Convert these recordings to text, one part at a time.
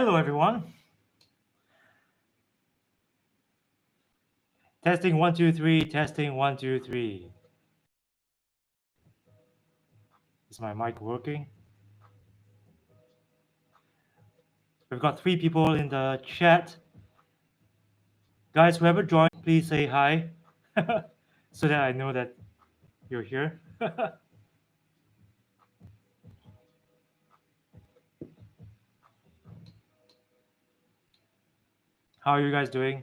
Hello, everyone. Testing 1, 2, 3. Testing 1, 2, 3. Is my mic working? We've got 3 people in the chat. Guys, whoever joined, please say hi so that I know that you're here. How are you guys doing?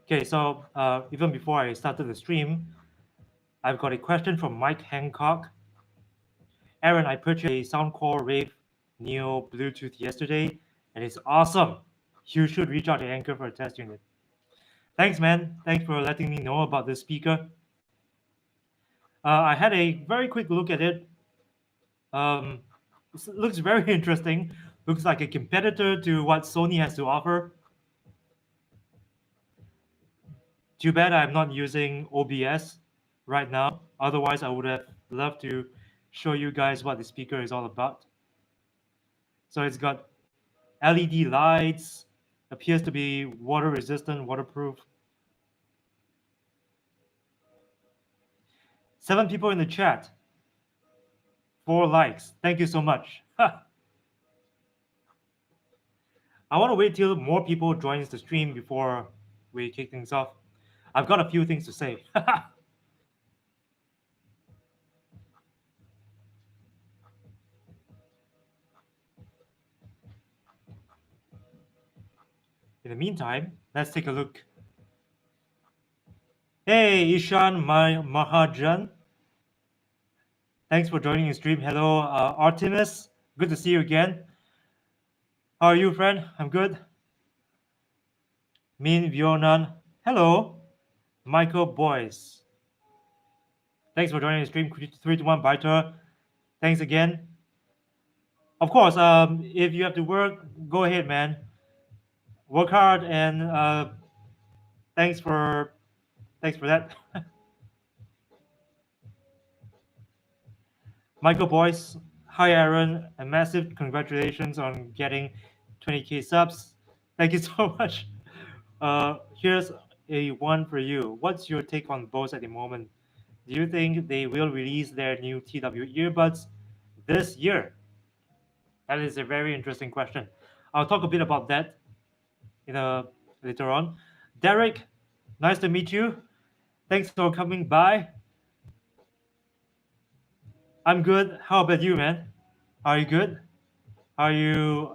Okay, so even before I started the stream, I've got a question from Mike Hancock. Aaron, I purchased a Soundcore Rave Neo Bluetooth yesterday, and it's awesome. You should reach out to Anchor for a test unit. Thanks, man. Thanks for letting me know about this speaker. I had a very quick look at it. It looks very interesting. Looks like a competitor to what Sony has to offer. Too bad I'm not using OBS right now. Otherwise, I would have loved to show you guys what the speaker is all about. So it's got LED lights, appears to be water resistant, waterproof. 7 people in the chat. 4 likes. Thank you so much. I want to wait till more people join the stream before we kick things off. I've got a few things to say. In the meantime, let's take a look. Hey, Ishan Mahajan. Thanks for joining the stream. Hello, Artemis. Good to see you again. How are you, friend? I'm good. Min Vionan. Hello. Michael Boyce. Thanks for joining the stream. 3 to 1 Biter. Thanks again. Of course, if you have to work, go ahead, man. Work hard, and thanks for that. Michael Boyce, hi Aaron, and massive congratulations on getting 20k subs. Thank you so much. Here's a one for you. What's your take on Bose at the moment? Do you think they will release their new TW earbuds this year? That is a very interesting question. I'll talk a bit about that later on. Derek, nice to meet you. Thanks for coming by. I'm good. How about you, man? Are you good? How are you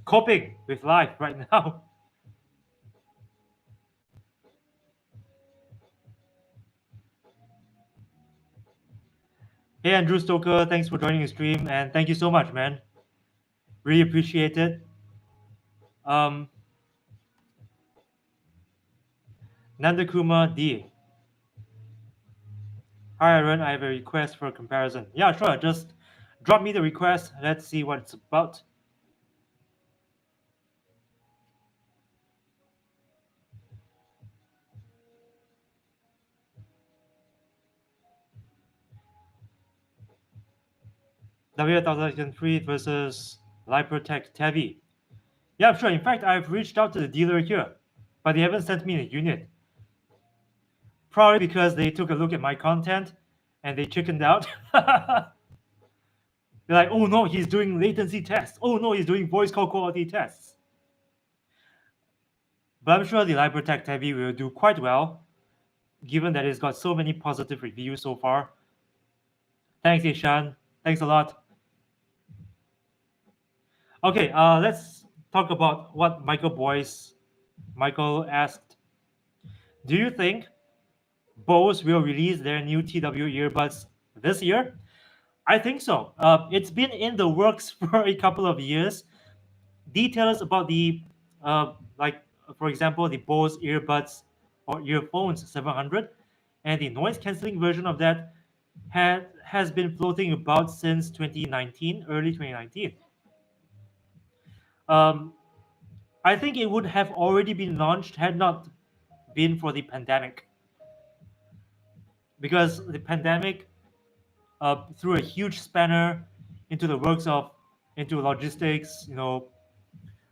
coping with life right now? Hey, Andrew Stoker, thanks for joining the stream, and thank you so much, man. Really appreciate it. Nandakuma D. Hi, Aaron. I have a request for a comparison. Yeah, sure. Just drop me the request. Let's see what it's about. W1003 versus LiProtect Tevi. Yeah, sure. In fact, I've reached out to the dealer here, but they haven't sent me a unit. Probably because they took a look at my content and they chickened out. They're like, oh no, he's doing latency tests. Oh no, he's doing voice call quality tests. But I'm sure the LiProtect Heavy will do quite well, given that it's got so many positive reviews so far. Thanks, Ishan. Thanks a lot. Okay, let's talk about what Michael asked. Do you think Bose will release their new TW earbuds this year? I think so. It's been in the works for a couple of years. Details about the, for example, the Bose earbuds or earphones 700 and the noise cancelling version of that has been floating about since 2019, early 2019. I think it would have already been launched had not been for the pandemic. Because the pandemic threw a huge spanner into the works into logistics,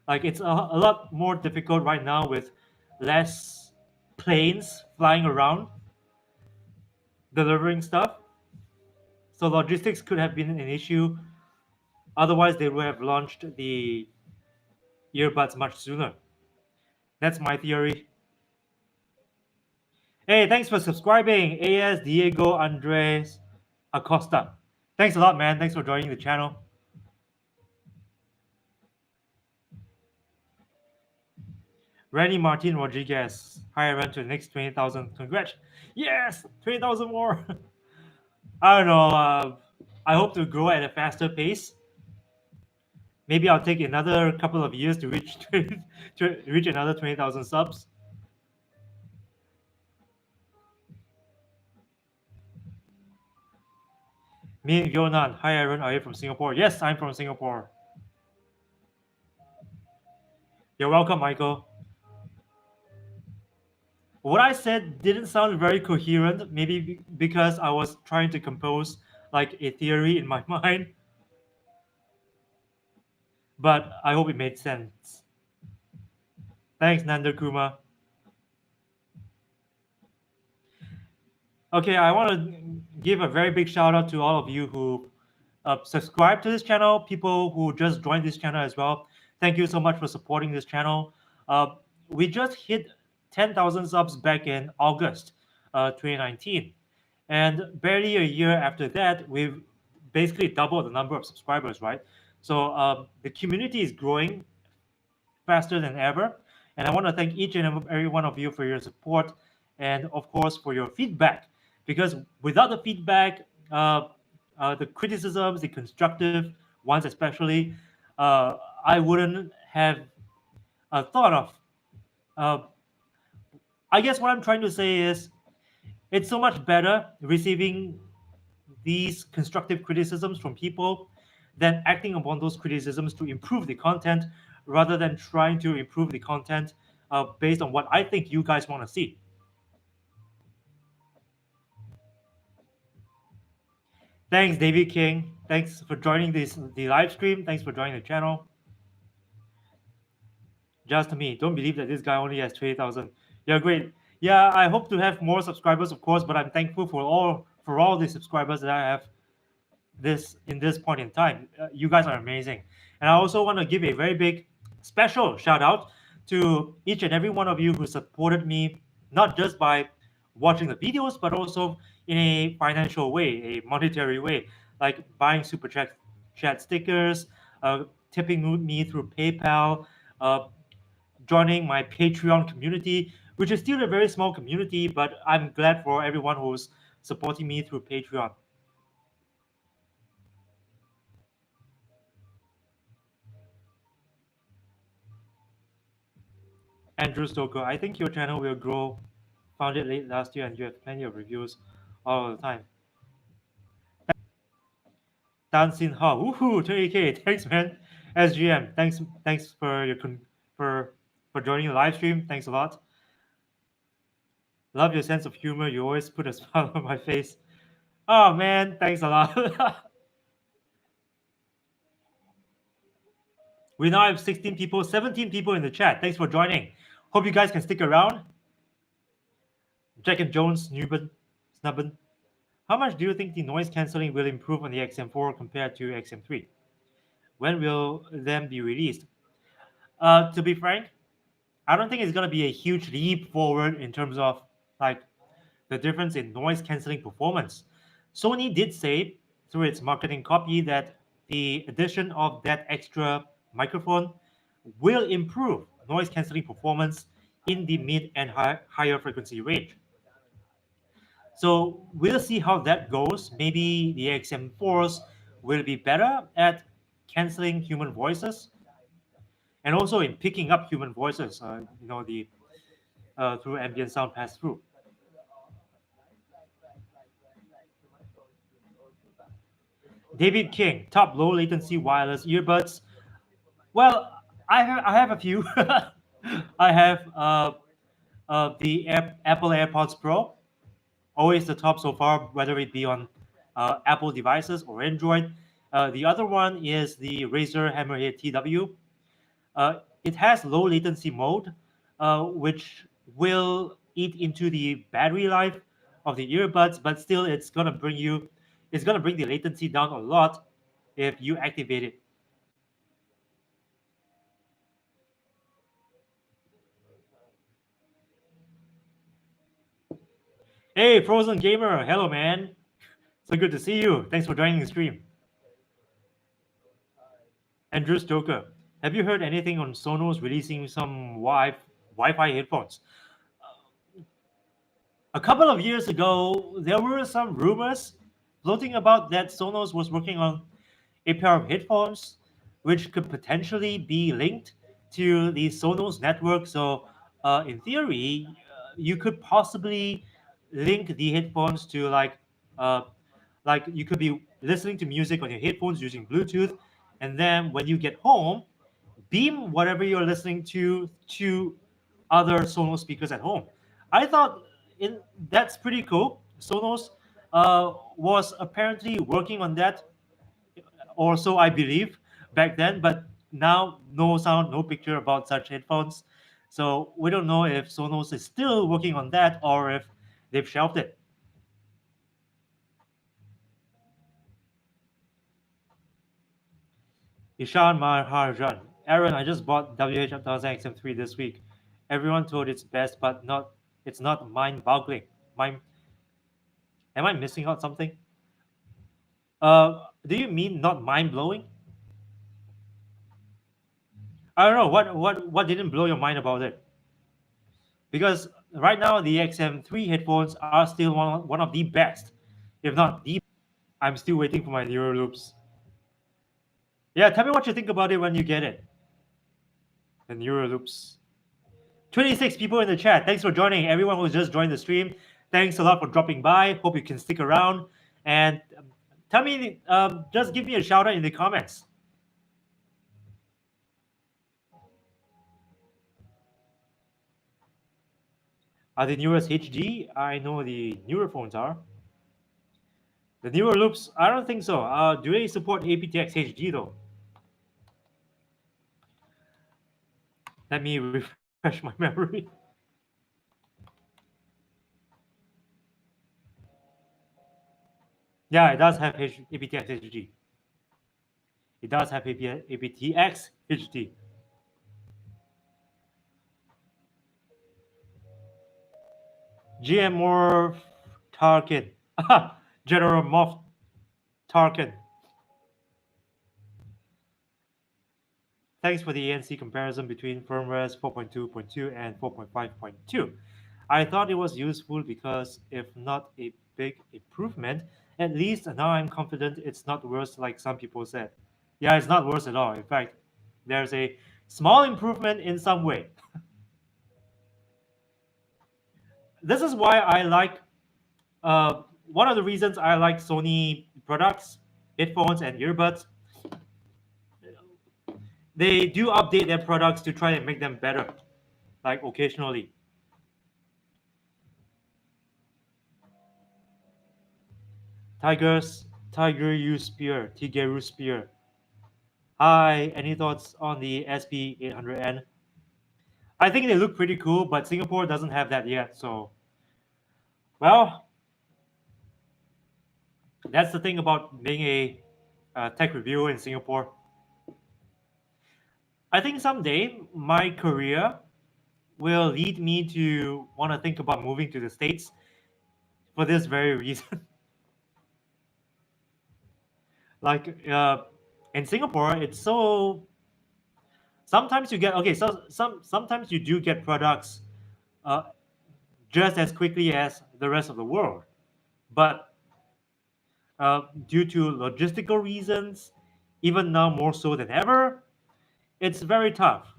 Like it's a lot more difficult right now with less planes flying around delivering stuff. So logistics could have been an issue. Otherwise, they would have launched the earbuds much sooner. That's my theory. Hey, thanks for subscribing, AS Diego Andres Acosta. Thanks a lot, man. Thanks for joining the channel. Randy Martin Rodriguez. Hi, I ran to the next 20,000. Congrats. Yes, 20,000 more. I don't know. I hope to grow at a faster pace. Maybe I'll take another couple of years to reach to reach another 20,000 subs. Me and Yonan. Hi, Aaron. Are you from Singapore? Yes, I'm from Singapore. You're welcome, Michael. What I said didn't sound very coherent, maybe because I was trying to compose like a theory in my mind, but I hope it made sense. Thanks, Nanda Kuma. Okay, I want to give a very big shout out to all of you who subscribe to this channel, people who just joined this channel as well. Thank you so much for supporting this channel. We just hit 10,000 subs back in August 2019. And barely a year after that, we've basically doubled the number of subscribers, right? So the community is growing faster than ever. And I want to thank each and every one of you for your support and, of course, for your feedback. Because without the feedback, the criticisms, the constructive ones especially, I wouldn't have thought of. Uh, I guess what I'm trying to say is it's so much better receiving these constructive criticisms from people than acting upon those criticisms to improve the content rather than trying to improve the content based on what I think you guys want to see. Thanks, David King. Thanks for joining the live stream. Thanks for joining the channel. Just me. Don't believe that this guy only has 20,000. Yeah, great. Yeah, I hope to have more subscribers, of course, but I'm thankful for all the subscribers that I have this point in time. You guys are amazing. And I also want to give a very big special shout out to each and every one of you who supported me, not just by watching the videos, but also in a financial way, a monetary way, like buying chat stickers, tipping me through PayPal, uh, joining my Patreon community, which is still a very small community, but I'm glad for everyone who's supporting me through Patreon. Andrew Stoker, I think your channel will grow. Found it late last year and you have plenty of reviews all the time. Dan Sin Ha, woohoo, 20k, thanks man. SGM, thanks for for joining the live stream. Thanks a lot. Love your sense of humor. You always put a smile on my face. Oh man, thanks a lot. We now have 16 people, 17 people in the chat. Thanks for joining. Hope you guys can stick around. Jack and Jones, Snubben. How much do you think the noise cancelling will improve on the XM4 compared to XM3? When will them be released? To be frank, I don't think it's going to be a huge leap forward in terms of like the difference in noise cancelling performance. Sony did say through its marketing copy that the addition of that extra microphone will improve noise cancelling performance in the mid and higher frequency range. So we'll see how that goes. Maybe the XM4s will be better at canceling human voices and also in picking up human voices, the through ambient sound pass through. David King, top low latency wireless earbuds. Well, I have a few. I have the Apple AirPods Pro, always the top so far, whether it be on Apple devices or Android. The other one is the Razer Hammerhead TW. it has low latency mode, which will eat into the battery life of the earbuds, but still it's gonna bring the latency down a lot if you activate it. Hey, Frozen Gamer, hello man. So good to see you. Thanks for joining the stream. Andrew Stoker, have you heard anything on Sonos releasing some Wi-Fi headphones? A couple of years ago, there were some rumors floating about that Sonos was working on a pair of headphones which could potentially be linked to the Sonos network. So, in theory, you could possibly link the headphones to uh, like you could be listening to music on your headphones using Bluetooth, and then when you get home, beam whatever you're listening to other Sonos speakers at home. I thought that's pretty cool. Sonos was apparently working on that, or so I believe back then, but now no sound, no picture about such headphones. So we don't know if Sonos is still working on that or if they've shelved it. Ishan Maharjan. Aaron, I just bought WH1000 XM3 this week. Everyone told it's best, but not it's not mind-boggling. Mind, am I missing out something? Do you mean not mind-blowing? I don't know what didn't blow your mind about it. Because right now the XM3 headphones are still one of the best, if not the. I'm still waiting for my neural loops. Yeah, tell me what you think about it when you get it. The neural loops. 26 people in the chat. Thanks for joining. Everyone who's just joined the stream, thanks a lot for dropping by. Hope you can stick around and tell me. Just give me a shout out in the comments. Are the newest HD? I know the newer phones are. The newer loops, I don't think so. Do they support aptX HD though? Let me refresh my memory. Yeah, it does have aptX HD. It does have aptX HD. GM Morph Tarkin. General Morph Tarkin. Thanks for the ANC comparison between firmwares 4.2.2 and 4.5.2. I thought it was useful because if not a big improvement, at least now I'm confident it's not worse like some people said. Yeah, it's not worse at all. In fact, there's a small improvement in some way. This is why I like one of the reasons I like Sony products, headphones and earbuds. They do update their products to try and make them better, like occasionally. Tiger U Spear, Tigeru Spear. Hi, any thoughts on the SP800N? I think they look pretty cool, but Singapore doesn't have that yet. So, well, that's the thing about being a tech reviewer in Singapore. I think someday my career will lead me to want to think about moving to the States for this very reason. Like in Singapore, it's so sometimes you get okay. So sometimes you do get products uh, just as quickly as the rest of the world, but due to logistical reasons, even now more so than ever, it's very tough.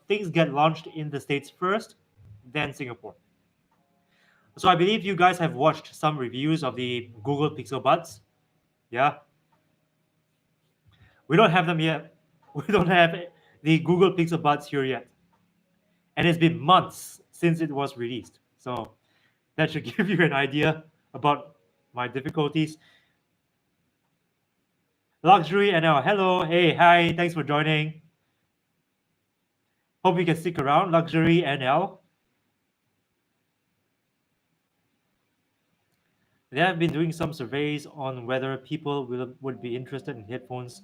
Things get launched in the States first, then Singapore. So I believe you guys have watched some reviews of the Google Pixel Buds. Yeah, we don't have them yet. We don't have the Google Pixel Buds here yet, and it's been months since it was released. So that should give you an idea about my difficulties. Luxury NL, hello, hey, hi, thanks for joining. Hope you can stick around. Luxury NL. They have been doing some surveys on whether people would be interested in headphones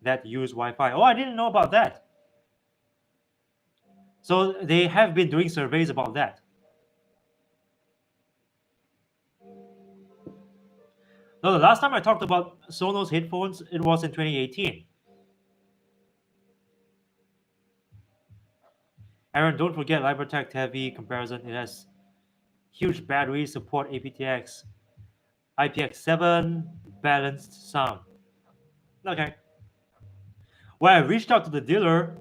that use Wi-Fi. Oh, I didn't know about that. So they have been doing surveys about that. No, the last time I talked about Sonos headphones, it was in 2018. Aaron, don't forget LiberTech heavy comparison. It has huge battery support, aptX, IPX7, balanced sound. Okay. Well, I reached out to the dealer,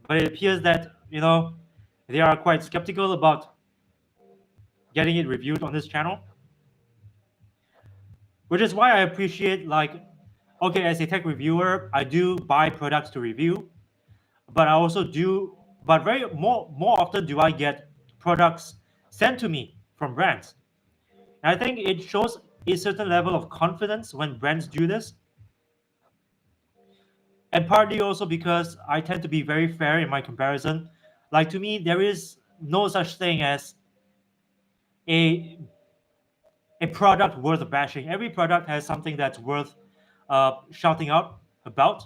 but it appears that they are quite skeptical about getting it reviewed on this channel, which is why I appreciate okay, as a tech reviewer, I do buy products to review, but I also do, but very more often do I get products sent to me from brands. And I think it shows a certain level of confidence when brands do this, and partly also because I tend to be very fair in my comparison. Like, to me, there is no such thing as a a product worth bashing. Every product has something that's worth shouting out about.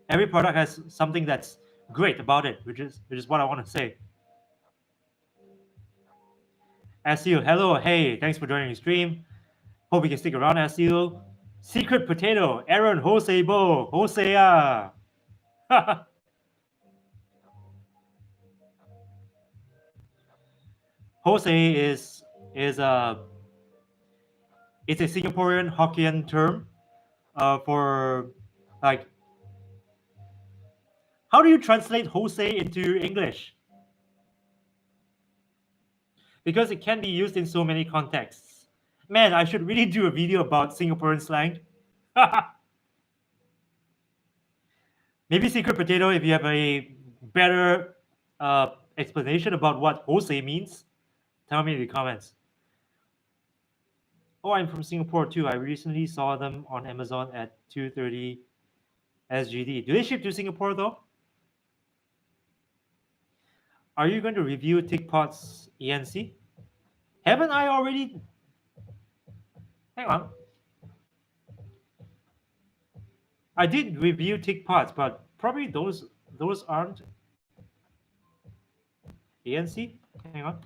Every product has something that's great about it, which is what I want to say. Asil, hello, hey, thanks for joining the stream. Hope you can stick around, Asil. Secret Potato, Aaron Hosebo, Hosea. Jose is it's a Singaporean Hokkien term for, like, how do you translate Jose into English? Because it can be used in so many contexts. Man, I should really do a video about Singaporean slang. Maybe Secret Potato, if you have a better explanation about what Jose means, tell me in the comments. Oh, I'm from Singapore too. I recently saw them on Amazon at 230 SGD. Do they ship to Singapore though? Are you going to review TicPod's ENC? Haven't I already? Hang on. I did review TicPods, but probably those aren't ANC. Hang on.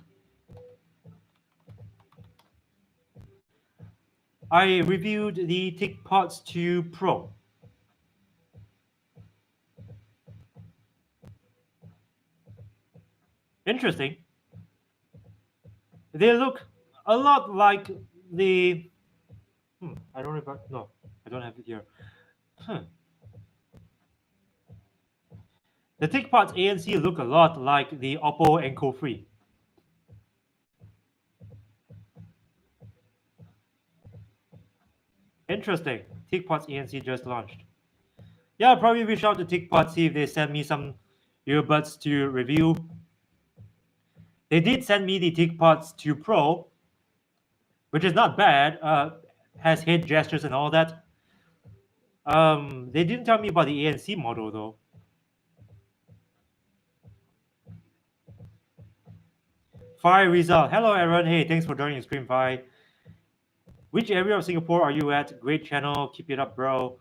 I reviewed the TicPods 2 Pro. Interesting. They look a lot like the. I don't know. No, I don't have it here. The TicPods ANC look a lot like the Oppo Enco 3. Interesting. TicPods ANC just launched. Yeah, I'll probably reach out to TicPod, see if they send me some earbuds to review. They did send me the TicPods 2 Pro, which is not bad. Has head gestures and all that. They didn't tell me about the ANC model though. Fire result. Hello, Aaron. Hey, thanks for joining the stream, Fire. Which area of Singapore are you at? Great channel. Keep it up, bro.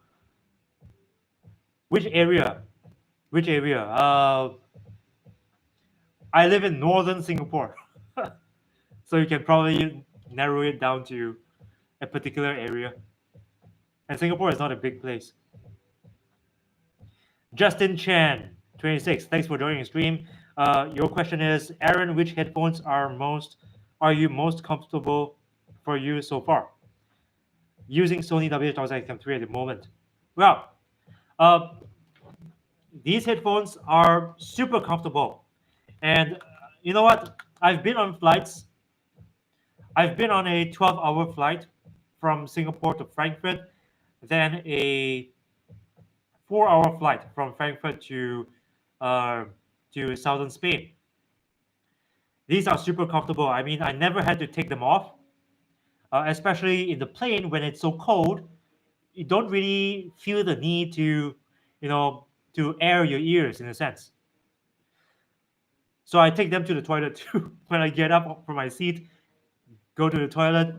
Which area? Which area? I live in northern Singapore. So you can probably narrow it down to a particular area. And Singapore is not a big place. Justin Chan, 26. Thanks for joining the stream. Your question is, Aaron, which headphones are you most comfortable for you so far? Using Sony WH-1003 at the moment. Well, these headphones are super comfortable. And you know what? I've been on flights. I've been on a 12-hour flight from Singapore to Frankfurt, then a 4-hour flight from Frankfurt to southern Spain. These are super comfortable. I mean, I never had to take them off, especially in the plane when it's so cold. You don't really feel the need to to air your ears in a sense. So I take them to the toilet too. When I get up from my seat, go to the toilet,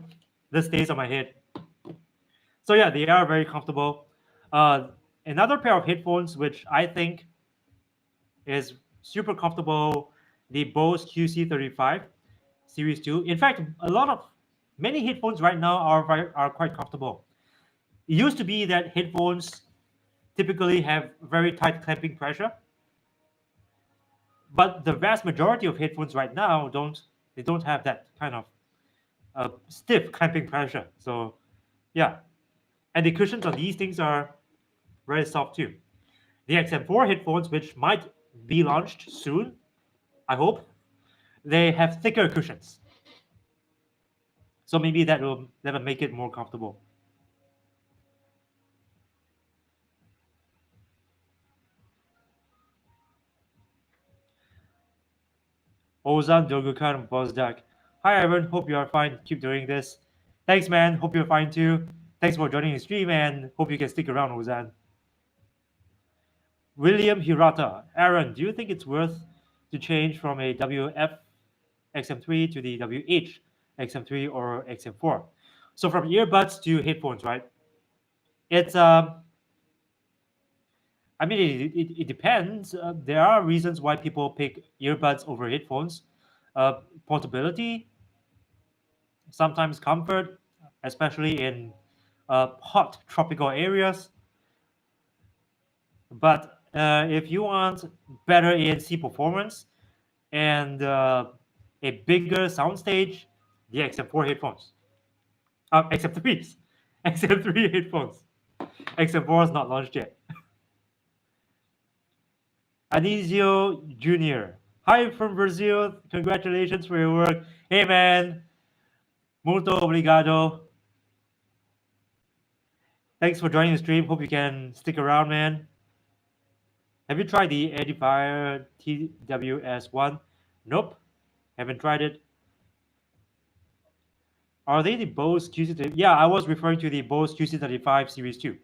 this stays on my head. So yeah, they are very comfortable. Another pair of headphones which I think is super comfortable, the Bose QC35 Series 2. In fact, many headphones right now are quite comfortable. It used to be that headphones typically have very tight clamping pressure, but the vast majority of headphones right now don't have that kind of stiff clamping pressure. So yeah, and the cushions on these things are very soft too. The XM4 headphones, which might be launched soon, I hope, they have thicker cushions. So maybe that'll make it more comfortable. Ozan Dogukar Bozdak. Hi everyone, hope you are fine. Keep doing this. Thanks man, hope you're fine too. Thanks for joining the stream and hope you can stick around, Ozan. William Hirata. Aaron, do you think it's worth to change from a WF XM3 to the WH XM3 or XM4? So from earbuds to headphones, right? It's I mean, it depends. There are reasons why people pick earbuds over headphones. Portability, sometimes comfort, especially in hot tropical areas. But if you want better ANC performance and a bigger soundstage, the XM4 headphones. XM3s. XM3 headphones. XM4 is not launched yet. Anisio Jr. Hi from Brazil. Congratulations for your work. Hey man. Muito obrigado. Thanks for joining the stream. Hope you can stick around, man. Have you tried the Edifier TWS1? Nope. Haven't tried it. Are they the Bose QC35? Yeah, I was referring to the Bose QC35 Series 2.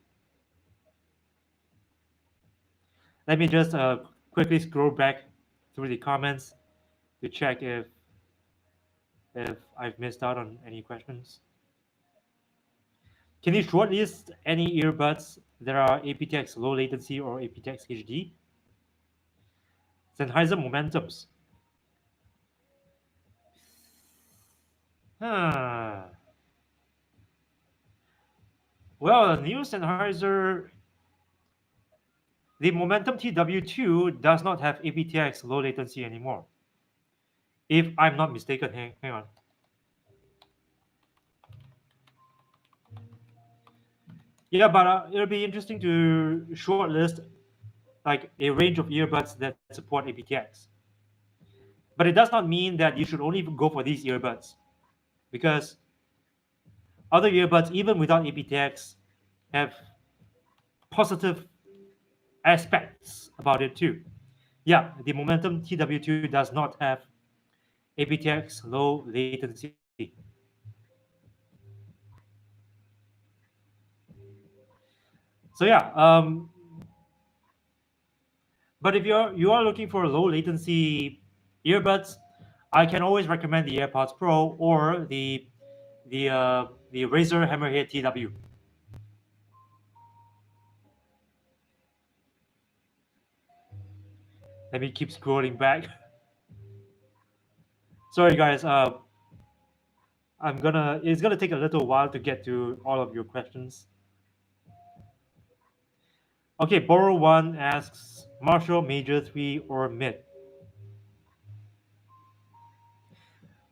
Let me just quickly scroll back through the comments to check if I've missed out on any questions. Can you shortlist any earbuds that are aptX low latency or aptX HD? Sennheiser Momentums. Huh. Well, the new Sennheiser, the Momentum TW2 does not have aptX low latency anymore. If I'm not mistaken, hang on. Yeah, but it'll be interesting to shortlist like a range of earbuds that support aptX. But it does not mean that you should only go for these earbuds, because other earbuds, even without aptX, have positive aspects about it too. Yeah, the Momentum TW2 does not have aptX low latency. So yeah, but if you are looking for low latency earbuds, I can always recommend the AirPods Pro or the Razer Hammerhead TW. Let me keep scrolling back. Sorry guys, it's gonna take a little while to get to all of your questions. Okay, Borrow One asks Marshall Major 3 or Mid.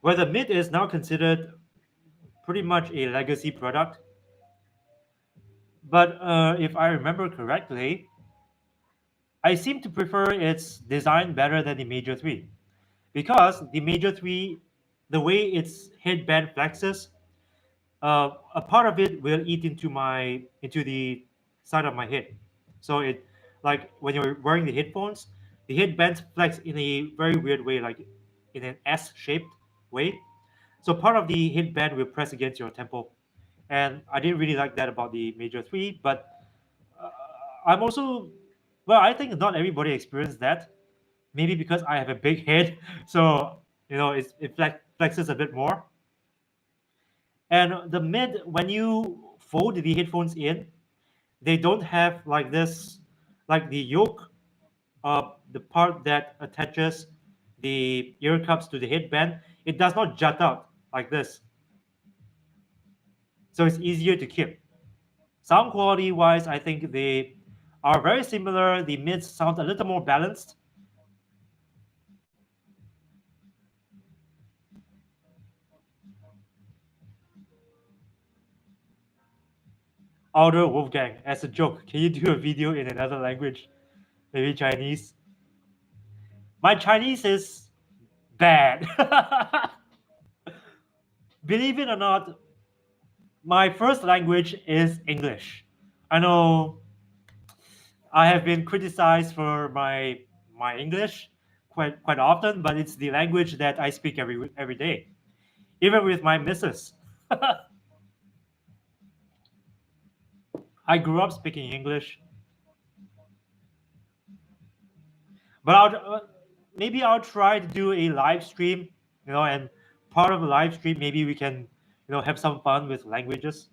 Well, the Mid is now considered pretty much a legacy product. But if I remember correctly, I seem to prefer its design better than the Major 3. Because the Major 3, the way its headband flexes, a part of it will eat into the side of my head. So it, like when you're wearing the headphones, the headbands flex in a very weird way, like in an S-shaped way. So part of the headband will press against your temple, and I didn't really like that about the Major 3. But uh, I'm also Well, I think not everybody experienced that. Maybe because I have a big head, so it flexes a bit more. And the mid, when you fold the headphones in, they don't have like this, like the yoke, the part that attaches the ear cups to the headband. It does not jut out like this, so it's easier to keep. Sound quality wise, I think they are very similar. The mids sound a little more balanced. Although Wolfgang, as a joke, can you do a video in another language? Maybe Chinese? My Chinese is bad. Believe it or not, my first language is English. I know I have been criticized for my English quite often, but it's the language that I speak every day, even with my missus. I grew up speaking English, but maybe I'll try to do a live stream, and part of the live stream maybe we can, have some fun with languages.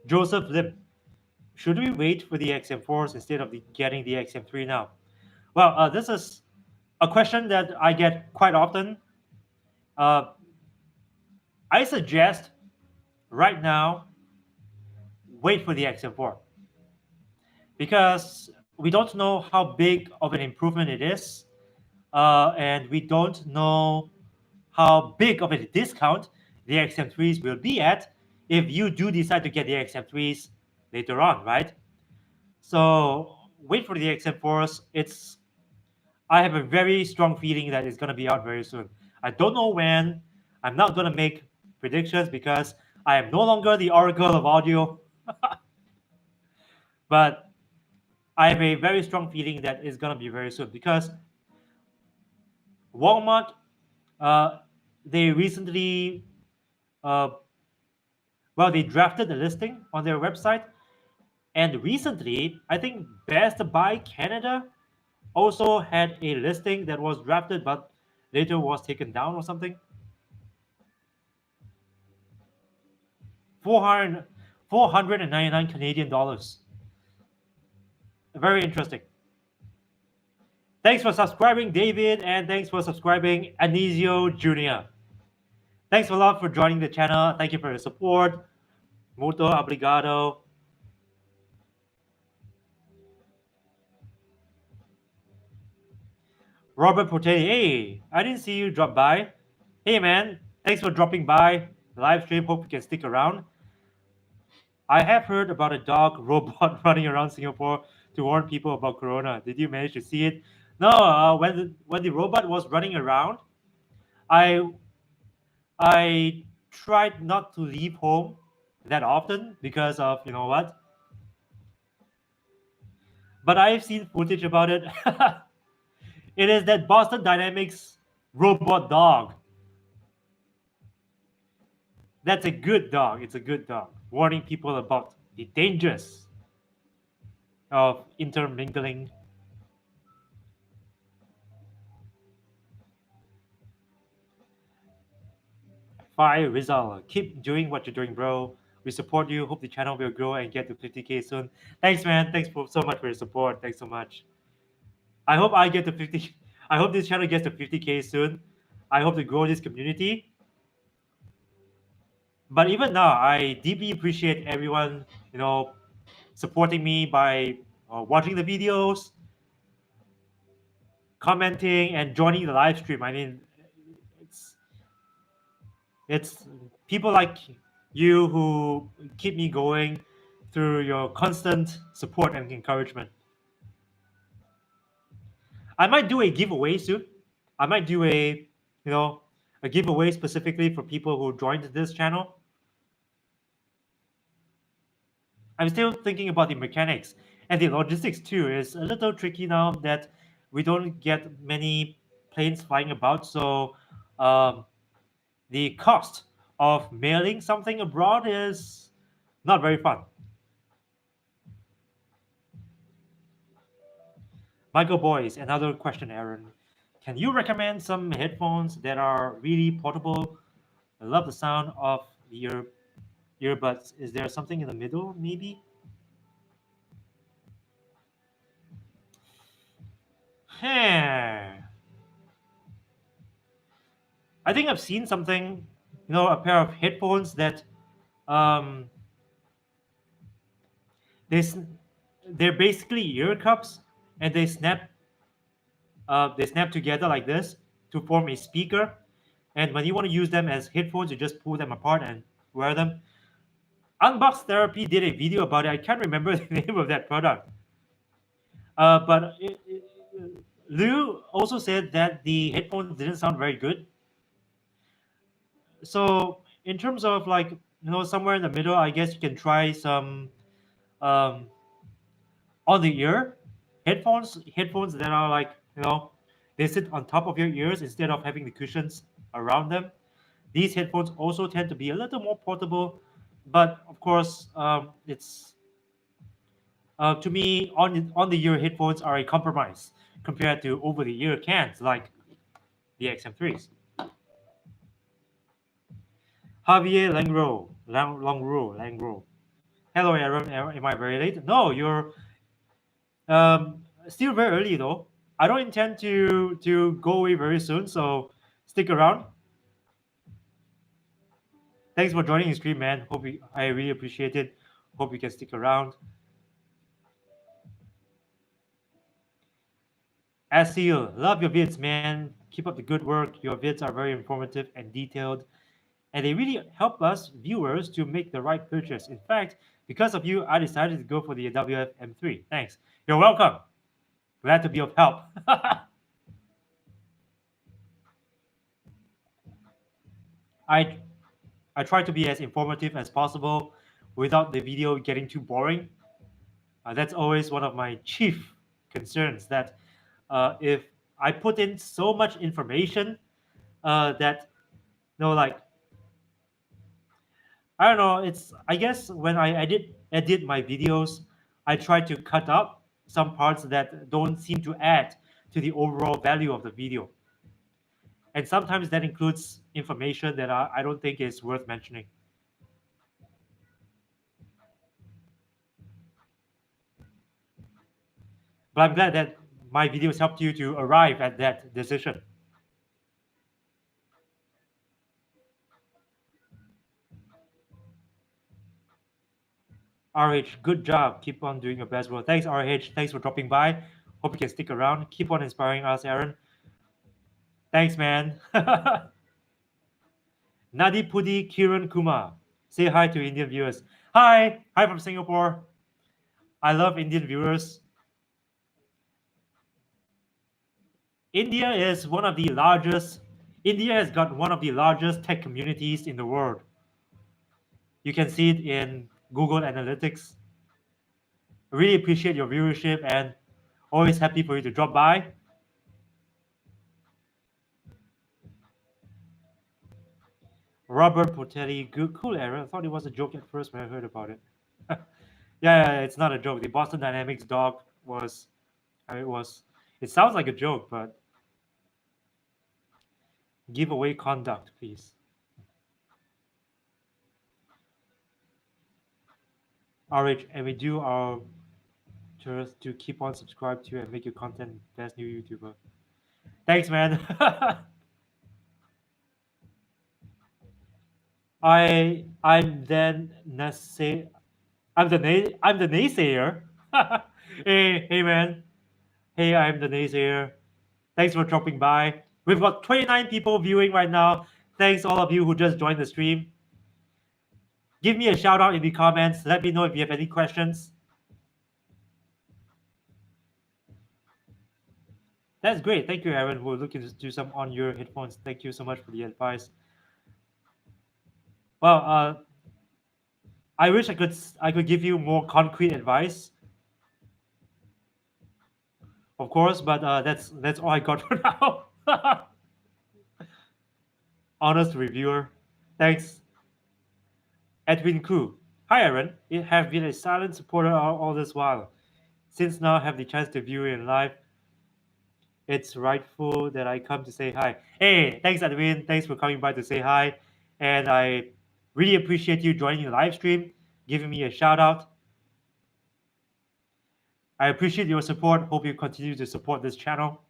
Joseph Lim, should we wait for the XM4s instead of getting the XM3 now? Well, this is a question that I get quite often. Uh, I suggest right now wait for the XM4 because we don't know how big of an improvement it is, and we don't know how big of a discount the XM3s will be at if you do decide to get the XM3s later on, right? So wait for the XM4s. I have a very strong feeling that it's gonna be out very soon. I don't know when. I'm not gonna make predictions because I am no longer the oracle of audio, but I have a very strong feeling that it's gonna be very soon because Walmart, uh, they recently, uh, they drafted the listing on their website, and recently, I think Best Buy Canada also had a listing that was drafted but later was taken down or something. 400, 499 Canadian dollars. Very interesting. Thanks for subscribing, David, and thanks for subscribing, Anisio Jr. Thanks a lot for joining the channel. Thank you for your support. Muito obrigado. Robert Portelli, hey, I didn't see you drop by. Hey, man, thanks for dropping by the live stream. Hope you can stick around. I have heard about a dog robot running around Singapore to warn people about Corona. Did you manage to see it? No, when the robot was running around, I I tried not to leave home that often because of what. But I've seen footage about it. It is that Boston Dynamics robot dog. That's a good dog. It's a good dog, warning people about the dangers of intermingling. Fire Rizal, keep doing what you're doing, bro. We support you. Hope the channel will grow and get to 50K soon. Thanks, man. Thanks so much for your support. Thanks so much. I hope I get to 50. I hope this channel gets to 50K soon. I hope to grow this community. But even now, I deeply appreciate everyone, supporting me by watching the videos, commenting, and joining the live stream. I mean, it's it's people like you who keep me going through your constant support and encouragement. I might do a giveaway soon. I might do a giveaway specifically for people who joined this channel. I'm still thinking about the mechanics and the logistics too. It's a little tricky now that we don't get many planes flying about. So um, the cost of mailing something abroad is not very fun. Michael Boyce, another question, Aaron. Can you recommend some headphones that are really portable? I love the sound of the earbuds. Is there something in the middle, maybe? Hmm. I think I've seen something, a pair of headphones that um, they s- they're basically ear cups, and they snap together like this to form a speaker. And when you want to use them as headphones, you just pull them apart and wear them. Unbox Therapy did a video about it. I can't remember the name of that product. But Lou also said that the headphones didn't sound very good. So in terms of like somewhere in the middle, I guess you can try some um, on the ear headphones that are like they sit on top of your ears instead of having the cushions around them. These headphones also tend to be a little more portable, but of course, it's to me on the ear headphones are a compromise compared to over the ear cans like the XM3s. Javier Langro. Hello, Aaron. Am I very late? No, you're still very early though. I don't intend to go away very soon, so stick around. Thanks for joining the stream, man. I really appreciate it. Hope you can stick around. Asil, love your vids, man. Keep up the good work. Your vids are very informative and detailed, and they really help us viewers to make the right purchase. In fact, because of you, I decided to go for the WF-M3. Thanks. You're welcome. Glad to be of help. I I try to be as informative as possible without the video getting too boring. That's always one of my chief concerns. That if I put in so much information that like I don't know. It's I guess when I edit my videos, I try to cut up some parts that don't seem to add to the overall value of the video, and sometimes that includes information that I don't think is worth mentioning. But I'm glad that my videos helped you to arrive at that decision. RH, good job. Keep on doing your best work. Thanks, RH. Thanks for dropping by. Hope you can stick around. Keep on inspiring us, Aaron. Thanks, man. Nadi Pudi Kiran Kumar. Say hi to Indian viewers. Hi. Hi from Singapore. I love Indian viewers. India is one of the largest. India has got one of the largest tech communities in the world. You can see it in Google Analytics. I really appreciate your viewership and always happy for you to drop by. Robert Potelli, good, cool, Aaron. I thought it was a joke at first when I heard about it. Yeah, it's not a joke. The Boston Dynamics dog was, it was, it sounds like a joke, but giveaway conduct, please. RH, and we do our best to keep on subscribe to and make your content best new YouTuber. Thanks, man. I'm then I'm the naysayer. Hey man. Hey, I'm the naysayer. Thanks for dropping by. We've got 29 people viewing right now. Thanks all of you who just joined the stream. Give me a shout out in the comments. Let me know if you have any questions. That's great. Thank you, Aaron. We're looking to do some on your headphones. Thank you so much for the advice. Well, I wish I could give you more concrete advice, of course, but that's all I got for now. honest reviewer. Thanks, Edwin Koo. Hi, Aaron. You have been a silent supporter all this while. Since now I have the chance to view you in live, it's rightful that I come to say hi. Hey, thanks, Edwin. Thanks for coming by to say hi. And I really appreciate you joining the live stream, giving me a shout out. I appreciate your support. Hope you continue to support this channel.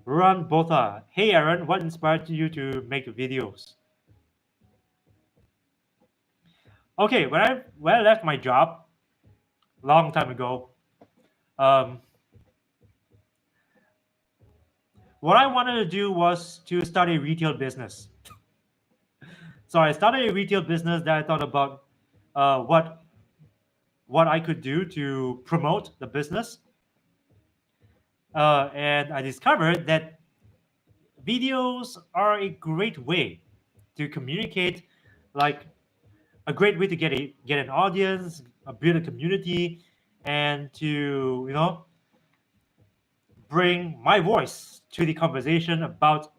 Run Botha. Hey, Aaron, what inspired you to make videos? Okay, when I left my job long time ago, um, what I wanted to do was to start a retail business. So I started a retail business that I thought about what I could do to promote the business, and I discovered that videos are a great way to communicate, like a great way to get an audience, build a community, and to bring my voice to the conversation about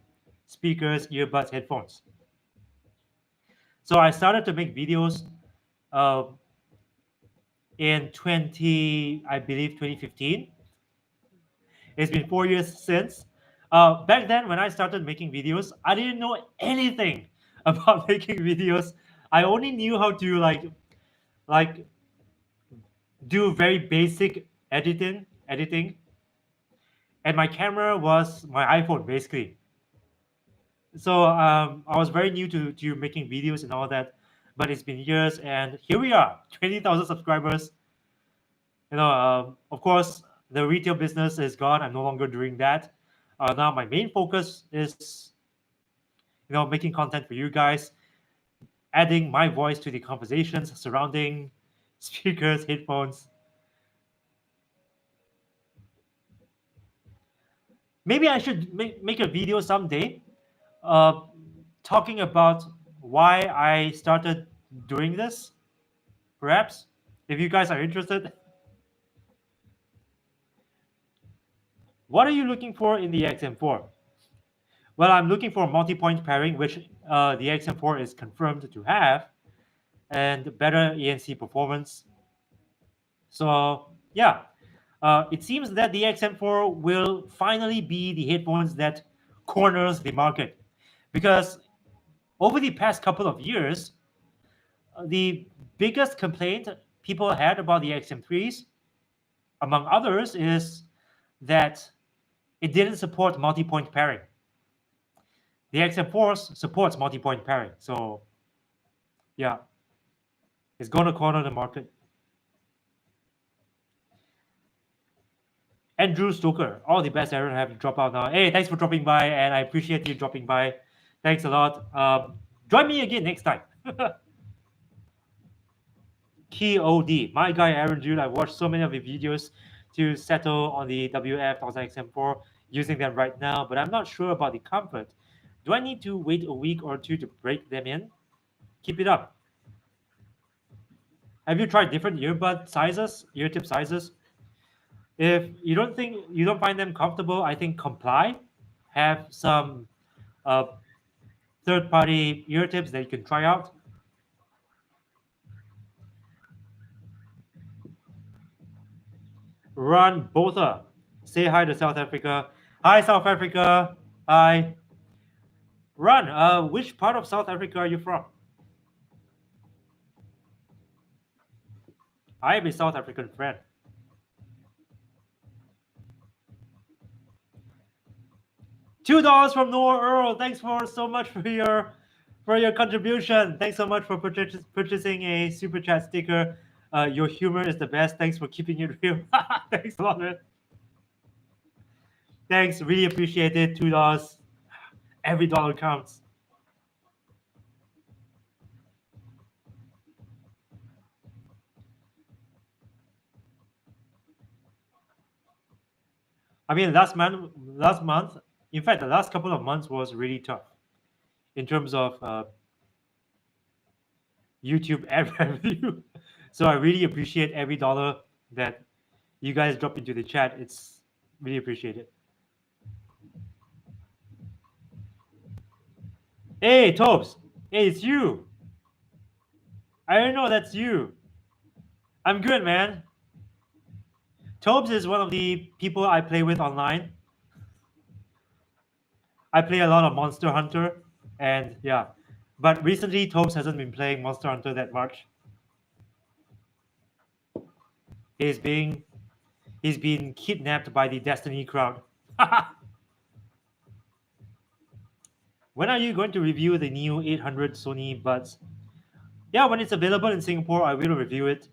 speakers, earbuds, headphones. So I started to make videos uh, in 2015. It's been 4 years since. Back then, when I started making videos, I didn't know anything about making videos. I only knew how to like do very basic editing, and my camera was my iPhone basically. So I was very new to making videos and all that, but it's been years, and here we are, 20,000 subscribers. Of course, the retail business is gone. I'm no longer doing that. Now my main focus is making content for you guys, adding my voice to the conversations surrounding speakers, headphones. Maybe I should make a video someday, uh, talking about why I started doing this. Perhaps, if you guys are interested. What are you looking for in the XM4? Well, I'm looking for multi-point pairing, which the XM4 is confirmed to have, and better ANC performance. So yeah, it seems that the XM4 will finally be the headphones that corners the market, because over the past couple of years, the biggest complaint people had about the XM3s, among others, is that it didn't support multi-point pairing. The XM4 supports multi-point pairing, so yeah, it's going to corner the market. Andrew Stoker, all the best. Aaron, have to drop out now. Hey, thanks for dropping by, and I appreciate you dropping by. Thanks a lot. Join me again next time. Key OD, my guy Aaron, dude, I watched so many of your videos to settle on the WF1000XM4, using them right now, but I'm not sure about the comfort. Do I need to wait a week or two to break them in? Keep it up. Have you tried different earbud sizes, ear tip sizes? If you don't find them comfortable, I think Comply have some uh, third-party ear tips that you can try out. Run Botha. Say hi to South Africa. Hi, South Africa. Hi. Run. Which part of South Africa are you from? I have a South African friend. $2 from Noah Earl. Thanks for so much for your contribution. Thanks so much for purchasing a super chat sticker. Your humor is the best. Thanks for keeping it real. Thanks a lot, man. Thanks, really appreciate it. $2. Every dollar counts. I mean, last month, in fact, the last couple of months was really tough in terms of YouTube ad revenue. So I really appreciate every dollar that you guys drop into the chat. It's really appreciated. Hey, Tobes. Hey, it's you. I didn't know that's you. I'm good, man. Tobes is one of the people I play with online. I play a lot of Monster Hunter, and yeah. But recently, Tobes hasn't been playing Monster Hunter that much. He's being he's been kidnapped by the Destiny crowd. When are you going to review the new 800 Sony Buds? Yeah, when it's available in Singapore, I will review it.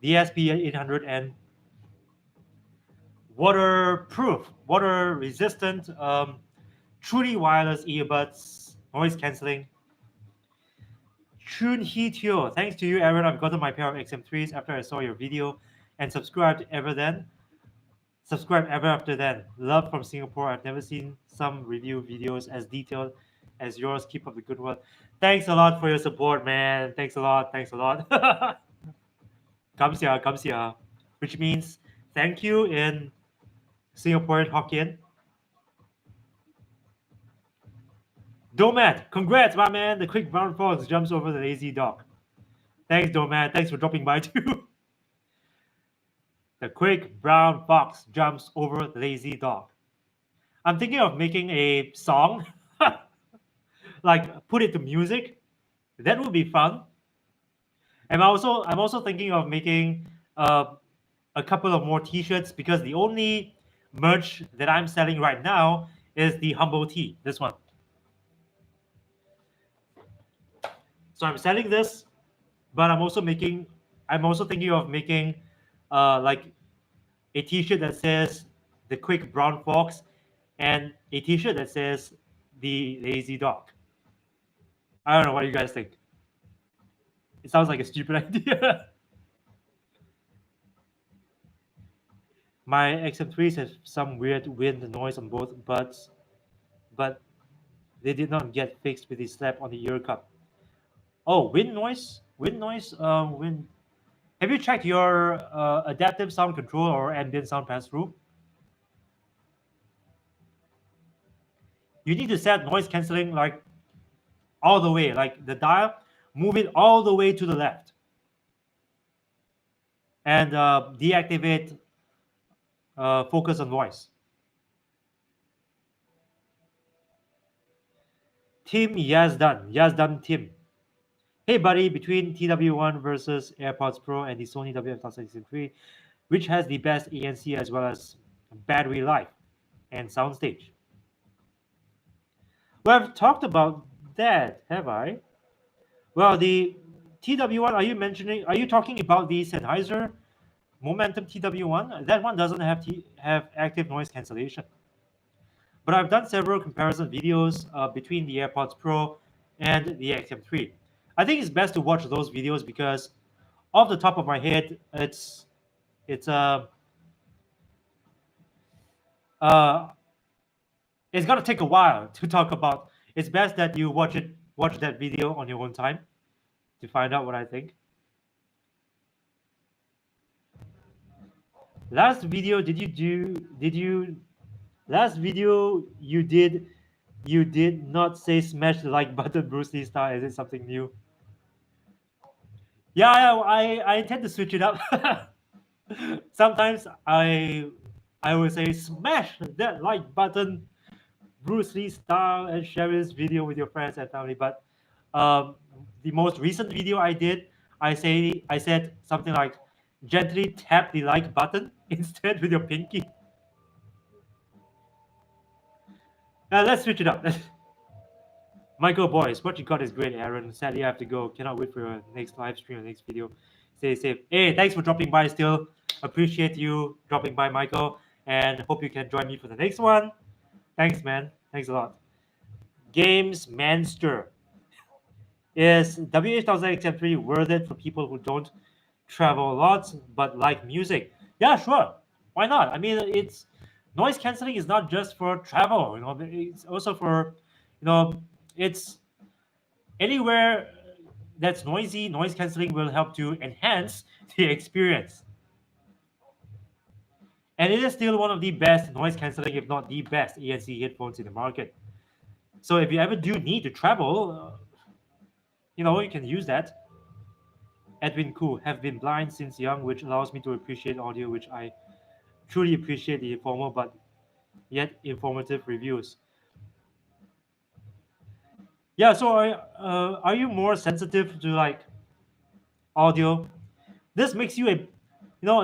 The SP 800 and waterproof, water resistant, truly wireless earbuds, noise cancelling. Chun Hee Teo. Thanks to you, Aaron, I've gotten my pair of XM3s after I saw your video and subscribed ever then. Subscribe ever after then. Love from Singapore. I've never seen some review videos as detailed as yours. Keep up the good work. Thanks a lot for your support, man. Thanks a lot. Thanks a lot. Kamsia, kamsia. Which means thank you in Singaporean Hokkien. Domat, congrats, my man. The quick brown fox jumps over the lazy dog. Thanks, Domat. Thanks for dropping by too. The quick brown fox jumps over the lazy dog. I'm thinking of making a song, like put it to music. That would be fun. And I'm also thinking of making a couple of more T-shirts because the only merch that I'm selling right now is the Humble Tee. This one. So I'm selling this, but I'm also thinking of making like a T-shirt that says the quick brown fox and a T-shirt that says the lazy dog. I don't know what you guys think. It sounds like a stupid idea. My XM3s have some weird wind noise on both buds, but they did not get fixed with the slap on the ear cup. Oh, wind noise? Wind noise? Wind. Have you checked your adaptive sound control or ambient sound pass through? You need to set noise cancelling like all the way, like the dial, move it all the way to the left, and deactivate focus on voice. Tim Yazdan Tim. Hey buddy, between TW1 versus AirPods Pro and the Sony WF-1063, which has the best ANC as well as battery life and soundstage? Well, I've talked about that, have I? Well, the TW1, are you talking about the Sennheiser Momentum TW1? That one doesn't have active noise cancellation. But I've done several comparison videos between the AirPods Pro and the XM3. I think it's best to watch those videos because off the top of my head, it's uh, it's gonna take a while to talk about. It's best that you watch that video on your own time to find out what I think. Last video, last video you did not say smash the like button Bruce Lee style. Is it something new? Yeah, I intend to switch it up. Sometimes I will say smash that like button Bruce Lee style and share this video with your friends and family. But um, the most recent video I did, I said something like gently tap the like button instead with your pinky. Let's switch it up. Michael Boys, what you got is great, Aaron. Sadly, I have to go. Cannot wait for your next live stream or next video. Stay safe. Hey, thanks for dropping by still. Appreciate you dropping by, Michael. And hope you can join me for the next one. Thanks, man. Thanks a lot. Games Manster. Is WH1000XM3 worth it for people who don't travel a lot but like music? Yeah, sure. Why not? I mean, it's noise canceling is not just for travel. It's also for, it's anywhere that's noisy. Noise canceling will help to enhance the experience. And it is still one of the best noise canceling, if not the best ANC headphones in the market. So if you ever do need to travel, you can use that. Edwin Koo, have been blind since young, which allows me to appreciate audio, which I truly appreciate the informal but yet informative reviews. Yeah, so are you more sensitive to like audio? This makes you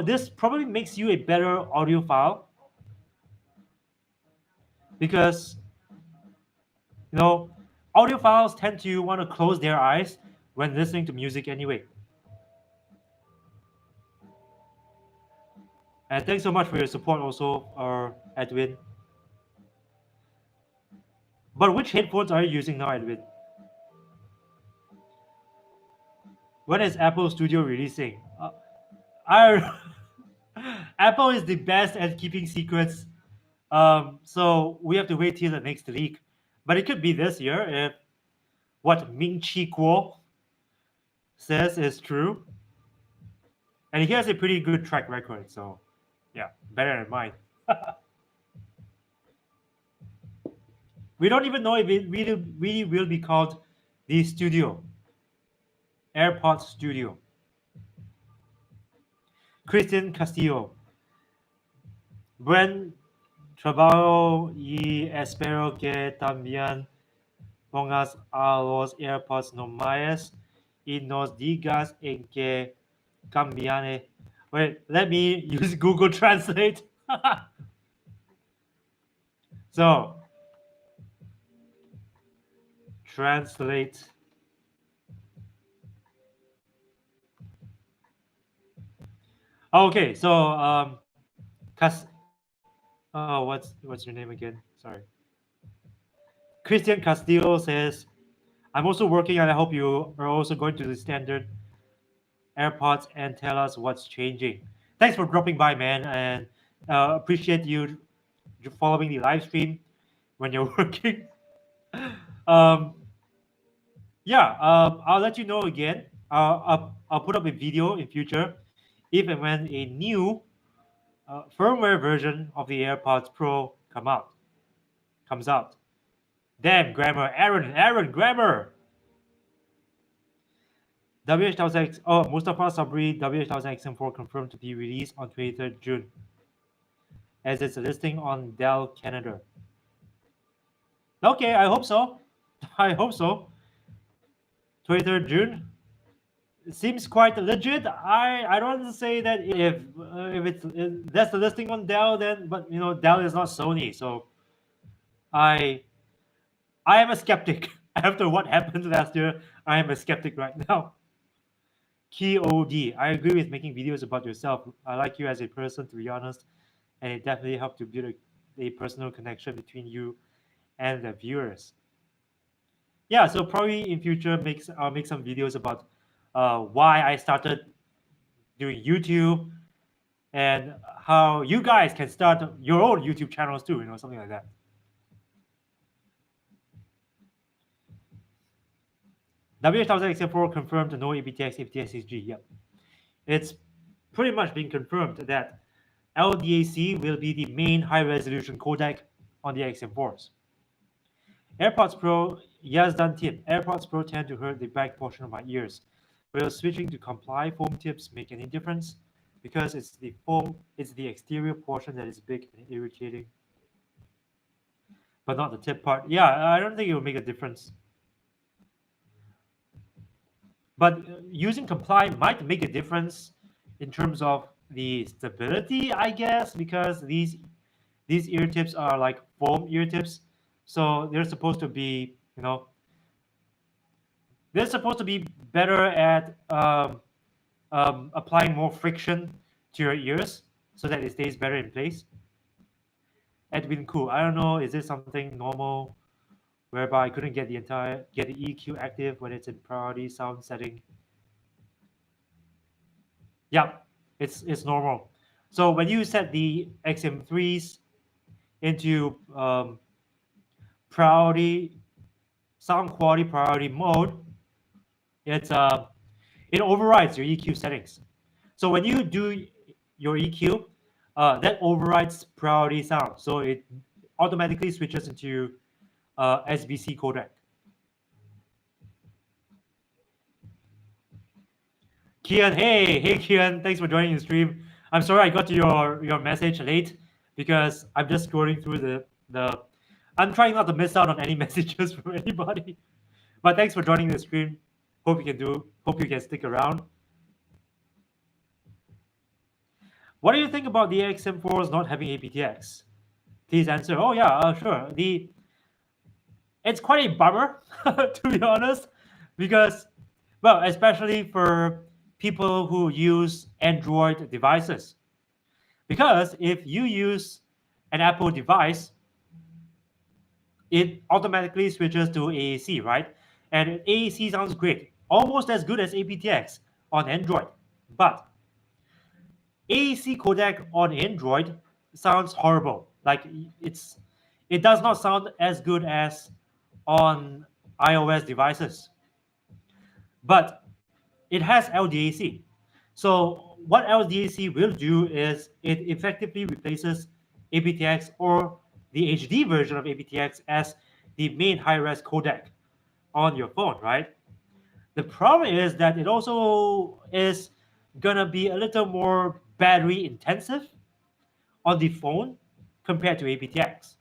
this probably makes you a better audiophile because audiophiles tend to want to close their eyes when listening to music anyway. And thanks so much for your support also, Edwin. But which headphones are you using now, Edwin? When is Apple Studio releasing? Our Apple is the best at keeping secrets. So we have to wait till the next leak. But it could be this year if what Ming Chi Kuo says is true. And he has a pretty good track record, so yeah, better than mine. We don't even know if it really will be called the Studio, AirPods Studio. Christian Castillo. Buen trabajo y espero que también pongas a los AirPods normales y nos digas en qué cambian. Wait, let me use Google Translate. So, translate. Okay, so Cas- what's your name again? Sorry. Christian Castillo says, I'm also working and I hope you are also going to the standard AirPods and tell us what's changing. Thanks for dropping by, man, and appreciate you following the live stream when you're working. um, yeah, I'll let you know again. I'll put up a video in future if and when a new firmware version of the AirPods Pro comes out. Damn, grammar, Aaron, grammar. WH1000X, oh, Mustafa Sabri, WH1000XM4 confirmed to be released on 23rd June, as it's a listing on Dell Canada. Okay, I hope so. I hope so. 23rd June seems quite legit. I don't want to say that if it's that's the listing on Dell, then but Dell is not Sony, so I I am a skeptic. After what happened last year, I am a skeptic right now. KOD. I agree with making videos about yourself. I like you as a person, to be honest, and it definitely helped to build a personal connection between you and the viewers. Yeah, so probably in future I'll make some videos about why I started doing YouTube and how you guys can start your own YouTube channels too, something like that. W1000XM4 confirmed no aptX, aptX-SG. Yep. It's pretty much been confirmed that LDAC will be the main high-resolution codec on the XM4s. AirPods Pro, Yazdan tip. AirPods Pro tend to hurt the back portion of my ears. Will switching to comply foam tips make any difference? Because it's the exterior portion that is big and irritating, but not the tip part. Yeah, I don't think it will make a difference. But using comply might make a difference in terms of the stability, I guess, because these ear tips are like foam ear tips, so they're supposed to be, they're supposed to be better at applying more friction to your ears so that it stays better in place. Edwin Cool. I don't know, is this something normal whereby I couldn't get the EQ active when it's in priority sound setting? Yeah, it's normal. So when you set the XM3s into priority sound quality priority mode, it overrides your EQ settings. So when you do your EQ, that overrides priority sound. So it automatically switches into SBC codec. Kian, hey Kian, thanks for joining the stream. I'm sorry I got to your message late because I'm just scrolling through the. I'm trying not to miss out on any messages from anybody. But thanks for joining the stream. Hope you can stick around. What do you think about the XM4s not having aptX? Please answer. Oh yeah, sure. It's quite a bummer to be honest, because well, especially for people who use Android devices. Because if you use an Apple device, it automatically switches to AAC, right? And AAC sounds great, almost as good as aptX on Android. But AAC codec on Android sounds horrible. Like it does not sound as good as on iOS devices. But it has LDAC. So what LDAC will do is it effectively replaces aptX or the HD version of aptX as the main high-res codec on your phone, right? The problem is that it also is gonna be a little more battery intensive on the phone compared to aptX.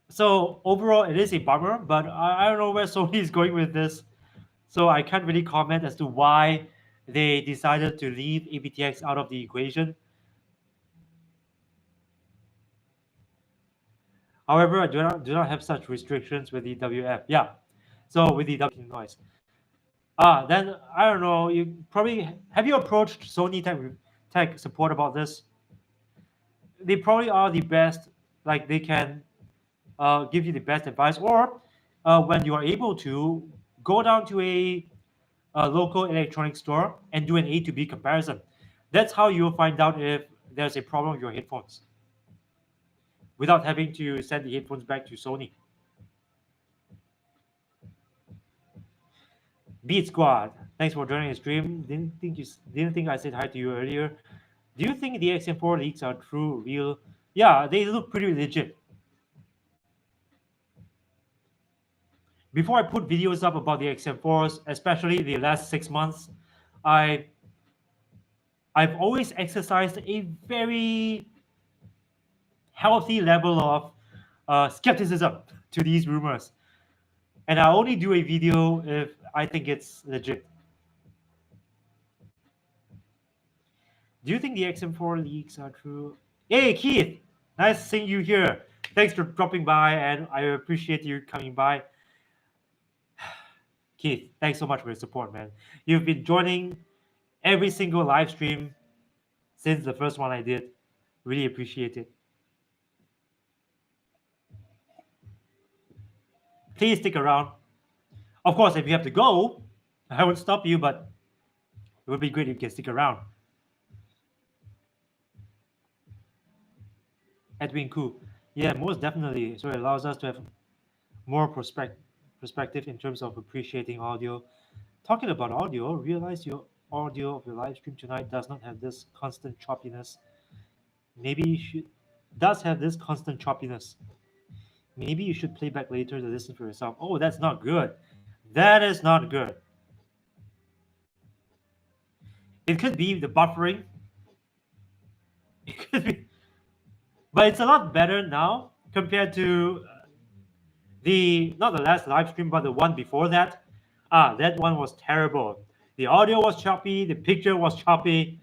So overall, it is a bummer, but I don't know where Sony is going with this. So I can't really comment as to why they decided to leave aptX out of the equation. However, I do not have such restrictions with the WF. Yeah, so with the W noise. Then I don't know. You probably have you approached Sony tech support about this? They probably are the best. Like they can give you the best advice, or when you are able to go down to a local electronics store and do an A to B comparison. That's how you'll find out if there's a problem with your headphones without having to send the headphones back to Sony. Beat Squad, thanks for joining the stream. Didn't think I said hi to you earlier. Do you think the XM4 leaks are true, real? Yeah, they look pretty legit. Before I put videos up about the XM4s, especially the last 6 months, I I've always exercised a very healthy level of skepticism to these rumors, and I only do a video if I think it's legit. Do you think the XM4 leaks are true? Hey Keith, nice seeing you here. Thanks for dropping by, and I appreciate you coming by. Keith, thanks so much for your support, man. You've been joining every single live stream since the first one I did. Really appreciate it. Please stick around. Of course, if you have to go, I won't stop you, but it would be great if you can stick around. Edwin Koo. Yeah, most definitely. So it allows us to have more perspective in terms of appreciating audio. Talking about audio, realize your audio of your live stream tonight does not have this constant choppiness. Maybe you should does have this constant choppiness. Maybe you should play back later to listen for yourself. Oh, that's not good. That is not good. It could be the buffering. It could be, but it's a lot better now compared to the not the last live stream, but the one before that. That one was terrible. The audio was choppy. The picture was choppy.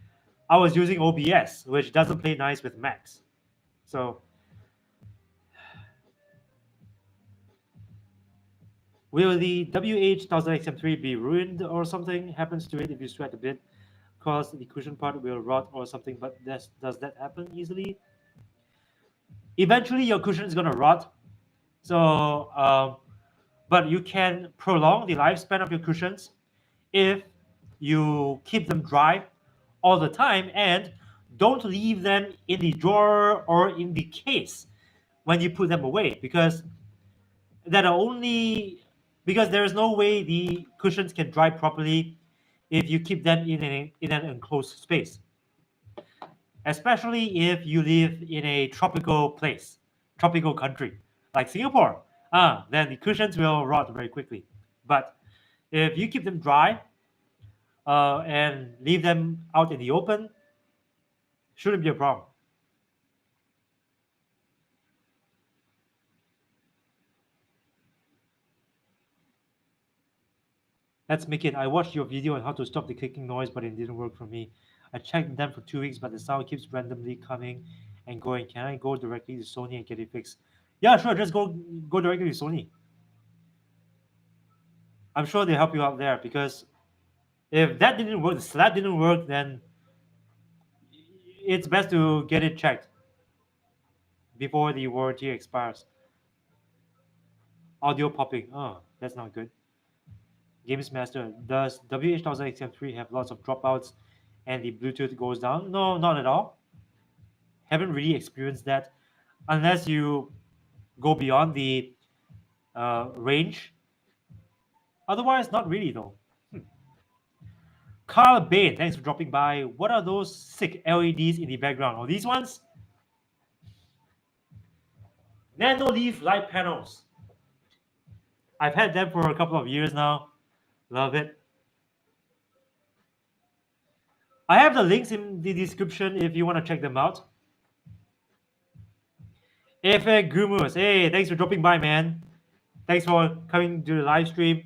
I was using OBS, which doesn't play nice with Macs. So, will the WH1000XM3 be ruined or something happens to it if you sweat a bit? Cause the cushion part will rot or something, but does that happen easily? Eventually, your cushion is gonna rot. So, but you can prolong the lifespan of your cushions if you keep them dry all the time and don't leave them in the drawer or in the case when you put them away, because that are only because there is no way the cushions can dry properly if you keep them in an enclosed space, especially if you live in a tropical place, tropical country like Singapore, then the cushions will rot very quickly. But if you keep them dry and leave them out in the open, shouldn't be a problem. Let's make it. I watched your video on how to stop the clicking noise, but it didn't work for me. I checked them for 2 weeks, but the sound keeps randomly coming and going. Can I go directly to Sony and get it fixed? Yeah, sure. Just go directly to Sony. I'm sure they help you out there because if that didn't work, the slab didn't work, then it's best to get it checked before the warranty expires. Audio popping. Oh, that's not good. Games Master. Does WH1000XM3 have lots of dropouts and the Bluetooth goes down? No, not at all. Haven't really experienced that unless you go beyond the range. Otherwise, not really though. Carl Bain, thanks for dropping by. What are those sick LEDs in the background? Oh, these ones? Nano leaf light panels. I've had them for a couple of years now. Love it. I have the links in the description if you want to check them out. Efe Gumus, hey, thanks for dropping by, man. Thanks for coming to the live stream.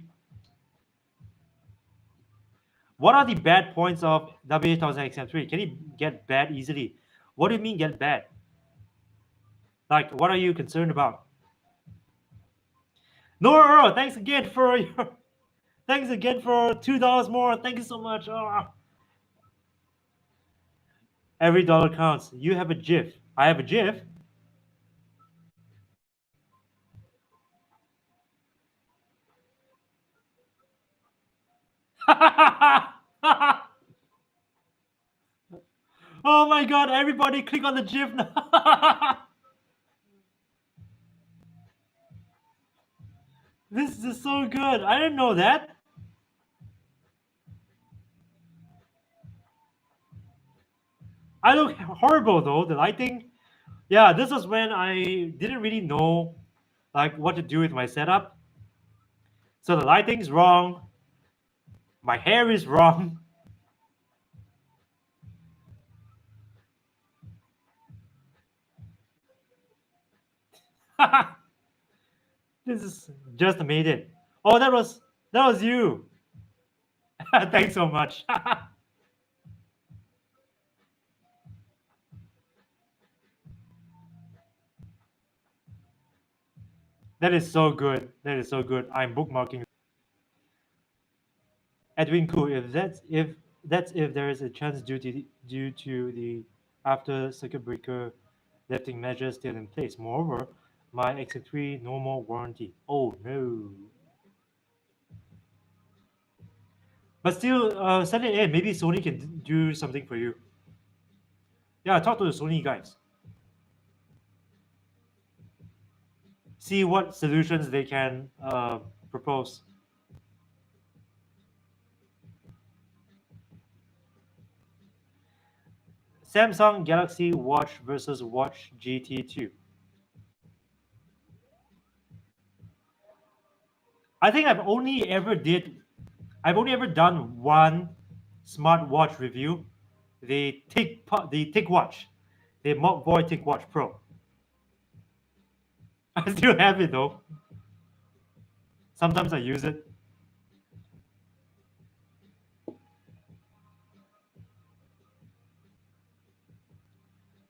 What are the bad points of W8000XM3? Can it get bad easily? What do you mean get bad? Like, what are you concerned about? Nora Earl, thanks again for $2 more. Thank you so much. Oh. Every dollar counts. You have a GIF. I have a GIF. Oh my god, everybody click on the GIF now. This is so good. I didn't know that. I look horrible though, the lighting. Yeah, this was when I didn't really know like what to do with my setup. So the lighting's wrong. My hair is wrong. This is just made it. Oh, that was you. Thanks so much. That is so good. That is so good. I'm bookmarking. Edwin Koo, if there is a chance due to the after circuit breaker lifting measures still in place. Moreover, my X3 no more warranty. Oh no. But still, send it in. Maybe Sony can do something for you. Yeah, talk to the Sony guys. See what solutions they can propose. Samsung Galaxy Watch versus Watch GT2. I think I've only ever done one smartwatch review, the TicWatch, the Mockboy TicWatch Pro. I still have it though. Sometimes I use it.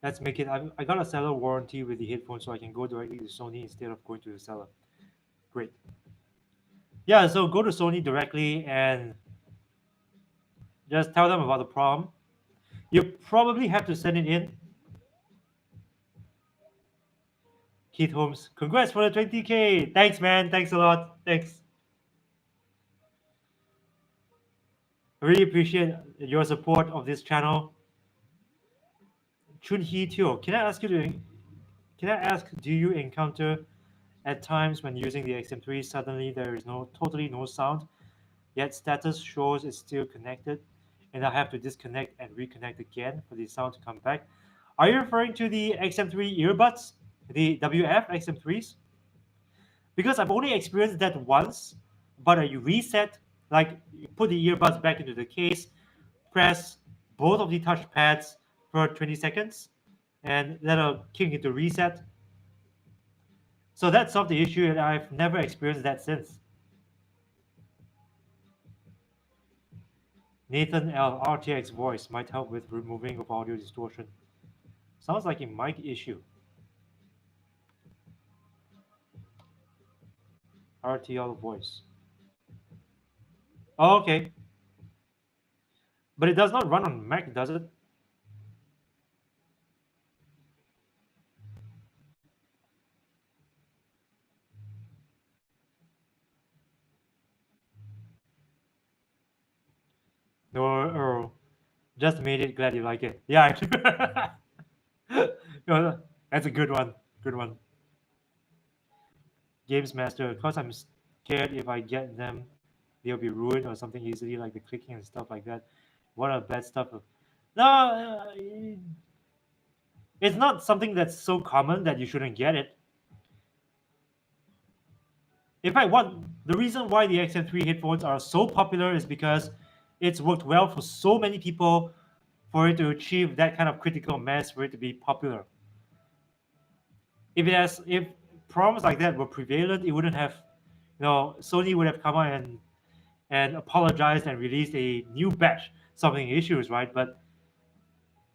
Let's make it. I got a seller warranty with the headphones, so I can go directly to Sony instead of going to the seller. Great. Yeah, so go to Sony directly and just tell them about the problem. You probably have to send it in. Keith Holmes, congrats for the 20K. Thanks, man. Thanks a lot. Thanks. I really appreciate your support of this channel. Chunhee Teo, can I ask, do you encounter at times when using the XM3 suddenly there is totally no sound, yet status shows it's still connected, and I have to disconnect and reconnect again for the sound to come back? Are you referring to the XM3 earbuds? the WF XM3s, because I've only experienced that once. But you reset, like you put the earbuds back into the case, press both of the touch pads for 20 seconds, and that'll kick into reset. So that solved the issue, and I've never experienced that since. Nathan L. RTX voice might help with removing of audio distortion. Sounds like a mic issue. RTL voice. Oh, okay. But it does not run on Mac, does it? No, just made it. Glad you like it. Yeah, no, that's a good one. Good one. Games Master. Cause I'm scared if I get them, they'll be ruined or something easily, like the clicking and stuff like that. What are bad stuff? No, it's not something that's so common that you shouldn't get it. In fact, what the reason why the XM3 headphones are so popular is because it's worked well for so many people for it to achieve that kind of critical mass for it to be popular. If problems like that were prevalent, it wouldn't have, Sony would have come out and apologized and released a new batch solving issues, right? But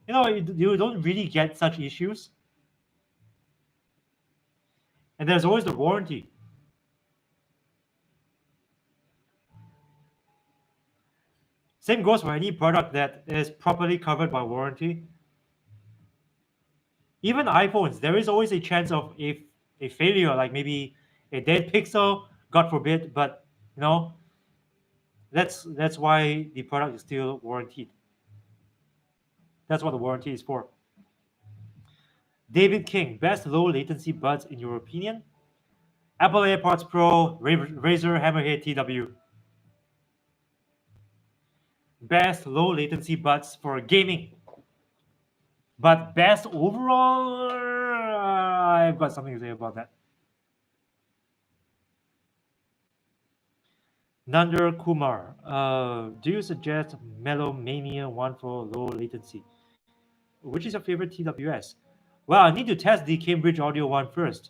you don't really get such issues, and there's always the warranty. Same goes for any product that is properly covered by warranty. Even iPhones, there is always a chance of a failure, like maybe a dead pixel, God forbid. But you know, that's why the product is still warranted. That's what the warranty is for. David King, best low latency buds in your opinion? Apple AirPods Pro, Razer Hammerhead TW. Best low latency buds for gaming. But best overall, I've got something to say about that. Nander Kumar, do you suggest Melomania 1 for low latency? Which is your favorite TWS? Well, I need to test the Cambridge Audio one first.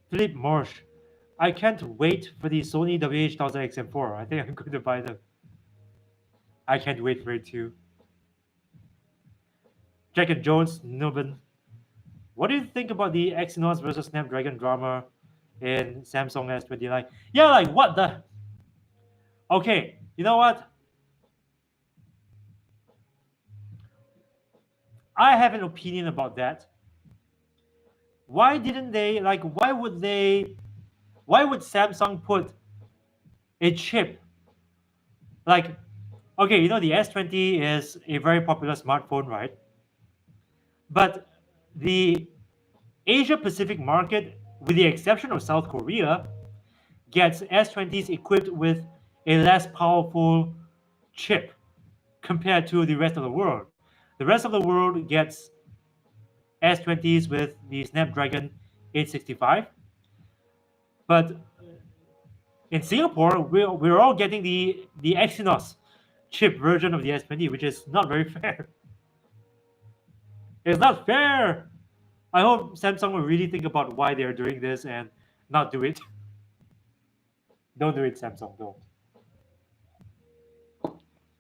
Philip Marsh, I can't wait for the Sony WH-1000XM4. I think I'm going to buy them. I can't wait for it too. Jack and Jones, Nuben, what do you think about the Exynos versus Snapdragon drama in Samsung S29? Yeah, like what the? Okay, you know what? I have an opinion about that. Why didn't they like? Why would they? Why would Samsung put a chip like? Okay, the S20 is a very popular smartphone, right? But the Asia Pacific market, with the exception of South Korea, gets S20s equipped with a less powerful chip compared to the rest of the world. The rest of the world gets S20s with the Snapdragon 865, but in Singapore, we're all getting the Exynos chip version of the S20, which is not very fair. It's not fair. I hope Samsung will really think about why they're doing this and not do it. Don't do it, Samsung. Don't.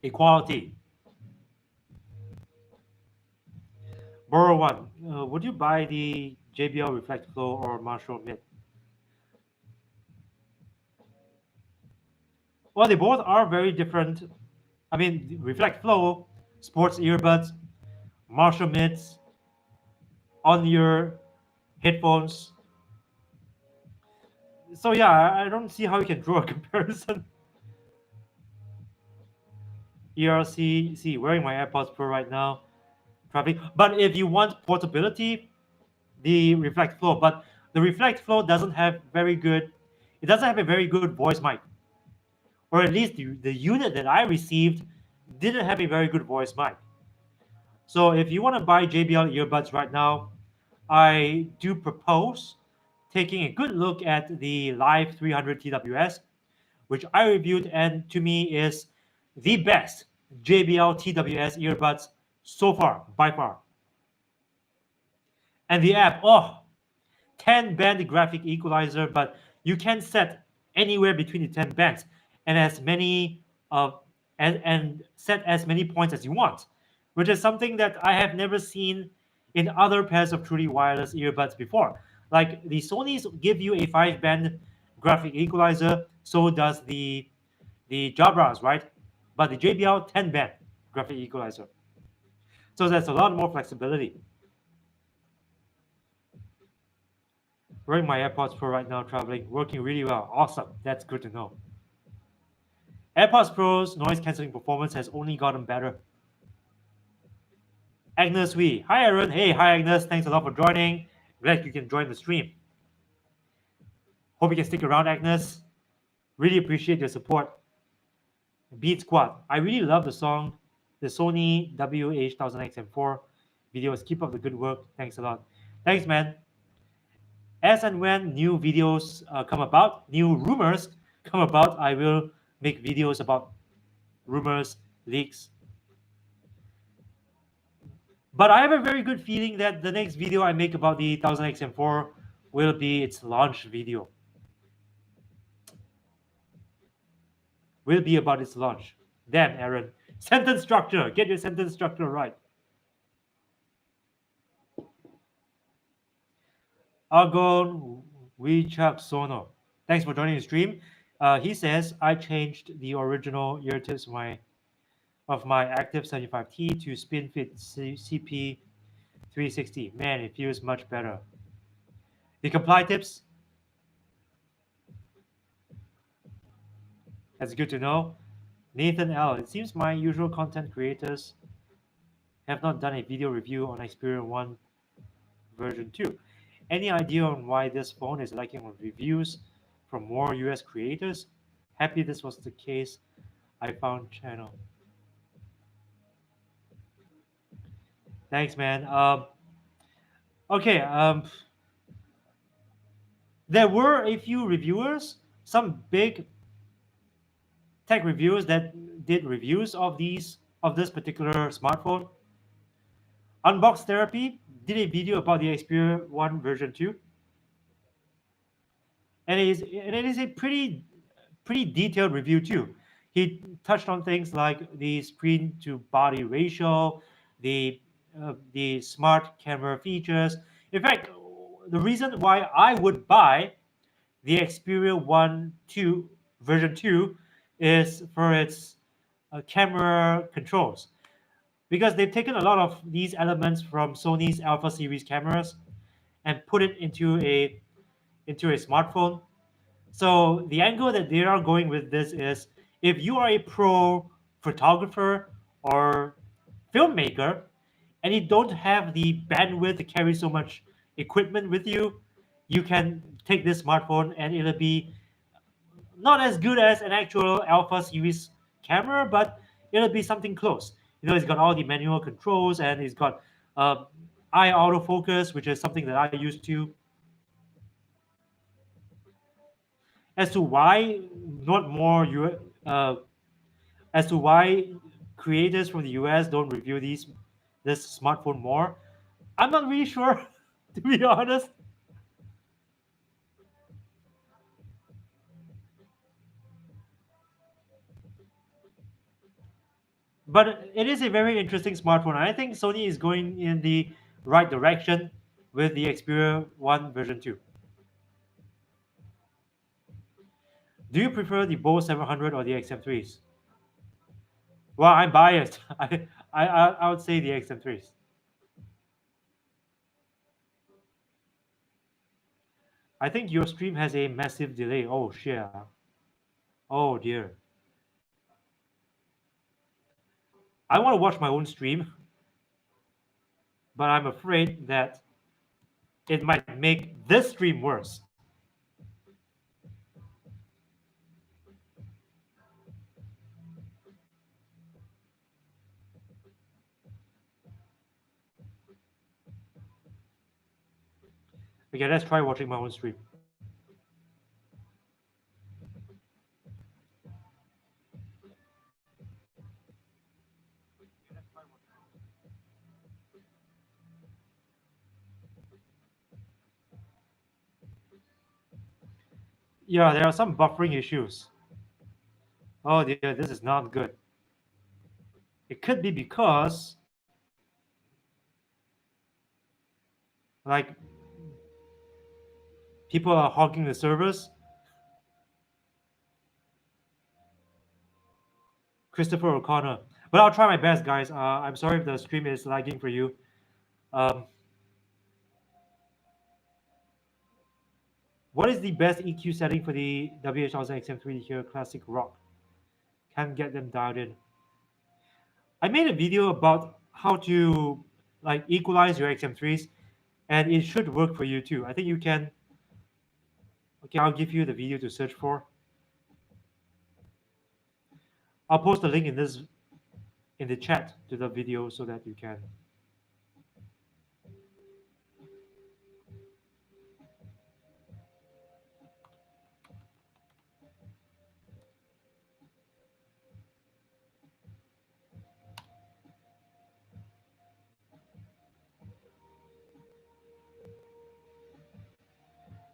Equality. Borrow one. Would you buy the JBL Reflect Flow or Marshall Mid? Well, they both are very different. I mean, Reflect Flow, sports earbuds, Marshall Mids, on your headphones. So yeah, I don't see how you can draw a comparison. ERC, see, wearing my AirPods Pro right now, traffic. But if you want portability, the Reflect Flow. But the Reflect Flow doesn't have very good. It doesn't have a very good voice mic. or at least the unit that I received didn't have a very good voice mic. So if you want to buy JBL earbuds right now, I do propose taking a good look at the Live 300 TWS, which I reviewed and to me is the best JBL TWS earbuds so far, by far. And the app, oh, 10 band graphic equalizer, but you can set anywhere between the 10 bands and as many and set as many points as you want, which is something that I have never seen in other pairs of truly wireless earbuds before. Like the Sony's give you a 5 band graphic equalizer, so does the Jabras, right? But the JBL 10 band graphic equalizer. So there's a lot more flexibility. Wearing my AirPods Pro right now, traveling, working really well. Awesome. That's good to know. AirPods Pro's noise cancelling performance has only gotten better. Agnes Wee. Hi, Aaron. Hey, hi, Agnes. Thanks a lot for joining. Glad you can join the stream. Hope you can stick around, Agnes. Really appreciate your support. Beat Squad. I really love the song, the Sony WH-1000XM4 videos. Keep up the good work. Thanks a lot. Thanks, man. As and when new videos come about, new rumors come about, I will make videos about rumors, leaks. But I have a very good feeling that the next video I make about the 1000XM4 will be its launch video. Will be about its launch. Damn, Aaron. Sentence structure. Get your sentence structure right. Argon Wichak Sono. Thanks for joining the stream. He says, I changed the original ear tips of my Active 75T to SpinFit CP360. Man, it feels much better. The comply tips, that's good to know. Nathan L. It seems my usual content creators have not done a video review on Xperia 1 version 2. Any idea on why this phone is lacking on reviews from more US creators? Happy this was the case. I found channel. Thanks, man. Okay. There were a few reviewers, some big tech reviewers that did reviews of this particular smartphone. Unbox Therapy did a video about the Xperia 1 version 2. And it is a pretty detailed review too. He touched on things like the screen to body ratio, the smart camera features. In fact, the reason why I would buy the Xperia 1 2 version 2 is for its camera controls, because they've taken a lot of these elements from Sony's Alpha series cameras and put it into a smartphone. So the angle that they are going with this is, if you are a pro photographer or filmmaker and you don't have the bandwidth to carry so much equipment with you, you can take this smartphone and it'll be not as good as an actual Alpha series camera, but it'll be something close. It's got all the manual controls and it's got eye autofocus, which is something that I used to. As to why not more as to why creators from the US don't review this smartphone more, I'm not really sure, to be honest. But it is a very interesting smartphone. I think Sony is going in the right direction with the Xperia 1 version 2. Do you prefer the Bose 700 or the XM3s? Well, I'm biased. I would say the XM3s. I think your stream has a massive delay. Oh shit. Oh dear. I want to watch my own stream, but I'm afraid that it might make this stream worse. Okay, let's try watching my own stream. Yeah, there are some buffering issues. Oh dear, this is not good. It could be because, like, people are hogging the servers. Christopher O'Connor. But I'll try my best, guys. I'm sorry if the stream is lagging for you. Um, what is the best EQ setting for the WH1000 XM3 here? Classic rock. Can't get them dialed in. I made a video about how to like equalize your XM3s, and it should work for you too. I think you can. Okay, I'll give you the video to search for. I'll post the link in the chat to the video so that you can.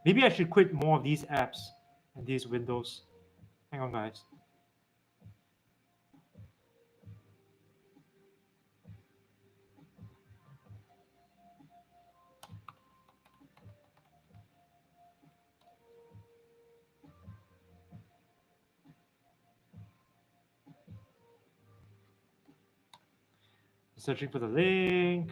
Maybe I should quit more of these apps and these windows. Hang on, guys. Searching for the link.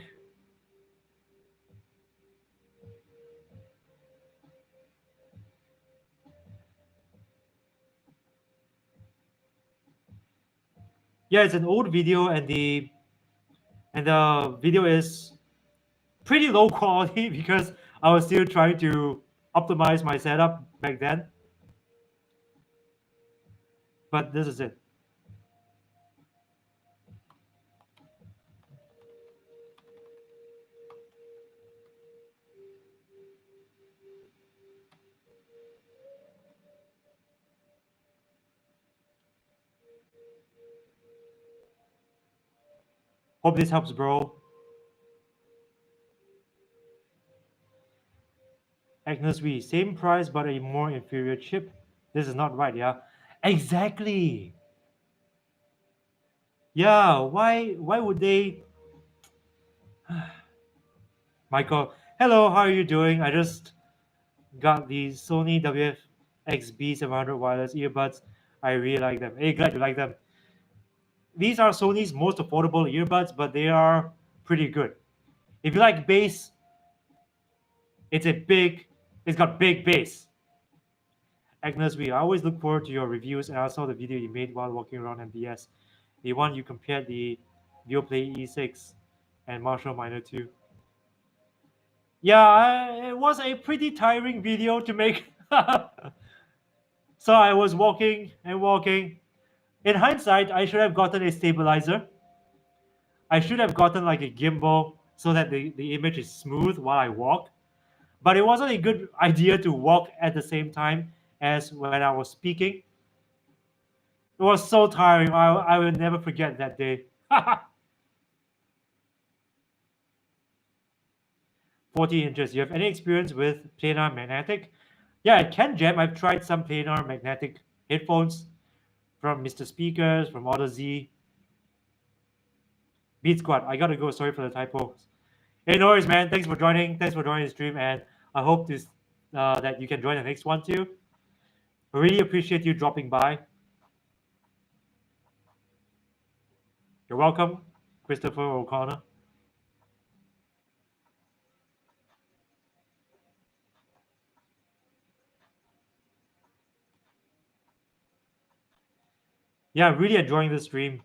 Yeah, it's an old video, and the video is pretty low quality because I was still trying to optimize my setup back then. But this is it. Hope this helps, bro. Agnes V, same price but a more inferior chip. This is not right, yeah? Exactly. Yeah, why would they? Michael, hello, how are you doing? I just got these Sony WF-XB 700 wireless earbuds. I really like them. Hey, glad you like them. These are Sony's most affordable earbuds, but they are pretty good. If you like bass, it's got big bass. Agnes, we always look forward to your reviews, and I saw the video you made while walking around MBS. The one you compared the VivoPlay E6 and Marshall Minor 2. Yeah, it was a pretty tiring video to make. So I was walking and walking. In hindsight, I should have gotten a stabilizer. I should have gotten like a gimbal so that the image is smooth while I walk. But it wasn't a good idea to walk at the same time as when I was speaking. It was so tiring. I will never forget that day. 40 inches. You have any experience with planar magnetic? Yeah, it can jam. I've tried some planar magnetic headphones from Mr. Speakers, from Auto Z. Beat Squad. I gotta go. Sorry for the typo. Hey, no worries, man. Thanks for joining. Thanks for joining the stream, and I hope this that you can join the next one too. I really appreciate you dropping by. You're welcome, Christopher O'Connor. Yeah, I'm really enjoying this stream.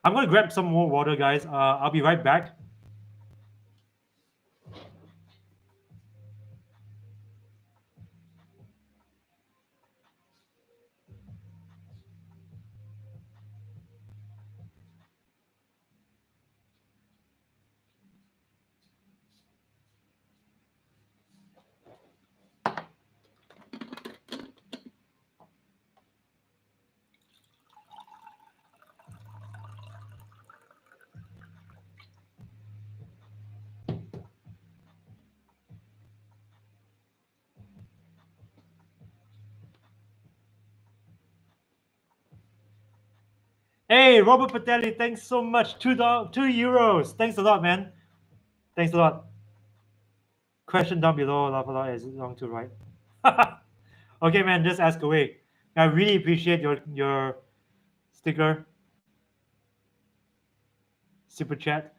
I'm gonna grab some more water, guys. I'll be right back. Hey, Robert Patelli, thanks so much. €2. Thanks a lot, man. Thanks a lot. Question down below, laugh a lot, is it wrong to right? Okay, man, just ask away. I really appreciate your sticker, super chat.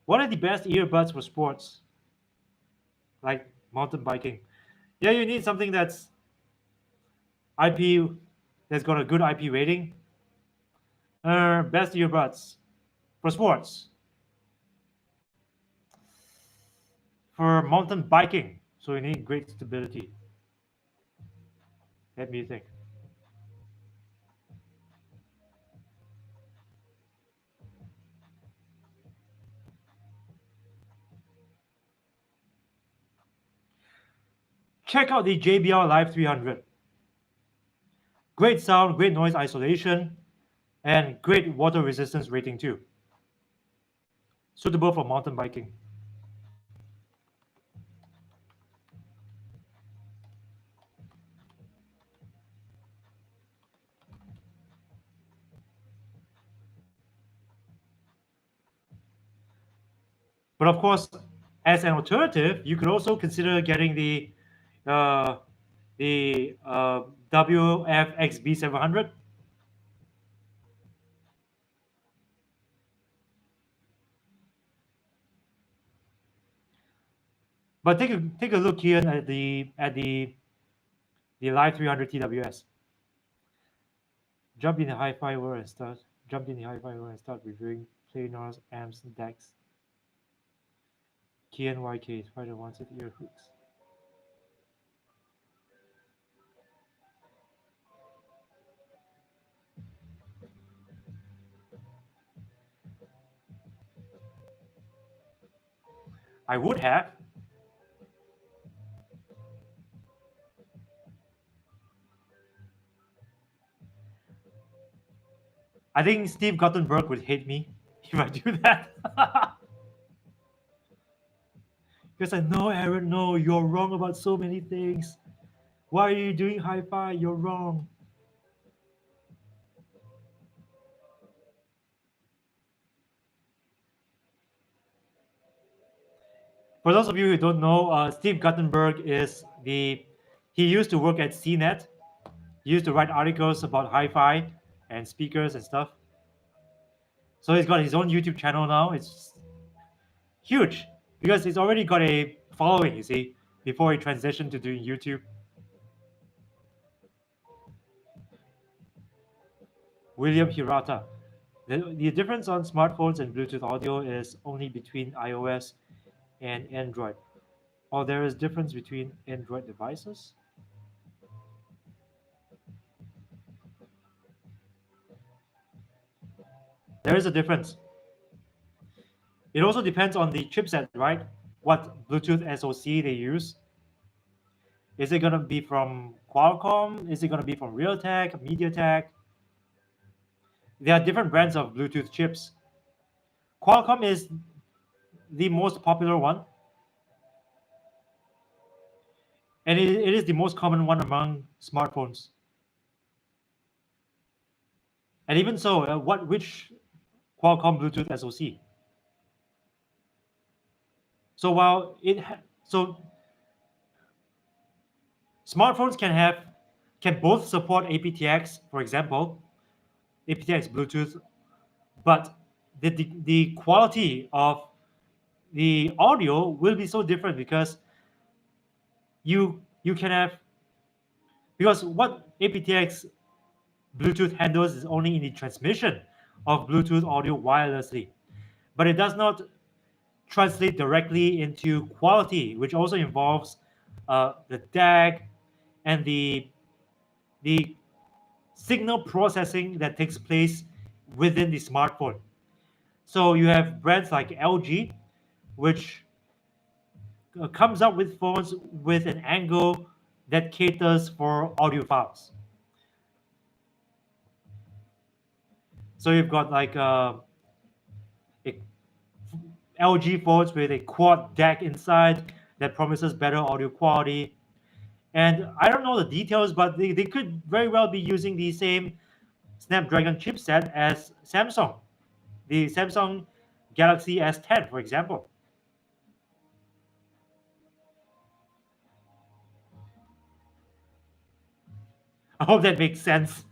What are the best earbuds for sports, like mountain biking? Yeah, you need something that's IP, that's got a good IP rating. Best earbuds for sports, for mountain biking. So you need great stability. Let me think. Check out the JBL Live 300. Great sound, great noise isolation, and great water resistance rating too. Suitable for mountain biking. But of course, as an alternative, you could also consider getting uh, the WFXB700. But take a look here at the Live 300 TWS. Jump in the hi-fi world and start reviewing planars, amps, decks. KNYK Spider wanted ear hooks. I would have. I think Steve Guttenberg would hate me if I do that. Because I know, Aaron, no, you're wrong about so many things. Why are you doing hi-fi? You're wrong. For those of you who don't know, Steve Guttenberg he used to work at CNET. He used to write articles about hi-fi and speakers and stuff. So he's got his own YouTube channel now. It's huge because he's already got a following, you see, before he transitioned to doing YouTube. William Hirata. The difference on smartphones and Bluetooth audio is only between iOS and Android. Or there is difference between Android devices? There is a difference. It also depends on the chipset, right? What Bluetooth SoC they use. Is it going to be from Qualcomm? Is it going to be from Realtek, MediaTek? There are different brands of Bluetooth chips. Qualcomm is the most popular one, and it is the most common one among smartphones. And even so, which Qualcomm Bluetooth SoC? So while smartphones can both support aptX, for example, aptX Bluetooth, but the quality of the audio will be so different because you can have, because what aptX Bluetooth handles is only in the transmission of Bluetooth audio wirelessly, but it does not translate directly into quality, which also involves the DAC and the signal processing that takes place within the smartphone. So you have brands like LG, which comes up with phones with an angle that caters for audiophiles. So you've got like a LG phones with a quad DAC inside that promises better audio quality. And I don't know the details, but they could very well be using the same Snapdragon chipset as Samsung, the Samsung Galaxy S10, for example. I hope that makes sense.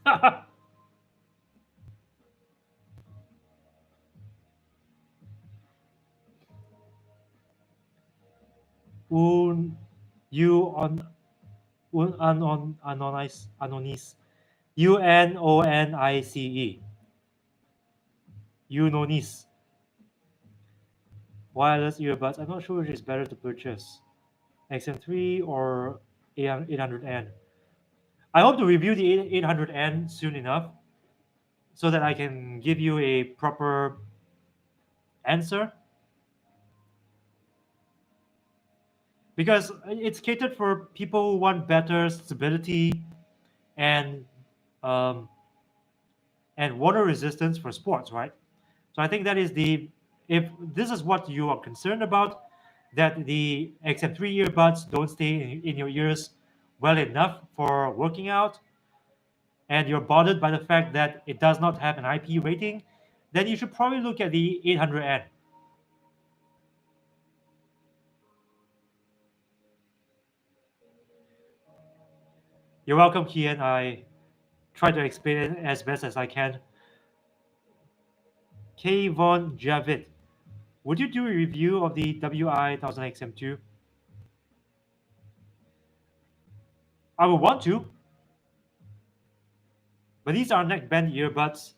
Un, you Unonice, Unonice, Unonice. Wireless earbuds. I'm not sure which is better to purchase, XM3 or 800N. I hope to review the 800N soon enough so that I can give you a proper answer, because it's catered for people who want better stability and um, and water resistance for sports, right? So I think that is the, if this is what you are concerned about, that the XM3 earbuds don't stay in your ears well enough for working out, and you're bothered by the fact that it does not have an IP rating, then you should probably look at the 800N. You're welcome, Kian. I try to explain it as best as I can. K. Von Javid, would you do a review of the WI-1000XM2? I would want to, but these are neckband earbuds.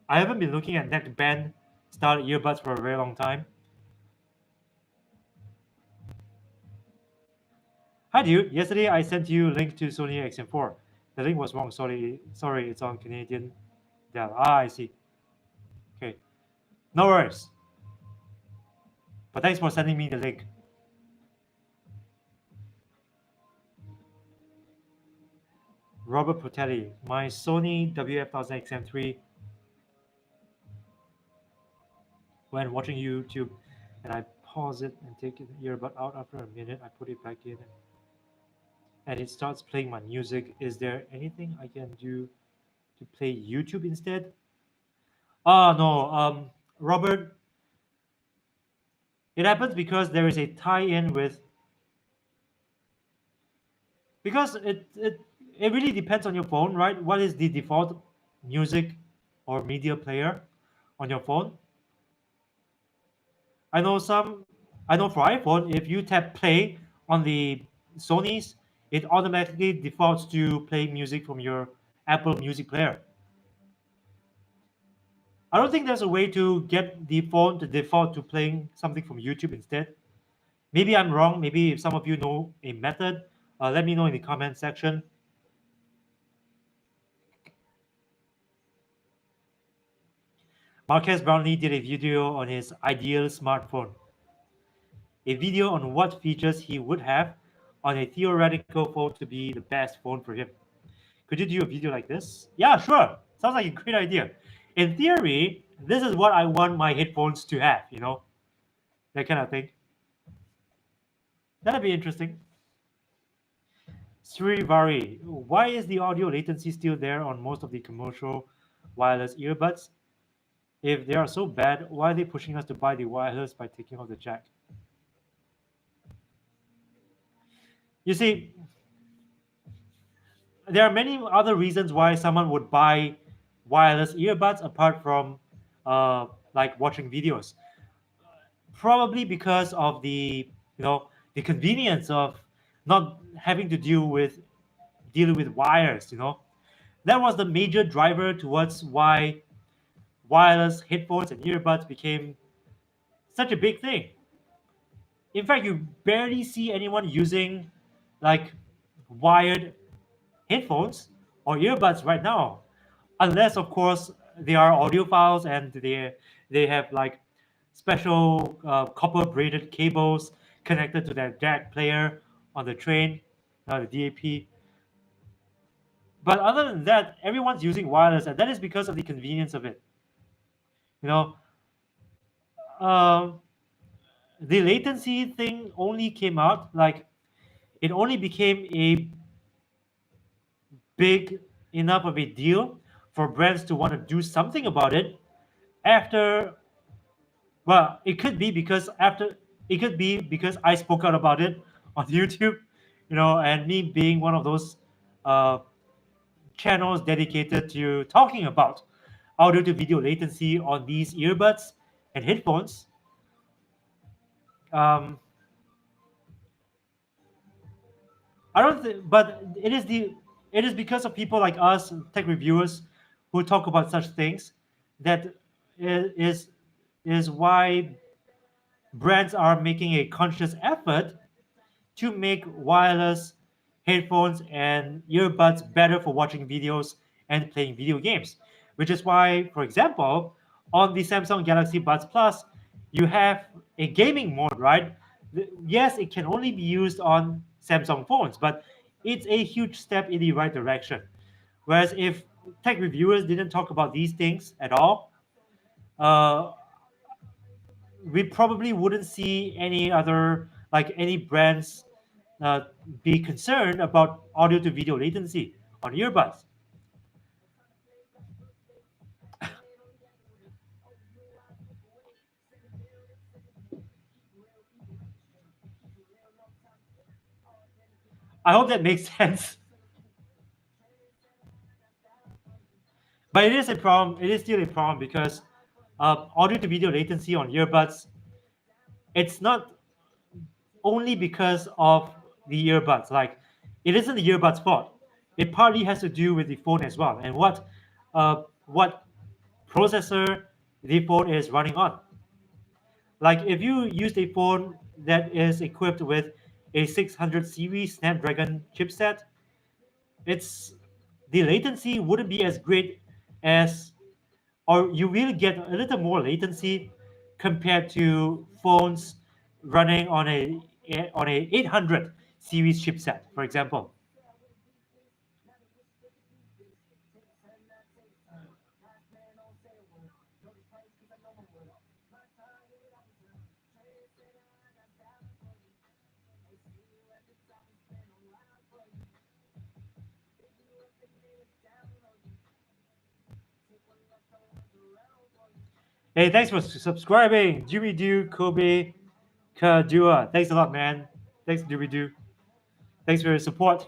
I haven't been looking at neckband style earbuds for a very long time. Hi, dude. Yesterday I sent you a link to Sony XM4. The link was wrong. Sorry, it's on Canadian. Yeah, I see. Okay, no worries. But thanks for sending me the link. Robert Putelli, my Sony WF-1000XM3, when watching YouTube, and I pause it and take the earbud out after a minute, I put it back in, and it starts playing my music. Is there anything I can do to play YouTube instead? No, Robert, it happens because there is a tie-in with, because it really depends on your phone, right? What is the default music or media player on your phone? I know some. I know for iPhone, if you tap play on the Sony's, it automatically defaults to play music from your Apple Music player. I don't think there's a way to get the phone to default to playing something from YouTube instead. Maybe I'm wrong. Maybe if some of you know a method, let me know in the comment section. Marques Brownlee did a video on his ideal smartphone, a video on what features he would have on a theoretical phone to be the best phone for him. Could you do a video like this? Yeah, sure. Sounds like a great idea. In theory, this is what I want my headphones to have, that kind of thing. That'd be interesting. Srivari, why is the audio latency still there on most of the commercial wireless earbuds? If they are so bad, why are they pushing us to buy the wireless by taking off the jack? You see, there are many other reasons why someone would buy wireless earbuds apart from like watching videos. Probably because of the convenience of not having to deal with wires. That was the major driver towards why wireless headphones and earbuds became such a big thing. In fact, you barely see anyone using like wired headphones or earbuds right now, unless of course they are audiophiles and they have like special copper braided cables connected to their jack player on the train, the DAP. But other than that, everyone's using wireless, and that is because of the convenience of it. You know, um, the latency thing only came out, like it only became a big enough of a deal for brands to want to do something about it after, well, it could be because I spoke out about it on YouTube, and me being one of those uh, channels dedicated to talking about audio to video latency on these earbuds and headphones. Um, I don't think, but it is because of people like us, tech reviewers, who talk about such things, that is is why brands are making a conscious effort to make wireless headphones and earbuds better for watching videos and playing video games. Which is why, for example, on the Samsung Galaxy Buds Plus, you have a gaming mode, right? Yes, it can only be used on Samsung phones, but it's a huge step in the right direction. Whereas if tech reviewers didn't talk about these things at all, uh, we probably wouldn't see any other, like any brands uh, be concerned about audio to video latency on earbuds. I hope that makes sense. But it is a problem. It is still a problem because audio to video latency on earbuds. It's not only because of the earbuds. Like, it isn't the earbuds' fault. It partly has to do with the phone as well, and what processor the phone is running on. Like, if you use a phone that is equipped with a 600 series Snapdragon chipset, it's the latency wouldn't be as great as, or you will get a little more latency compared to phones running on a 800 series chipset, for example. Hey, thanks for subscribing, Jimmy Do Kobe Kadua. Thanks a lot, man. Thanks, Jimmy Do. Thanks for your support.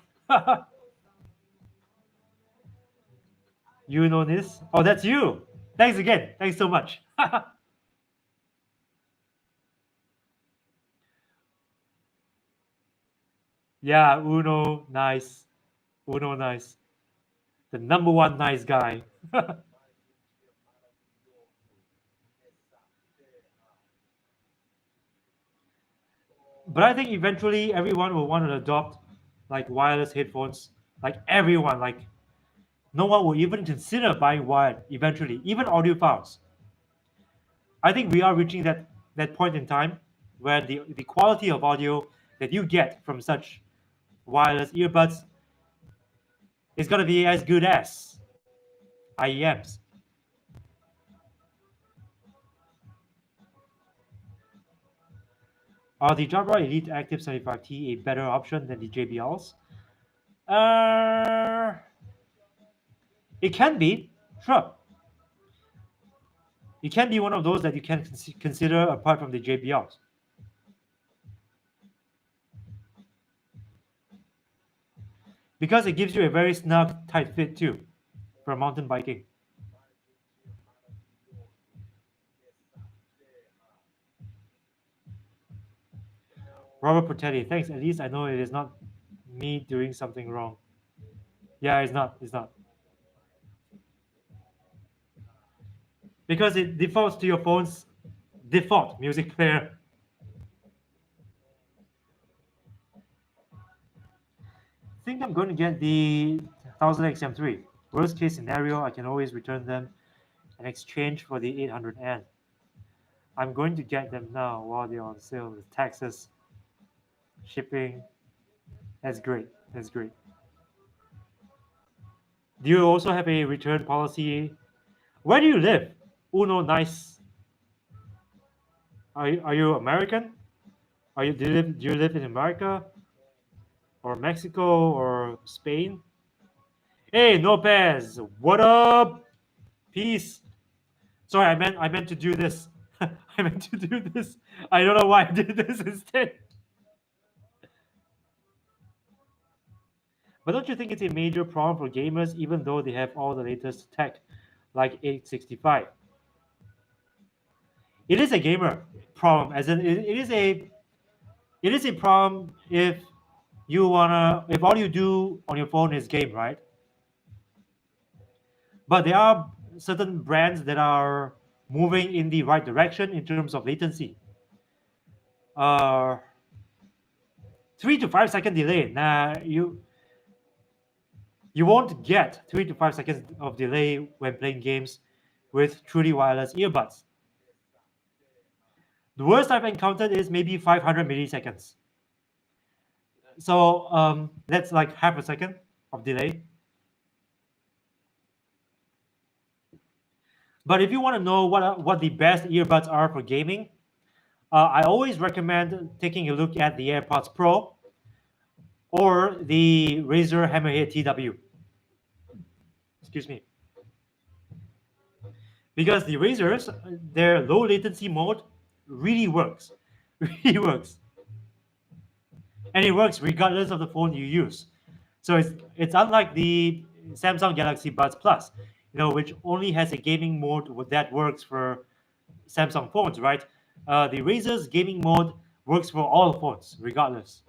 You know this? Oh, that's you. Thanks again. Thanks so much. Yeah, Uno, nice. Uno, nice. The number one nice guy. But I think eventually everyone will want to adopt like wireless headphones. Like everyone, like no one will even consider buying wired eventually, even audiophiles. I think we are reaching that point in time where the quality of audio that you get from such wireless earbuds is gonna be as good as IEMs. Are the Jabra Elite Active 75T a better option than the JBLs? Uh, it can be, sure. It can be one of those that you can consider apart from the JBLs. Because it gives you a very snug, tight fit too for mountain biking. Robert Protetti, thanks. At least I know it is not me doing something wrong. Yeah, it's not. It's not. Because it defaults to your phone's default music player. I think I'm going to get the 1000 XM3. Worst case scenario, I can always return them and exchange for the 800N. I'm going to get them now while they're on sale with taxes, shipping. That's great. That's great. Do you also have a return policy? Where do you live? Uno, nice. Are you American? Do you live in America or Mexico or Spain? Hey, Lopez, what up? Peace. Sorry, I meant to do this. I meant to do this. I don't know why I did this instead. But don't you think it's a major problem for gamers, even though they have all the latest tech, like 865? It is a gamer problem, as in it is a problem if if all you do on your phone is game, right? But there are certain brands that are moving in the right direction in terms of latency. Uh, 3 to 5 second delay. Nah, you won't get 3 to 5 seconds of delay when playing games with truly wireless earbuds. The worst I've encountered is maybe 500 milliseconds. So that's like half a second of delay. But if you want to know what the best earbuds are for gaming, I always recommend taking a look at the AirPods Pro or the Razer Hammerhead TW. Excuse me. Because the Razers, their low latency mode really works. Really works. And it works regardless of the phone you use. So it's unlike the Samsung Galaxy Buds Plus, which only has a gaming mode that works for Samsung phones, right? The Razer's gaming mode works for all phones, regardless.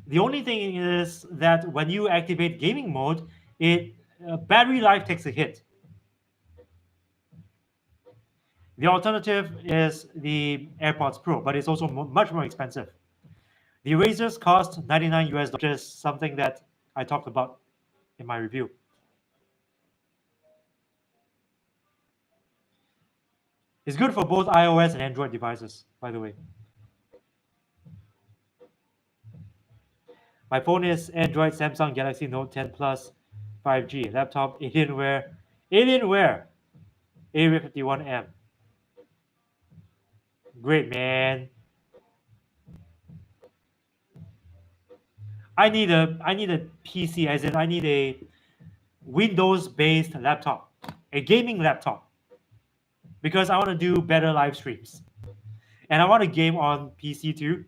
The only thing is that when you activate gaming mode, it battery life takes a hit. The alternative is the AirPods Pro, but it's also much more expensive. The Razers cost $99, which is something that I talked about in my review. It's good for both iOS and Android devices, by the way. My phone is Android Samsung Galaxy Note 10 Plus 5G. Laptop Alienware. Alienware A51M. Great, man. I need a PC, as in I need a Windows-based laptop, a gaming laptop, because I want to do better live streams, and I want to game on PC too.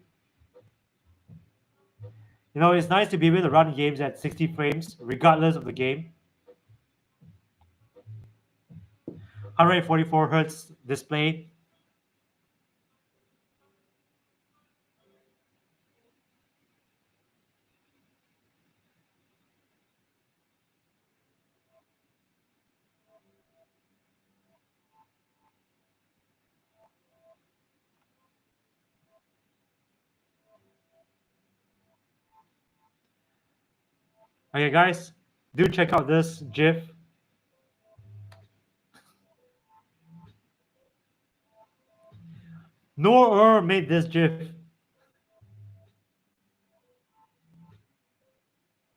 It's nice to be able to run games at 60 frames, regardless of the game. 144 hertz display. Okay, guys, do check out this GIF. Noah made this GIF.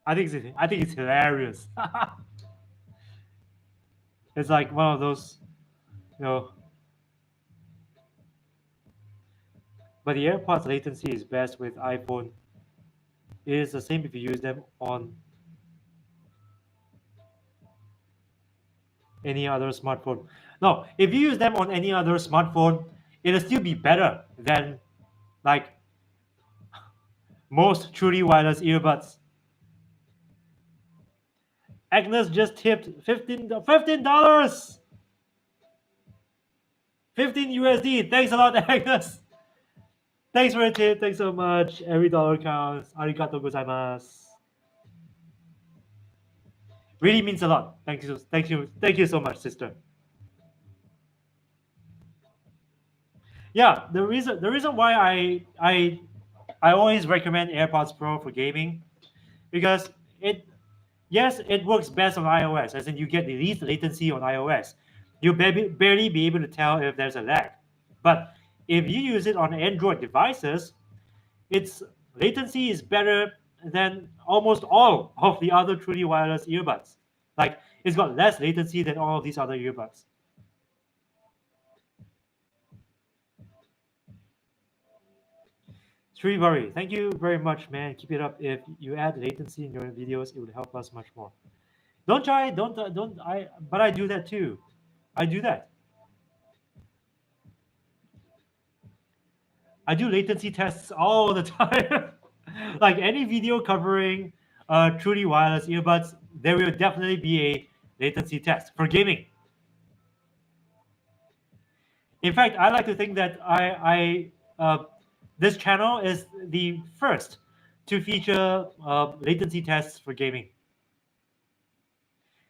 I think it's hilarious. It's like one of those, you know. But the AirPods latency is best with iPhone. It is the same if you use them on any other smartphone. No, if you use them on any other smartphone, it'll still be better than like most truly wireless earbuds. Agnes just tipped $15. 15 USD. Thanks a lot, Agnes. Thanks for the tip. Thanks so much. Every dollar counts. Arigato gozaimasu. Really means a lot. Thank you. Thank you. Thank you so much, sister. Yeah, the reason why I always recommend AirPods Pro for gaming, because it works best on iOS, as in you get the least latency on iOS. You'll barely be able to tell if there's a lag. But if you use it on Android devices, its latency is better than almost all of the other truly wireless earbuds. Like, it's got less latency than all of these other earbuds. Srivari, thank you very much, man. Keep it up. If you add latency in your videos, it would help us much more. Don't try. Don't. I. But I do that too. I do that. I do latency tests all the time. Like any video covering truly wireless earbuds, there will definitely be a latency test for gaming. In fact, I like to think that this channel is the first to feature latency tests for gaming,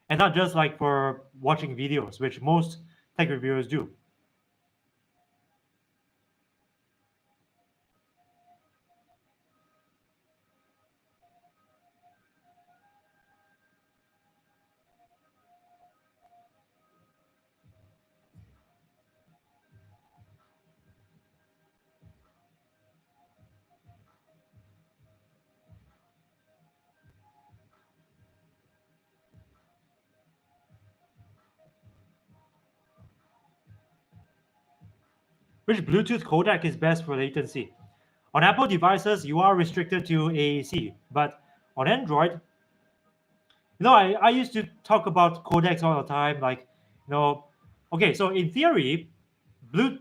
and not just like for watching videos, which most tech reviewers do. Which Bluetooth codec is best for latency? On Apple devices, you are restricted to AAC, but on Android, I used to talk about codecs all the time. Like, okay, so in theory, Blu-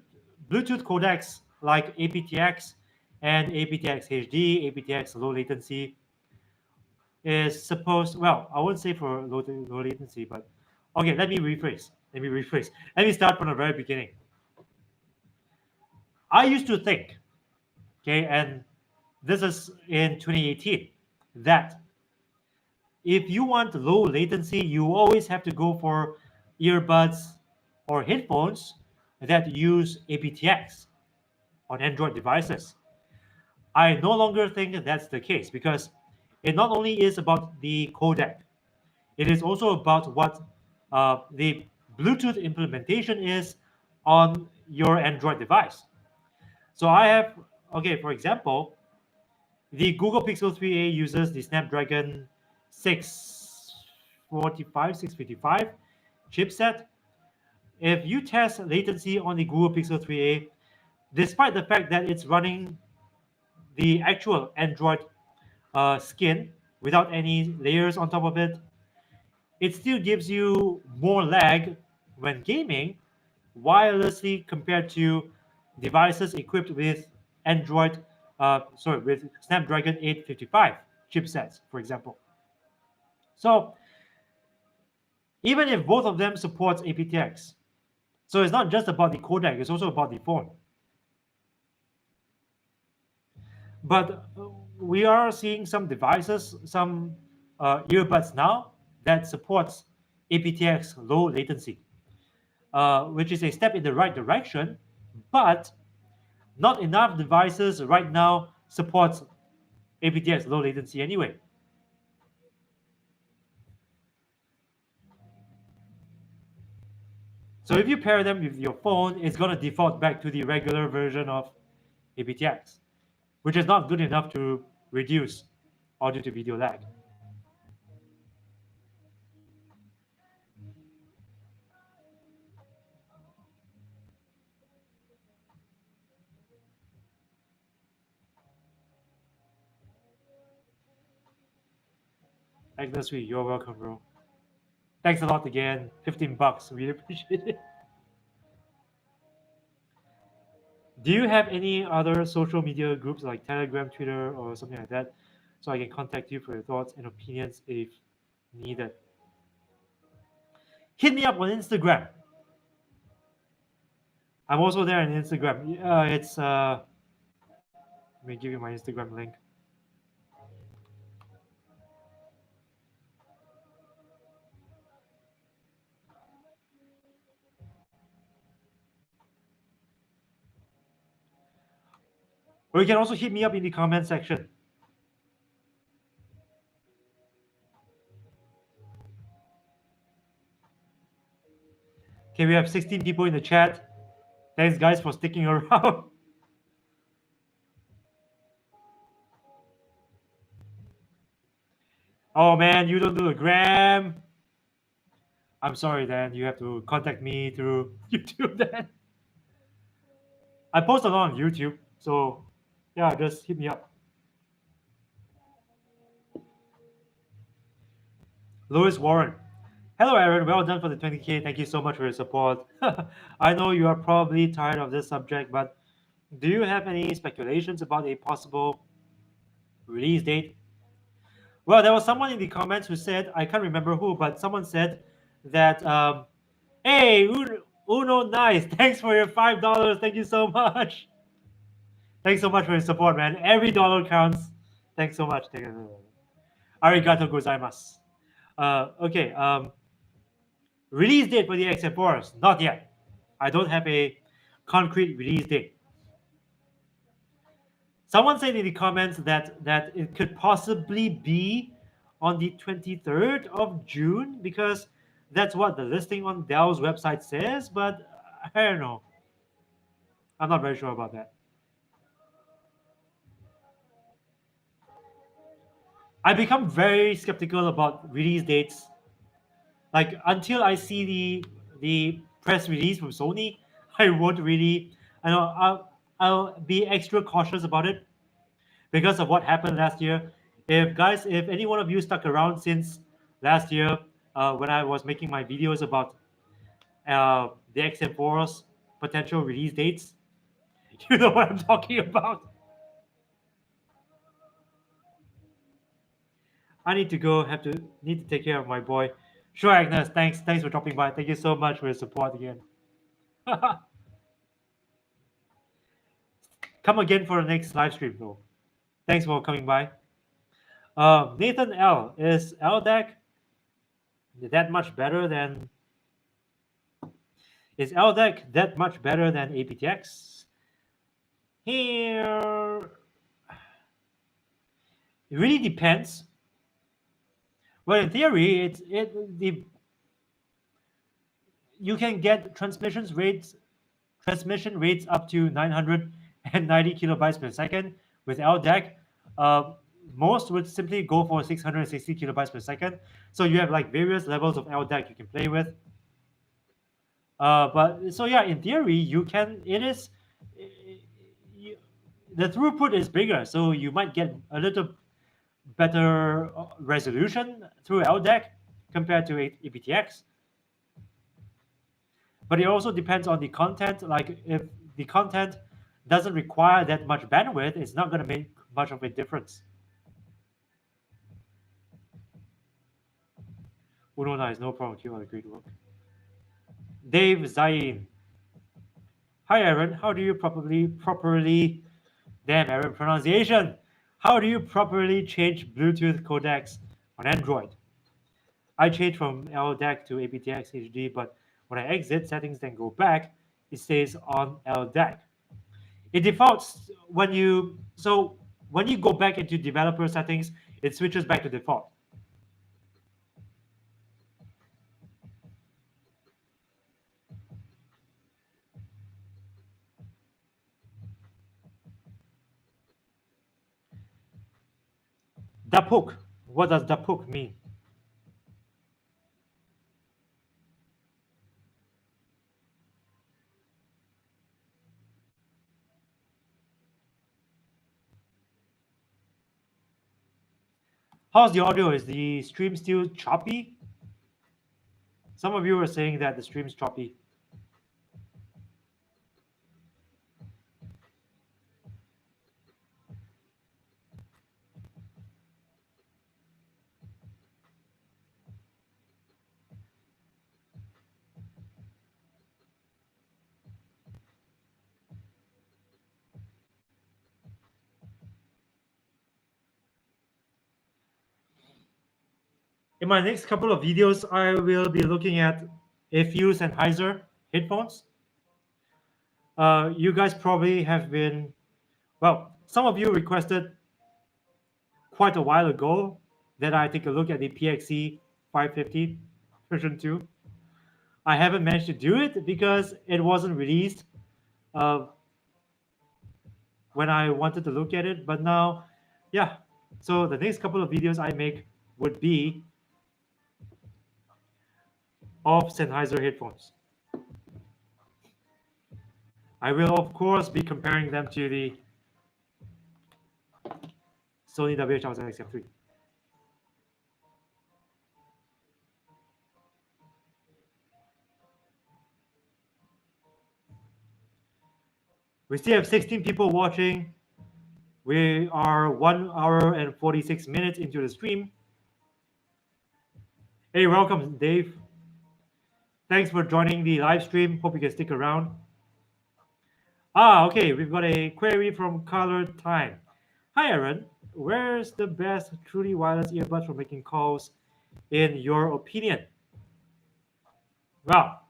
Bluetooth codecs like aptX and aptX HD, aptX low latency is supposed. Well, I wouldn't say for low latency, but okay. Let me rephrase. Let me start from the very beginning. I used to think, okay, and this is in 2018, that if you want low latency, you always have to go for earbuds or headphones that use aptX on Android devices. I no longer think that's the case because it not only is about the codec, it is also about what the Bluetooth implementation is on your Android device. So I have, okay, for example, the Google Pixel 3a uses the Snapdragon 655 chipset. If you test latency on the Google Pixel 3a, despite the fact that it's running the actual Android skin without any layers on top of it, it still gives you more lag when gaming wirelessly compared to devices equipped with with Snapdragon 855 chipsets, for example. So even if both of them supports aptX, so it's not just about the codec, it's also about the phone. But we are seeing some devices, some earbuds now that supports aptX low latency, which is a step in the right direction, but not enough devices right now supports aptX low latency anyway. So if you pair them with your phone, it's going to default back to the regular version of aptX, which is not good enough to reduce audio to video lag. Agnes, you're welcome, bro. Thanks a lot again. $15. We appreciate it. Do you have any other social media groups like Telegram, Twitter, or something like that, so I can contact you for your thoughts and opinions if needed? Hit me up on Instagram. I'm also there on Instagram. It's let me give you my Instagram link. Or you can also hit me up in the comment section. Okay, we have 16 people in the chat. Thanks, guys, for sticking around. Oh man, you don't do the gram. I'm sorry, Dan. You have to contact me through YouTube. Then I post a lot on YouTube, so Yeah, just hit me up. Louis Warren. Hello, Aaron. Well done for the 20K. Thank you so much for your support. I know you are probably tired of this subject, but do you have any speculations about a possible release date? Well, there was someone in the comments who said, I can't remember who, but someone said that, hey, Uno, nice. Thanks for your $5. Thank you so much. Thanks so much for your support, man. Every dollar counts. Thanks so much. Arigato gozaimasu. Okay. Release date for the XM4s? Not yet. I don't have a concrete release date. Someone said in the comments that it could possibly be on the 23rd of June because that's what the listing on Dell's website says, but I don't know. I'm not very sure about that. I become very skeptical about release dates. Like until I see the press release from Sony, I won't really. I know I'll be extra cautious about it because of what happened last year. If any one of you stuck around since last year, when I was making my videos about the XM4's potential release dates, you know what I'm talking about. I need to go. Need to take care of my boy. Sure, Agnes. Thanks for dropping by. Thank you so much for your support again. Come again for the next live stream, though. Thanks for coming by. Nathan L. Is LDAC that much better than Is LDAC that much better than aptX? Here, it really depends. Well, in theory, you can get transmission rates up to 990 kilobytes per second with LDAC. Most would simply go for 660 kilobytes per second. So you have like various levels of LDAC you can play with. But so yeah, in theory, you can. It is. You, the throughput is bigger, so you might get a little better resolution through LDAC compared to aptX. But it also depends on the content. Like if the content doesn't require that much bandwidth, it's not going to make much of a difference. Uno nice, no problem. Keep on the great work. Dave Zain. Hi Aaron, how do you properly damn Aaron pronunciation? How do you properly change Bluetooth codecs on Android? I changed from LDAC to aptX HD, but when I exit settings then go back, it stays on LDAC. It defaults when you go back into developer settings, it switches back to default. Dapuk. What does Dapuk mean? How's the audio? Is the stream still choppy? Some of you are saying that the stream's choppy. In my next couple of videos, I will be looking at a few Sennheiser headphones. You guys probably have been, well, some of you requested quite a while ago that I take a look at the PXE 550 version 2. I haven't managed to do it because it wasn't released when I wanted to look at it. But now, yeah. So the next couple of videos I make would be of Sennheiser headphones. I will, of course, be comparing them to the Sony WH-1000XF3. We still have 16 people watching. We are 1 hour and 46 minutes into the stream. Hey, welcome, Dave. Thanks for joining the live stream. Hope you can stick around. Okay, we've got a query from Colored Time. Hi, Aaron. Where's the best truly wireless earbuds for making calls, in your opinion? Well,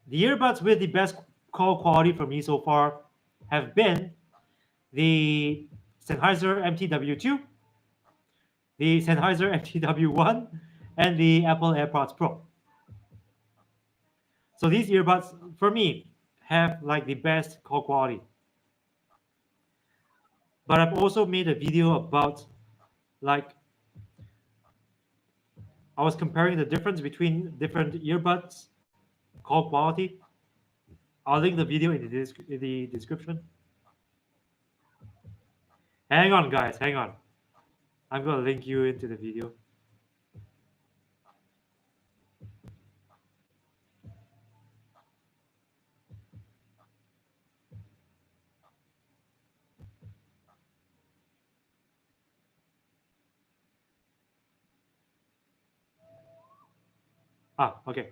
the earbuds with the best call quality for me so far have been the Sennheiser MTW2, the Sennheiser MTW1, and the Apple AirPods Pro. So these earbuds, for me, have like the best call quality. But I've also made a video about, like, I was comparing the difference between different earbuds call quality. I'll link the video in the description. Hang on, guys, hang on. I'm gonna link you into the video. Okay.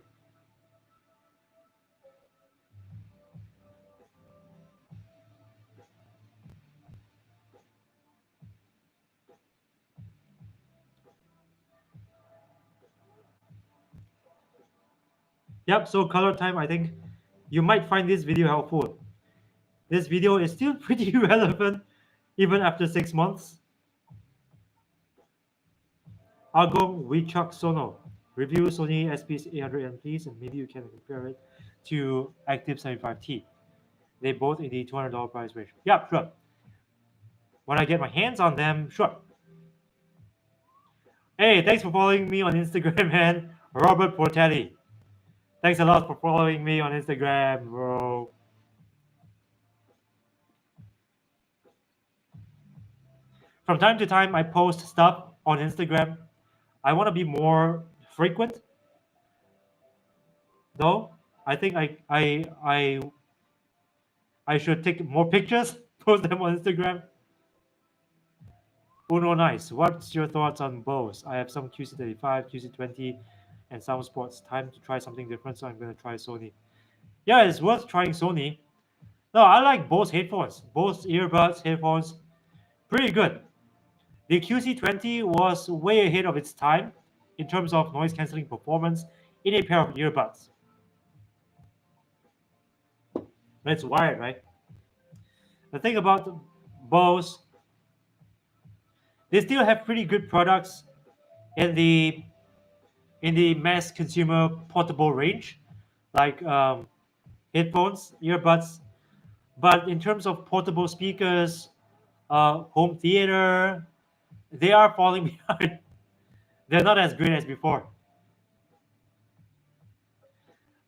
Yep, so Color Time, I think you might find this video helpful. This video is still pretty relevant even after 6 months. Agong Wichak Sono. Review Sony SP800N please, and maybe you can compare it to Active 75T. They both in the $200 price range. Yeah, sure. When I get my hands on them, sure. Hey, thanks for following me on Instagram, man. Robert Portelli. Thanks a lot for following me on Instagram, bro. From time to time, I post stuff on Instagram. I want to be more frequent, though. I think I should take more pictures, post them on Instagram. Uno Nice. What's your thoughts on both? I have some QC35, QC20, and some sports. Time to try something different, so I'm going to try Sony. Yeah, it's worth trying Sony. No, I like both headphones, both earbuds, headphones. Pretty good. The QC20 was way ahead of its time in terms of noise cancelling performance in a pair of earbuds. It's wired, right? The thing about Bose, they still have pretty good products in the mass consumer portable range, like headphones, earbuds. But in terms of portable speakers, home theater, they are falling behind. They're not as great as before.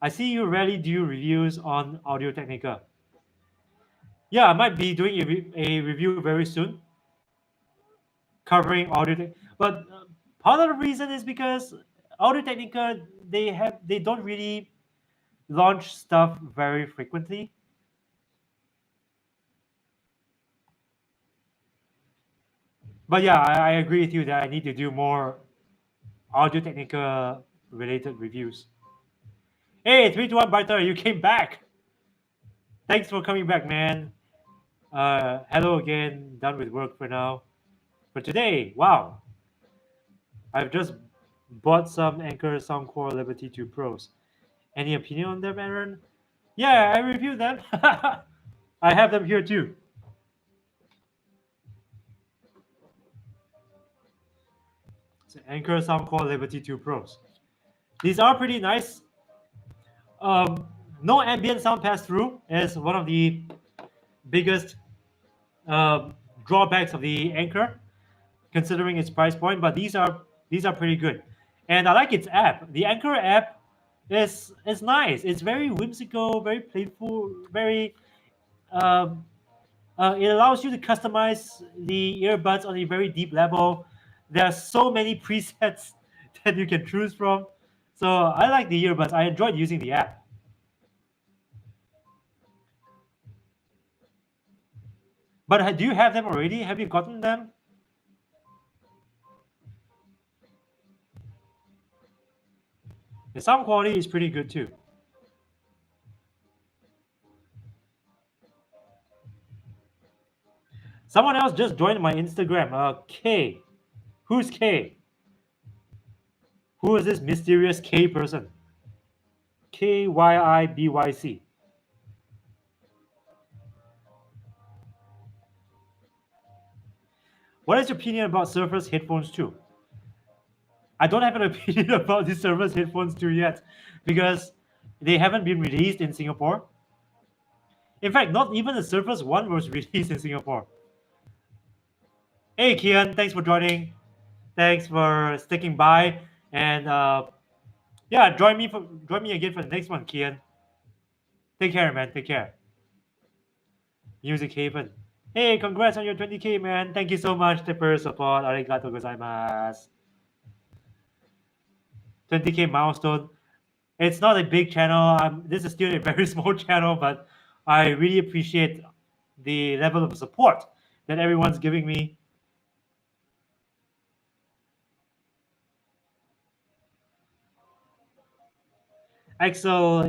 I see you rarely do reviews on Audio Technica. Yeah, I might be doing a review very soon covering Audio but part of the reason is because Audio Technica, they don't really launch stuff very frequently. But yeah, I agree with you that I need to do more Audio Technica related reviews. Hey, 321 Barter, you came back. Thanks for coming back, man. Hello again. Done with work for now. For today, wow. I've just bought some Anchor Soundcore Liberty 2 Pros. Any opinion on them, Aaron? Yeah, I reviewed them. I have them here too. So Anchor Soundcore Liberty 2 Pros. These are pretty nice. No ambient sound pass through is one of the biggest drawbacks of the Anchor, considering its price point. But these are pretty good, and I like its app. The Anchor app is nice. It's very whimsical, very playful, very It allows you to customize the earbuds on a very deep level. There are so many presets that you can choose from. So I like the earbuds. I enjoyed using the app. But do you have them already? Have you gotten them? The sound quality is pretty good too. Someone else just joined my Instagram. K. Who's K? Who is this mysterious K person? KYIBYC. What is your opinion about Surface headphones 2? I don't have an opinion about the Surface headphones 2 yet because they haven't been released in Singapore. In fact, not even the Surface 1 was released in Singapore. Hey Kian, thanks for joining. Thanks for sticking by. And yeah, join me again for the next one, Kian. Take care, man. Take care. Music Haven. Hey, congrats on your 20K, man. Thank you so much for your support. Arigato gozaimasu. 20K milestone. It's not a big channel. This is still a very small channel, but I really appreciate the level of support that everyone's giving me. Excel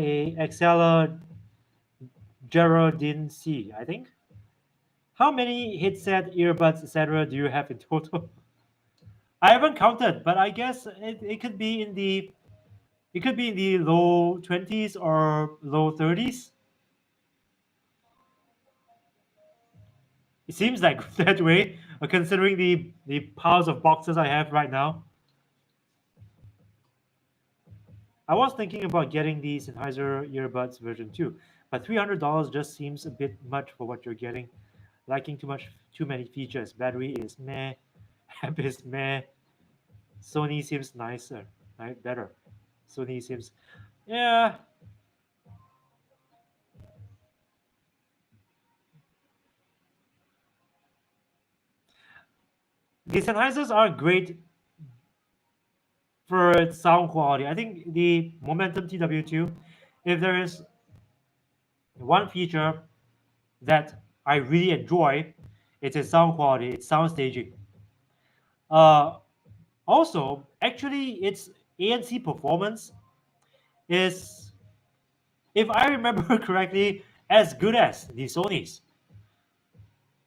Geraldine C, I think. How many headset, earbuds, etc. do you have in total? I haven't counted, but I guess it could be in the low 20s or low 30s. It seems like that way, considering the piles of boxes I have right now. I was thinking about getting the Sennheiser earbuds version 2, but $300 just seems a bit much for what you're getting. Liking too many features. Battery is meh, app is meh. Sony seems nicer, right? Better. Sony seems, yeah. The Sennheisers are great for its sound quality. I think the Momentum TW2, if there is one feature that I really enjoy, it's its sound quality, its sound staging. Uh, Also, actually, its ANC performance is, if I remember correctly, as good as the Sony's.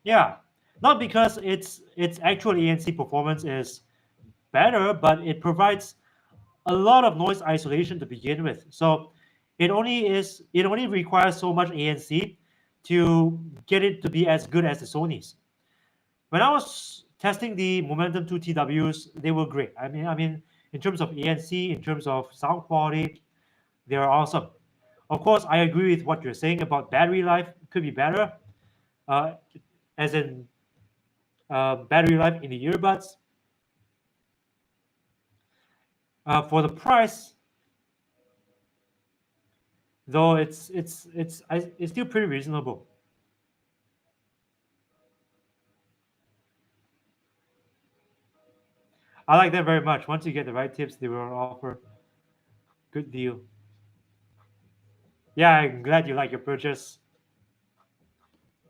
Yeah, not because its actual ANC performance is better, but it provides a lot of noise isolation to begin with. So it only requires so much ANC to get it to be as good as the Sony's. When I was testing the Momentum 2 TWs, they were great. I mean, in terms of ANC, in terms of sound quality, they are awesome. Of course, I agree with what you're saying about battery life. Could be better, uh, as in battery life in the earbuds. For the price, though, it's still pretty reasonable. I like them very much. Once you get the right tips, they will offer good deal. Yeah, I'm glad you like your purchase.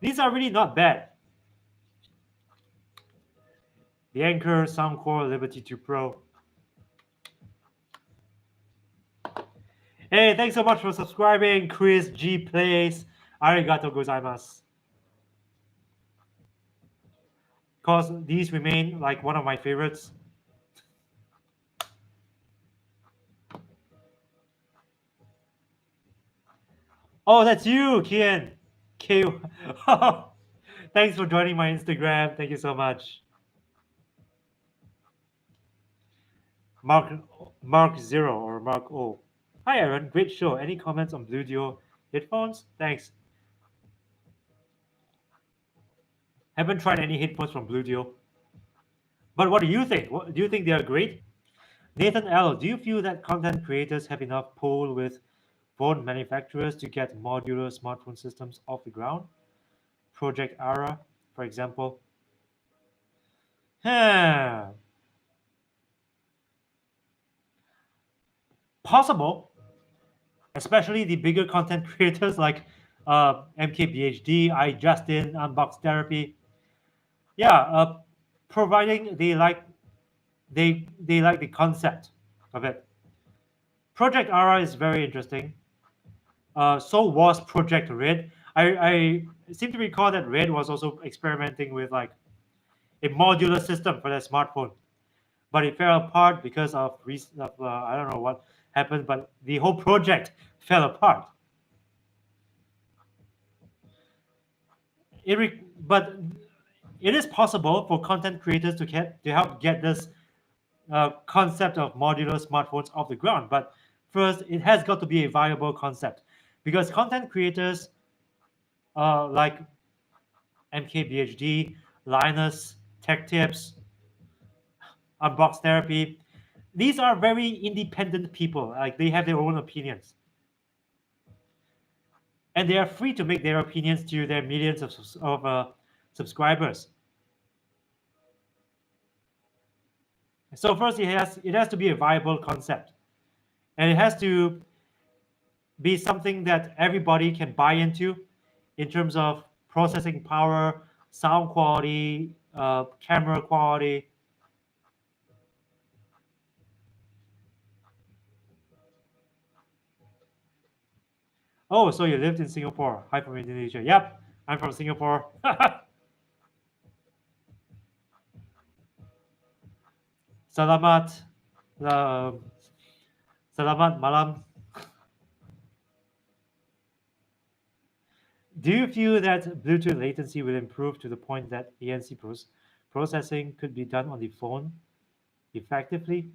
These are really not bad. The Anchor Soundcore Liberty 2 Pro. Hey, thanks so much for subscribing, Chris G Plays. Arigato gozaimasu. Cause these remain like one of my favorites. Oh, that's you, Kian. K. Thanks for joining my Instagram. Thank you so much. Mark Mark Zero or Mark O. Hi Aaron, great show. Any comments on Blue Duo headphones? Thanks. Haven't tried any headphones from Blue Duo. But what do you think? Do you think they are great? Nathan L, do you feel that content creators have enough pull with phone manufacturers to get modular smartphone systems off the ground? Project Ara, for example. Huh. Possible, especially the bigger content creators like MKBHD, iJustin, Unbox Therapy. Yeah, providing they like the concept of it. Project Ara is very interesting. So was Project Red. I seem to recall that Red was also experimenting with like a modular system for their smartphone, but it fell apart because of I don't know what happened, but the whole project fell apart. But it is possible for content creators to help get this concept of modular smartphones off the ground. But first, it has got to be a viable concept because content creators like MKBHD, Linus, Tech Tips, Unbox Therapy, these are very independent people. Like they have their own opinions, and they are free to make their opinions to their millions of subscribers. So first, it has to be a viable concept, and it has to be something that everybody can buy into, in terms of processing power, sound quality, camera quality. Oh, so you lived in Singapore. Hi from Indonesia. Yep, I'm from Singapore. Selamat, uh, selamat malam. Do you feel that Bluetooth latency will improve to the point that ANC processing could be done on the phone effectively?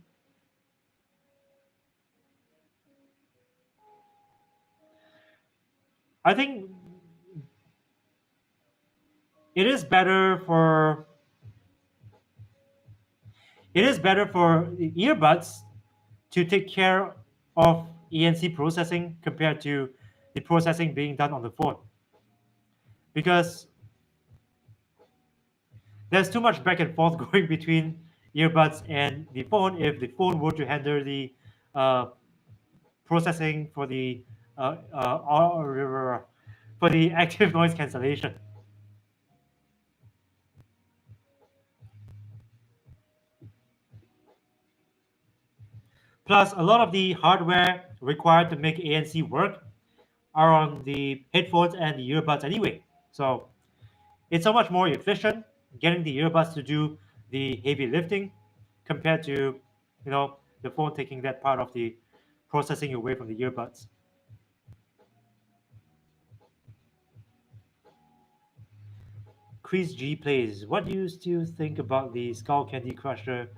I think it is better for the earbuds to take care of ANC processing compared to the processing being done on the phone, because there's too much back and forth going between earbuds and the phone if the phone were to handle the uh, processing for the active noise cancellation. Plus, a lot of the hardware required to make ANC work are on the headphones and the earbuds anyway. So it's so much more efficient getting the earbuds to do the heavy lifting compared to, the phone taking that part of the processing away from the earbuds. Chris G plays. What do you still think about the Skull Candy Crusher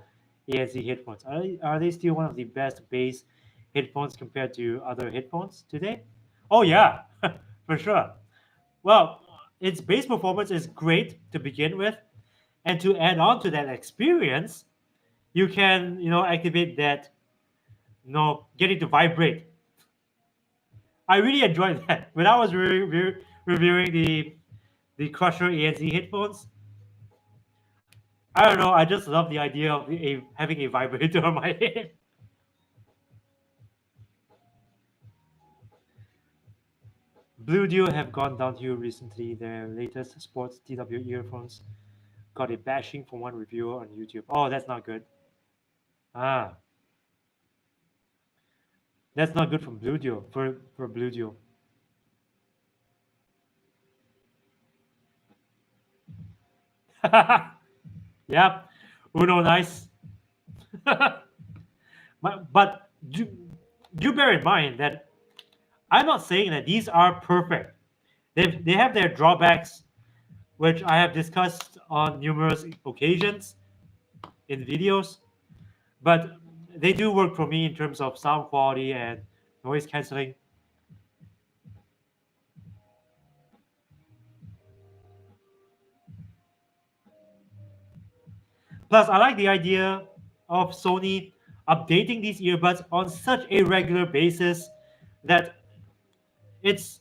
ANC headphones? Are they still one of the best bass headphones compared to other headphones today? Oh yeah, for sure. Well, its bass performance is great to begin with, and to add on to that experience, you can activate that, get it to vibrate. I really enjoyed that when I was reviewing the Crusher ANC headphones. I don't know. I just love the idea of having a vibrator on my head. Blue Duo have gone downhill recently. Their latest sports TW earphones got a bashing from one reviewer on YouTube. Oh, that's not good. Ah, that's not good from Blue Duo for Blue Duo. Yep, Uno nice. But do bear in mind that I'm not saying that these are perfect. They have their drawbacks, which I have discussed on numerous occasions in videos, but they do work for me in terms of sound quality and noise canceling. Plus, I like the idea of Sony updating these earbuds on such a regular basis that its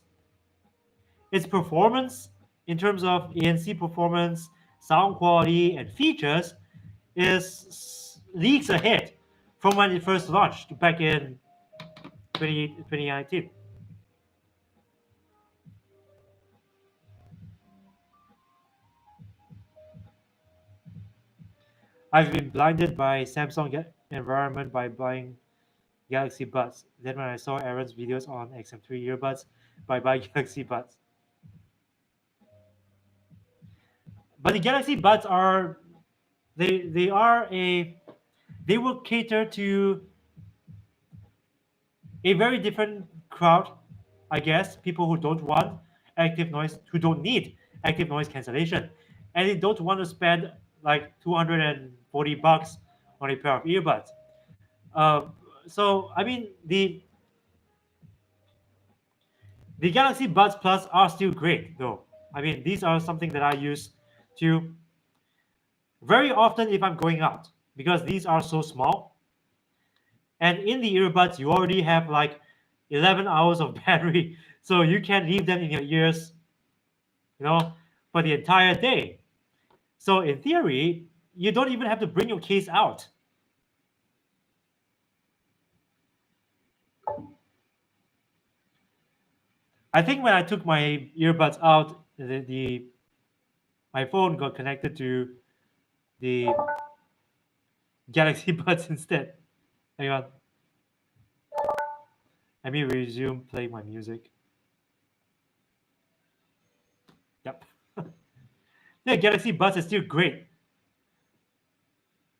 its performance in terms of ANC performance, sound quality, and features, is leagues ahead from when it first launched back in 2019. I've been blinded by Samsung environment by buying Galaxy Buds. Then when I saw Aaron's videos on XM3 earbuds, by buying Galaxy Buds. But the Galaxy Buds are they are a they will cater to a very different crowd, I guess. People who don't want active noise, who don't need active noise cancellation, and they don't want to spend like $240 on a pair of earbuds. Uh, so I mean the Galaxy Buds Plus are still great though. I mean these are something that I use to very often if I'm going out because these are so small. And in the earbuds, you already have like 11 hours of battery, so you can leave them in your ears, for the entire day. So in theory, you don't even have to bring your case out. I think when I took my earbuds out, the my phone got connected to the Galaxy Buds instead. Hang on, let me resume playing my music. Yep. Yeah, Galaxy Buds is still great.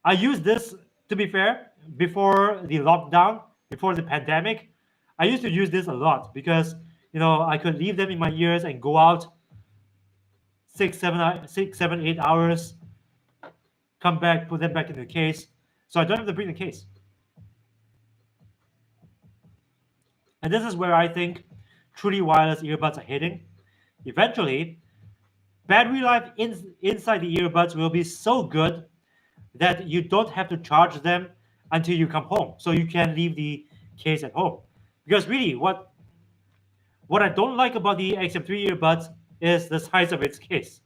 I used this, to be fair, before the lockdown, before the pandemic. I used to use this a lot because I could leave them in my ears and go out 8 hours, come back, put them back in the case, so I don't have to bring the case. And this is where I think truly wireless earbuds are heading. Eventually, battery life inside the earbuds will be so good that you don't have to charge them until you come home. So you can leave the case at home. Because really, what I don't like about the XM3 earbuds is the size of its case.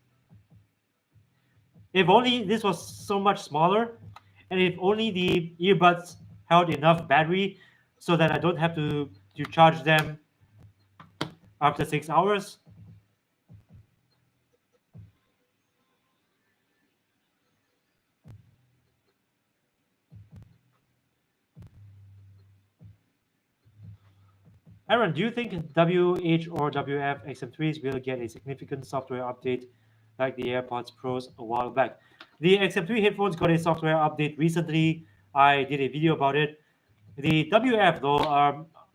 If only this was so much smaller, and if only the earbuds held enough battery so that I don't have to charge them after 6 hours. Aaron, do you think WH or WF XM3s will get a significant software update like the AirPods Pros a while back? The XM3 headphones got a software update recently. I did a video about it. The WF, though,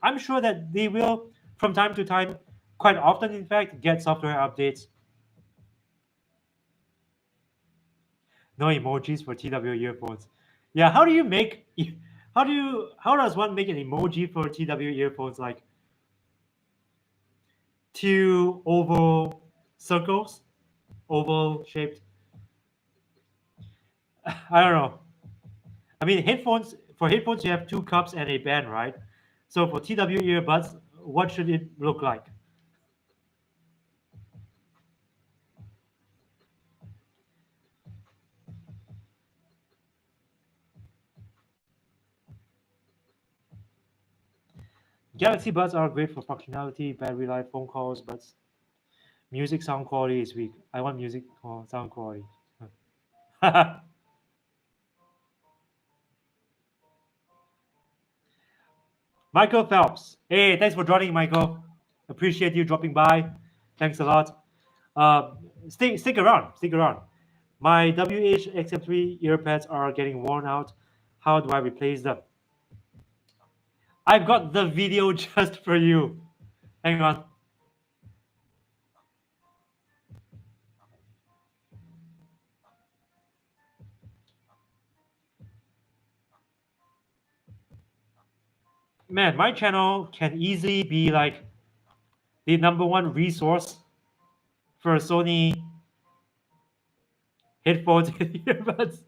I'm sure that they will, from time to time, quite often, in fact, get software updates. No emojis for TW earphones. Yeah, how does one make an emoji for TW earphones like two oval circles, oval shaped? I don't know. I mean, headphones you have two cups and a band, right? So for TW earbuds, what should it look like? Galaxy Buds are great for functionality, battery life, phone calls, but music sound quality is weak. I want music sound quality. Michael Phelps. Hey, thanks for joining, Michael. Appreciate you dropping by. Thanks a lot. Stick around. Stick around. My WH-XM3 earpads are getting worn out. How do I replace them? I've got the video just for you. Hang on. Man, my channel can easily be like the #1 resource for Sony headphones and earbuds.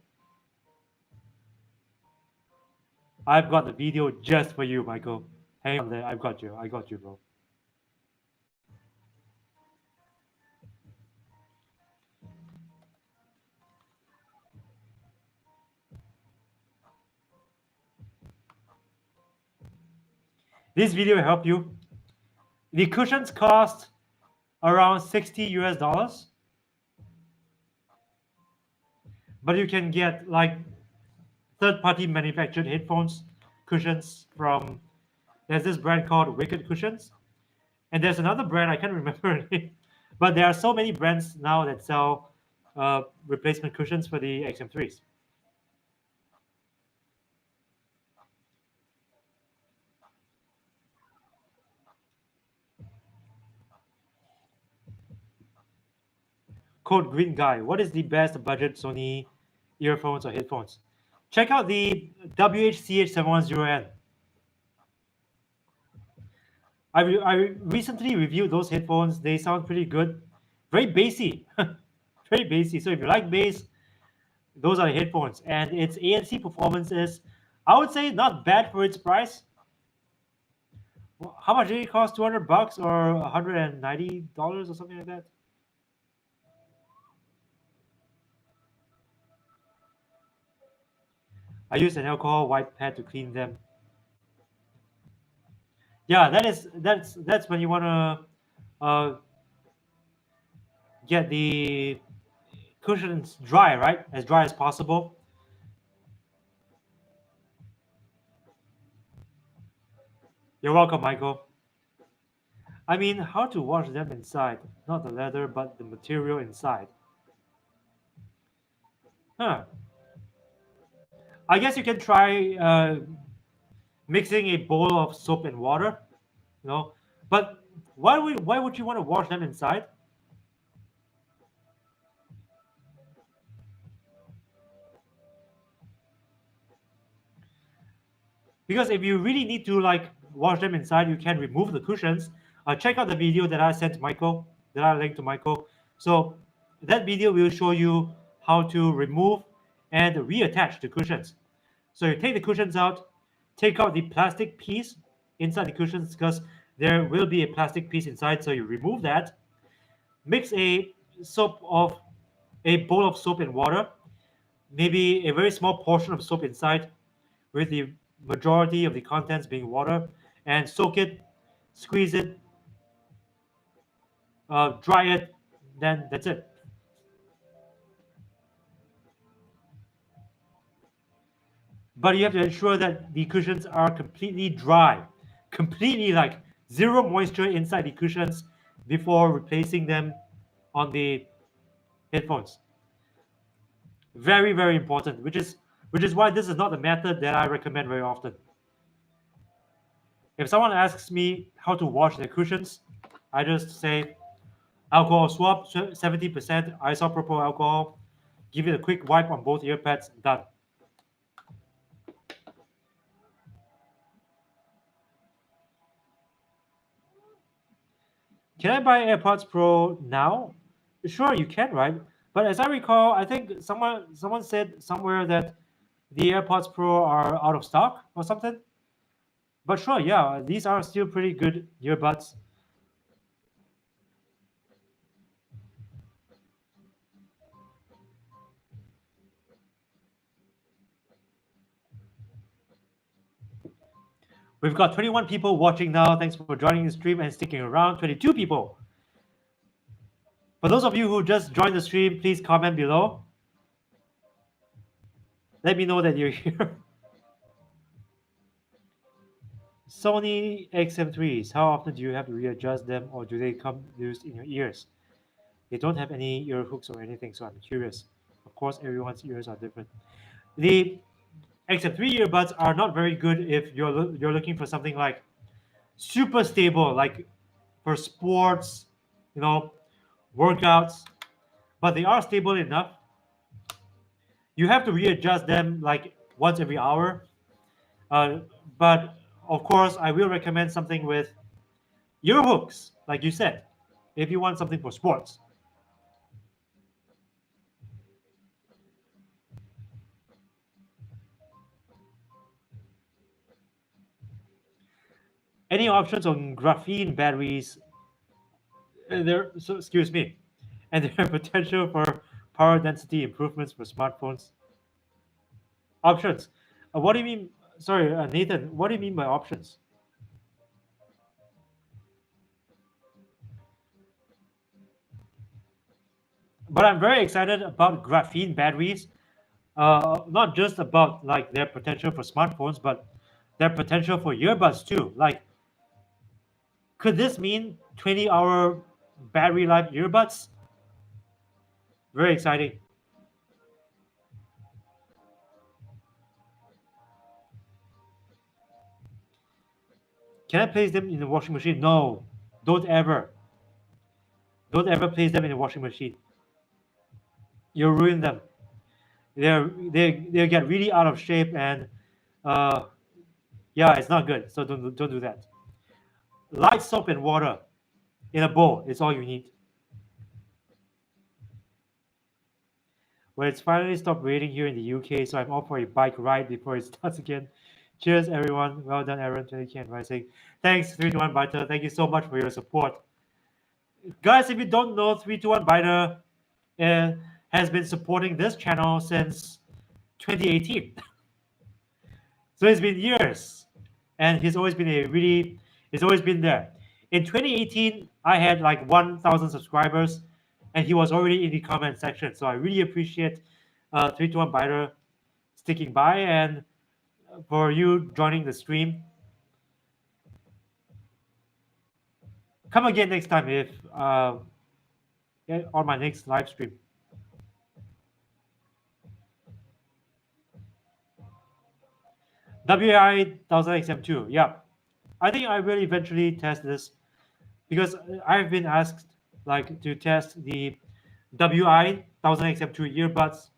I've got the video just for you, Michael. Hang on there. I've got you. I got you, bro. This video will help you. The cushions cost around 60 US dollars, but you can get like third-party manufactured headphones cushions from. There's this brand called Wicked Cushions, and there's another brand I can't remember it, but there are so many brands now that sell replacement cushions for the XM3s. Code Green Guy. What is the best budget Sony earphones or headphones? Check out the WHCH710N. I recently reviewed those headphones. They sound pretty good. Very bassy. Very bassy. So if you like bass, those are the headphones. And its ANC performance is, I would say, not bad for its price. How much did it cost? $200 or $190 or something like that? I use an alcohol wipe pad to clean them. Yeah, that's when you want to get the cushions dry, right? As dry as possible. You're welcome, Michael. I mean, how to wash them inside? Not the leather, but the material inside. Huh. I guess you can try mixing a bowl of soap and water, you know. But why would you want to wash them inside? Because if you really need to like wash them inside, you can remove the cushions. Check out the video that I sent to Michael, that I linked to Michael. So that video will show you how to remove and reattach the cushions. So you take the cushions out, take out the plastic piece inside the cushions because there will be a plastic piece inside. So you remove that, mix a bowl of soap and water, maybe a very small portion of soap inside, with the majority of the contents being water, and soak it, squeeze it, dry it, then that's it. But you have to ensure that the cushions are completely dry, completely like zero moisture inside the cushions before replacing them on the headphones. Very, very important, which is why this is not the method that I recommend very often. If someone asks me how to wash their cushions, I just say alcohol swab, 70% isopropyl alcohol. Give it a quick wipe on both ear pads, done. Can I buy AirPods Pro now? Sure, you can, right? But as I recall, I think someone said somewhere that the AirPods Pro are out of stock or something. But sure, yeah, these are still pretty good earbuds. We've got 21 people watching now. Thanks for joining the stream and sticking around. 22 people. For those of you who just joined the stream, please comment below. Let me know that you're here. Sony XM3s, how often do you have to readjust them, or do they come loose in your ears? They don't have any ear hooks or anything, so I'm curious. Of course, everyone's ears are different. The XM3 earbuds are not very good if you're looking for something like super stable, like for sports, you know, workouts. But they are stable enough. You have to readjust them like once every hour. Uh, but of course, I will recommend something with ear hooks, like you said, if you want something for sports. Any options on graphene batteries? Excuse me, and their potential for power density improvements for smartphones. Options. What do you mean? Sorry, Nathan. What do you mean by options? But I'm very excited about graphene batteries. Not just about like their potential for smartphones, but their potential for earbuds too. Like, could this mean 20-hour battery life earbuds? Very exciting. Can I place them in the washing machine? No, don't ever. Don't ever place them in the washing machine. You'll ruin them. They get really out of shape, and uh, yeah, it's not good. So don't do that. Light soap and water in a bowl is all you need. Well, it's finally stopped raining here in the UK, so I'm off for a bike ride before it starts again. Cheers, everyone. Well done, Aaron. 20K and rising. Thanks, 321 Biter. Thank you so much for your support. Guys, if you don't know, 321 Biter has been supporting this channel since 2018. So it's been years, and he's always been there. In 2018, I had like 1,000 subscribers, and he was already in the comment section. So I really appreciate 321 Biter sticking by and for you joining the stream. Come again next time if on my next live stream. WI 1000XM2. Yeah, I think I will eventually test this because I've been asked like to test the WI 1000XM2 earbuds.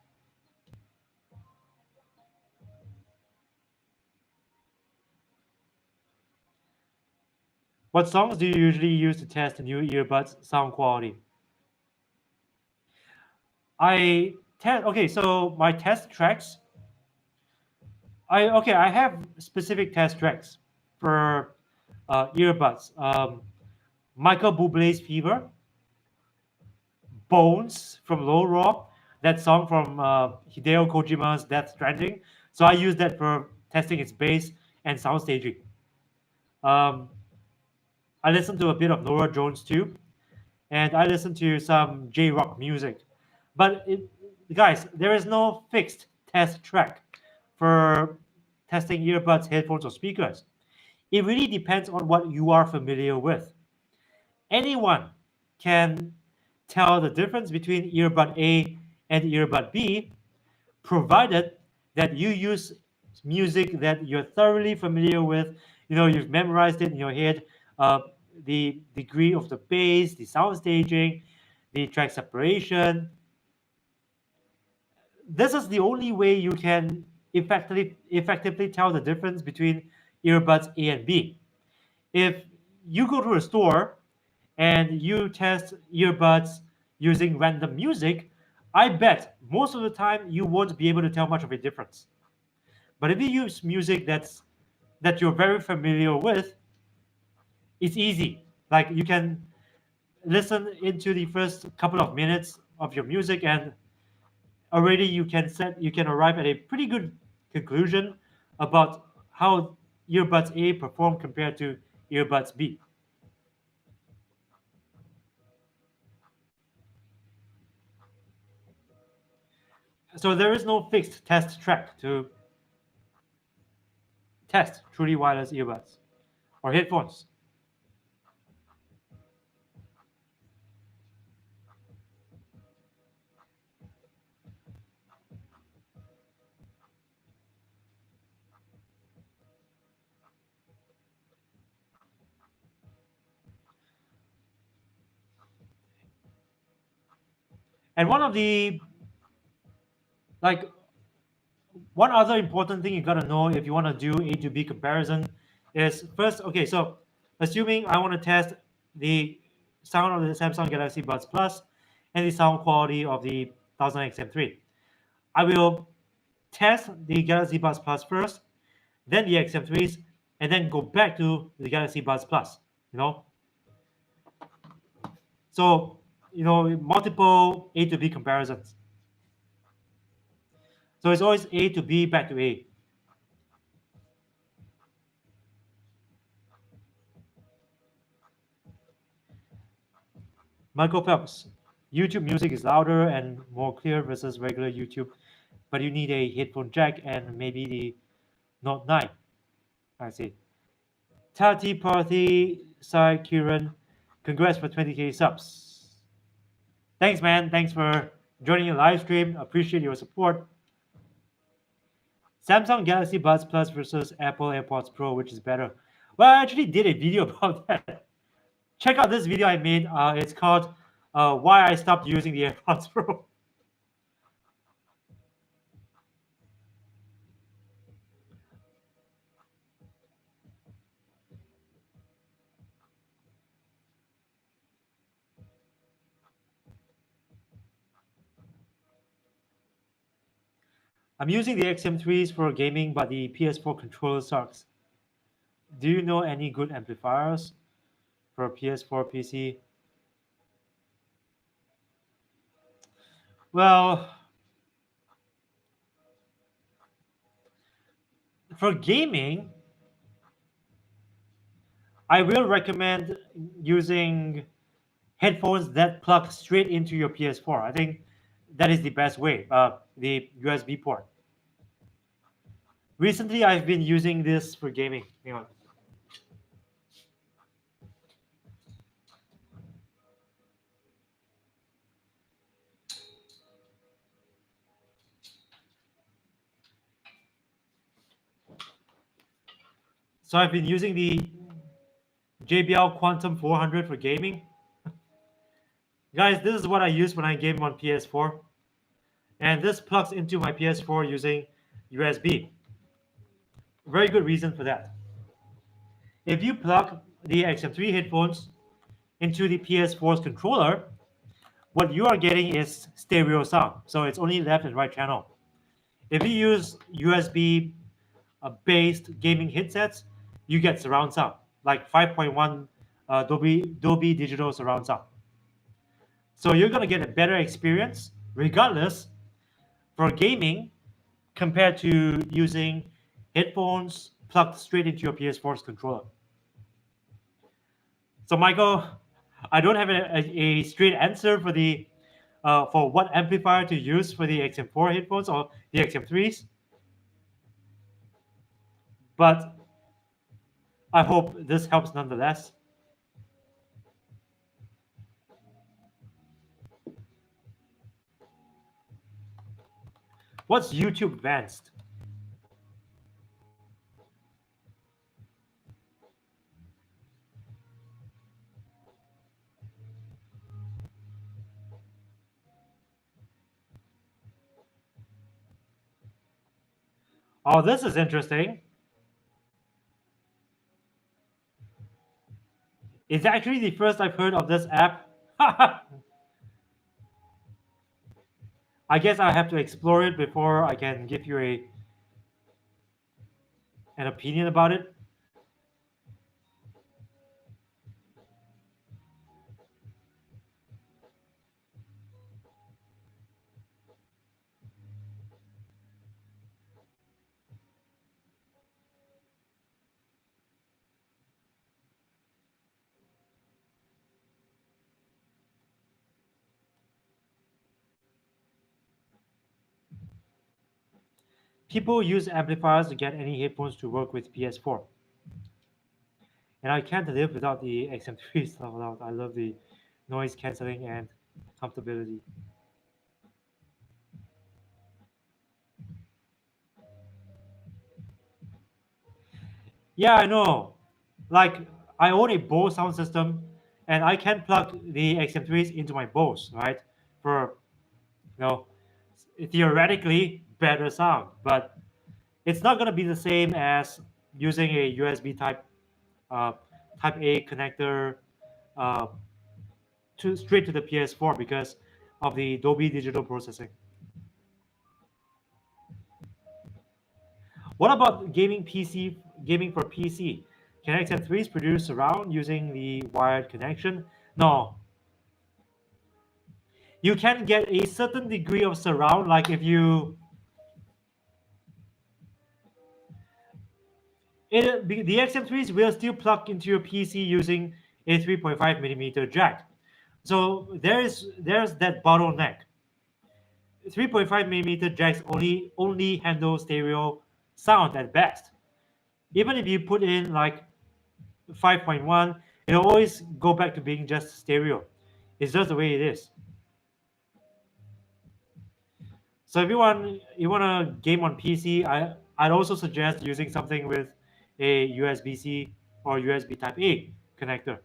What songs do you usually use to test the new earbuds sound quality? I test. Okay, so my test tracks. I have specific test tracks for earbuds. Michael Bublé's Fever, Bones from Low Raw, that song from Hideo Kojima's Death Stranding. So I use that for testing its bass and sound staging. Um, I listen to a bit of Nora Jones too, and I listen to some J rock music. But guys, there is no fixed test track for testing earbuds, headphones, or speakers. It really depends on what you are familiar with. Anyone can tell the difference between earbud A and earbud B, provided that you use music that you're thoroughly familiar with. You know, you've memorized it in your head. The degree of the bass, the sound staging, the track separation. This is the only way you can effectively tell the difference between earbuds A and B. If you go to a store and you test earbuds using random music, I bet most of the time you won't be able to tell much of a difference. But if you use music that you're very familiar with, it's easy. Like you can listen into the first couple of minutes of your music and already you can arrive at a pretty good conclusion about how earbuds A perform compared to earbuds B. So there is no fixed test track to test truly wireless earbuds or headphones. And one of the like one other important thing you gotta know if you want to do A to B comparison is first, okay, so assuming I want to test the sound of the Samsung Galaxy Buds Plus and the sound quality of the 1000XM3, I will test the Galaxy Buds Plus first, then the XM3s, and then go back to the Galaxy Buds Plus. You know, so multiple A to B comparisons. So it's always A to B back to A. Michael Phelps. YouTube music is louder and more clear versus regular YouTube, but you need a headphone jack and maybe the Note 9. I see. Tati Party Sai Kiran, congrats for 20k subs. Thanks, man. Thanks for joining the live stream. Appreciate your support. Samsung Galaxy Buds Plus versus Apple AirPods Pro, which is better? Well, I actually did a video about that. Check out this video I made. It's called Why I Stopped Using the AirPods Pro. I'm using the XM3s for gaming, but the PS4 controller sucks. Do you know any good amplifiers for PS4 PC? Well, for gaming, I will recommend using headphones that plug straight into your PS4. I think that is the best way, the USB port. Recently, I've been using this for gaming. Hang on. So I've been using the JBL Quantum 400 for gaming. Guys, this is what I use when I game on PS4. And this plugs into my PS4 using USB. Very good reason for that. If you plug the XM3 headphones into the PS4's controller, what you are getting is stereo sound. So it's only left and right channel. If you use USB based gaming headsets, you get surround sound, like 5.1 Dolby Digital surround sound. So you're gonna get a better experience regardless for gaming compared to using headphones plugged straight into your PS4's controller. So Michael, I don't have a straight answer for the for what amplifier to use for the XM4 headphones or the XM3s, but I hope this helps nonetheless. What's YouTube Advanced? Oh, this is interesting. It's actually the first I've heard of this app. I guess I have to explore it before I can give you an opinion about it. People use amplifiers to get any headphones to work with PS4. And I can't live without the XM3 stuff. I love the noise cancelling and comfortability. Yeah, I know. Like, I own a Bose sound system, and I can plug the XM3s into my Bose, right? For, you know, theoretically better sound, but it's not gonna be the same as using a USB uh, Type A connector uh, to straight to the PS4 because of the Dolby Digital processing. What about gaming for PC? Can XM3s produce surround using the wired connection? No. You can get a certain degree of surround, like if you the XM3s will still plug into your PC using a 3.5 millimeter jack. So there's that bottleneck. 3.5 millimeter jacks only handle stereo sound at best. Even if you put in like 5.1, it'll always go back to being just stereo. It's just the way it is. So if you want to game on PC, I'd also suggest using something with a USB-C or USB Type A connector.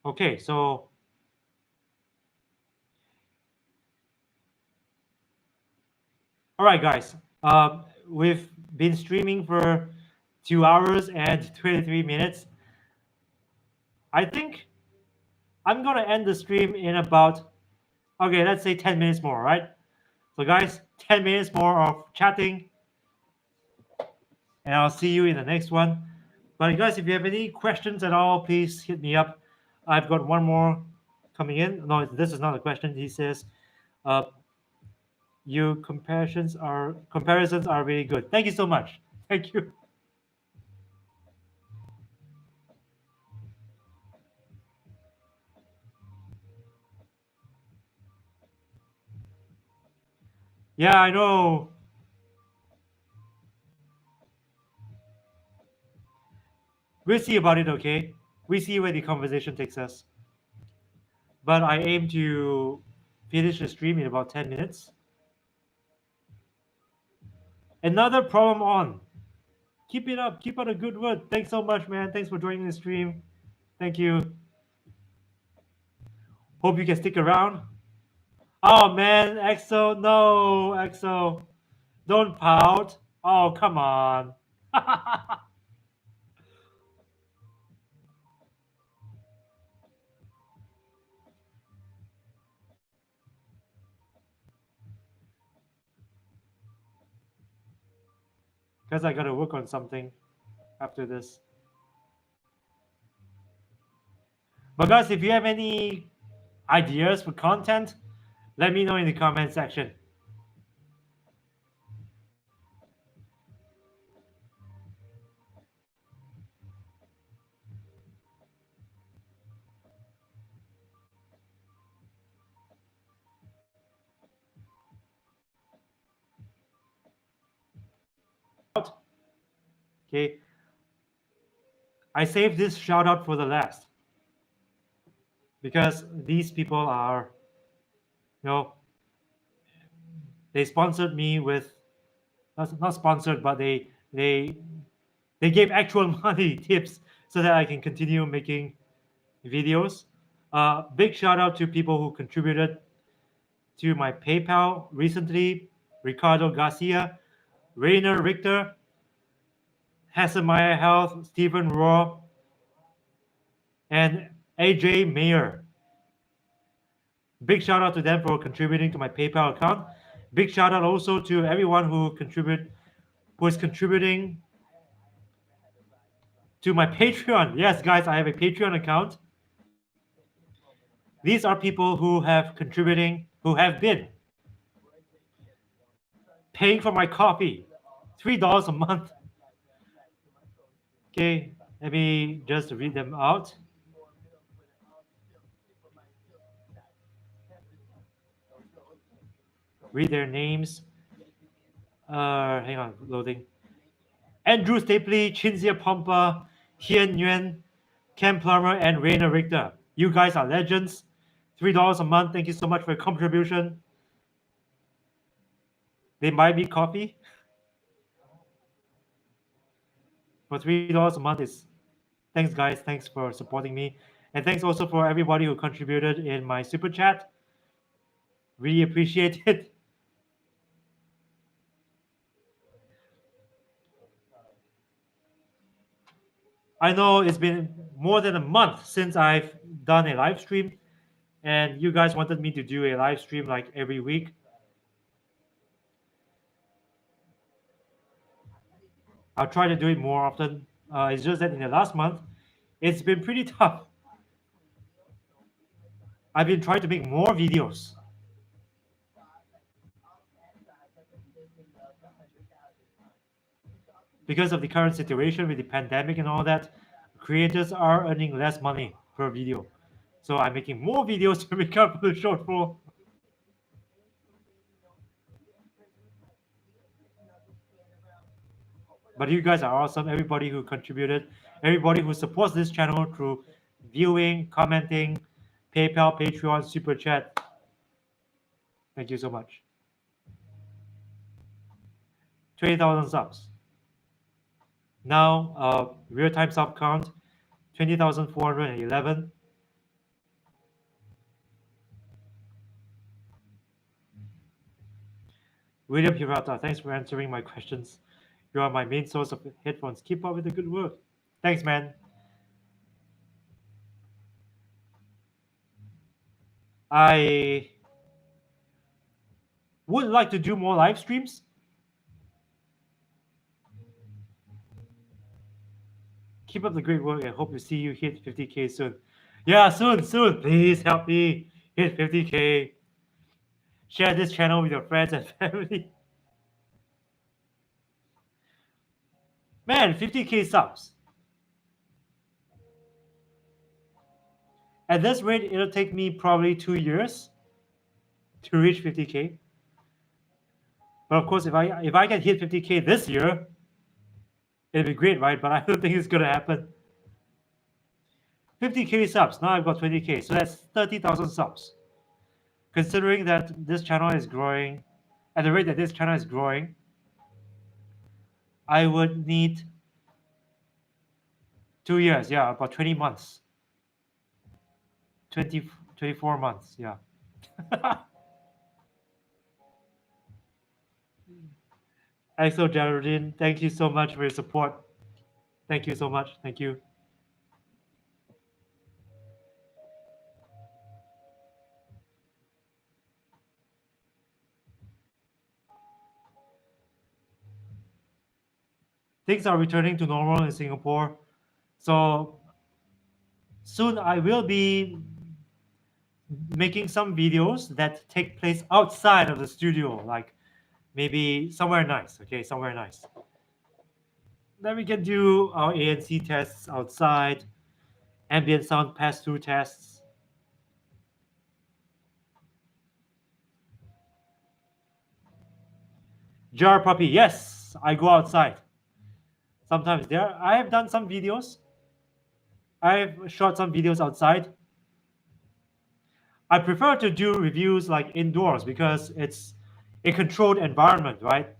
Okay, so all right, guys. We've been streaming for 2 hours and 23 minutes. I think I'm gonna end the stream in about, okay, let's say 10 minutes more, right? So guys, 10 minutes more of chatting, and I'll see you in the next one. But guys, if you have any questions at all, please hit me up. I've got one more coming in. No, this is not a question. He says, uh, "Your comparisons are really good." Thank you so much. Thank you. Yeah, I know. We'll see about it. Okay, we see where the conversation takes us. But I aim to finish the stream in about 10 minutes. Another problem on. Keep it up. Keep up the good work. Thanks so much, man. Thanks for joining the stream. Thank you. Hope you can stick around. Oh man, EXO, no, EXO, don't pout. Oh, come on. Because I gotta work on something after this. But guys, if you have any ideas for content, let me know in the comment section. Okay, I saved this shout out for the last because these people are, you know, they sponsored me with, not sponsored, but they gave actual money tips so that I can continue making videos. Big shout out to people who contributed to my PayPal recently: Ricardo Garcia, Rainer Richter, Hasselmeyer Health, Stephen Raw, and AJ Mayer. Big shout out to them for contributing to my PayPal account. Big shout out also to everyone who is contributing to my Patreon. Yes, guys, I have a Patreon account. These are people who have been paying for my coffee, $3 a month. Okay, let me just read them out. Read their names. Hang on, loading. Andrew Stapley, Chinzia Pompa, Hien Yuan, Ken Plummer, and Rainer Richter. You guys are legends. $3 a month. Thank you so much for your contribution. They might be coffee. For $3 a month is, thanks guys. Thanks for supporting me. And thanks also for everybody who contributed in my super chat. Really appreciate it. I know it's been more than a month since I've done a live stream, and you guys wanted me to do a live stream like every week. I'll try to do it more often. It's just that in the last month, it's been pretty tough. I've been trying to make more videos. Because of the current situation with the pandemic and all that, creators are earning less money per video. So I'm making more videos to make up for the shortfall. But you guys are awesome. Everybody who contributed, everybody who supports this channel through viewing, commenting, PayPal, Patreon, Super Chat. Thank you so much. 20,000 subs. Now, real-time sub count, 20,411. William Hirata, thanks for answering my questions. You are my main source of headphones. Keep up with the good work. Thanks, man. I would like to do more live streams. Keep up the great work and hope to see you hit 50K soon. Yeah, soon. Please help me hit 50K. Share this channel with your friends and family. Man, 50K subs. At this rate, it'll take me probably 2 years to reach 50K. But of course, if I can hit 50K this year, it'd be great, right? But I don't think it's gonna happen. 50K subs. Now I've got 20K, so that's 30,000 subs. Considering that this channel is growing, at the rate that this channel is growing, I would need 2 years. Yeah, about 20 months. 24 months. Yeah. Axel Geraldine, thank you so much for your support. Thank you so much. Thank you. Things are returning to normal in Singapore. So soon I will be making some videos that take place outside of the studio, like maybe somewhere nice. Okay, somewhere nice. Then we can do our ANC tests outside, ambient sound pass-through tests. Jar Puppy, yes, I go outside. Sometimes I have done some videos. I've shot some videos outside. I prefer to do reviews like indoors because it's a controlled environment, right?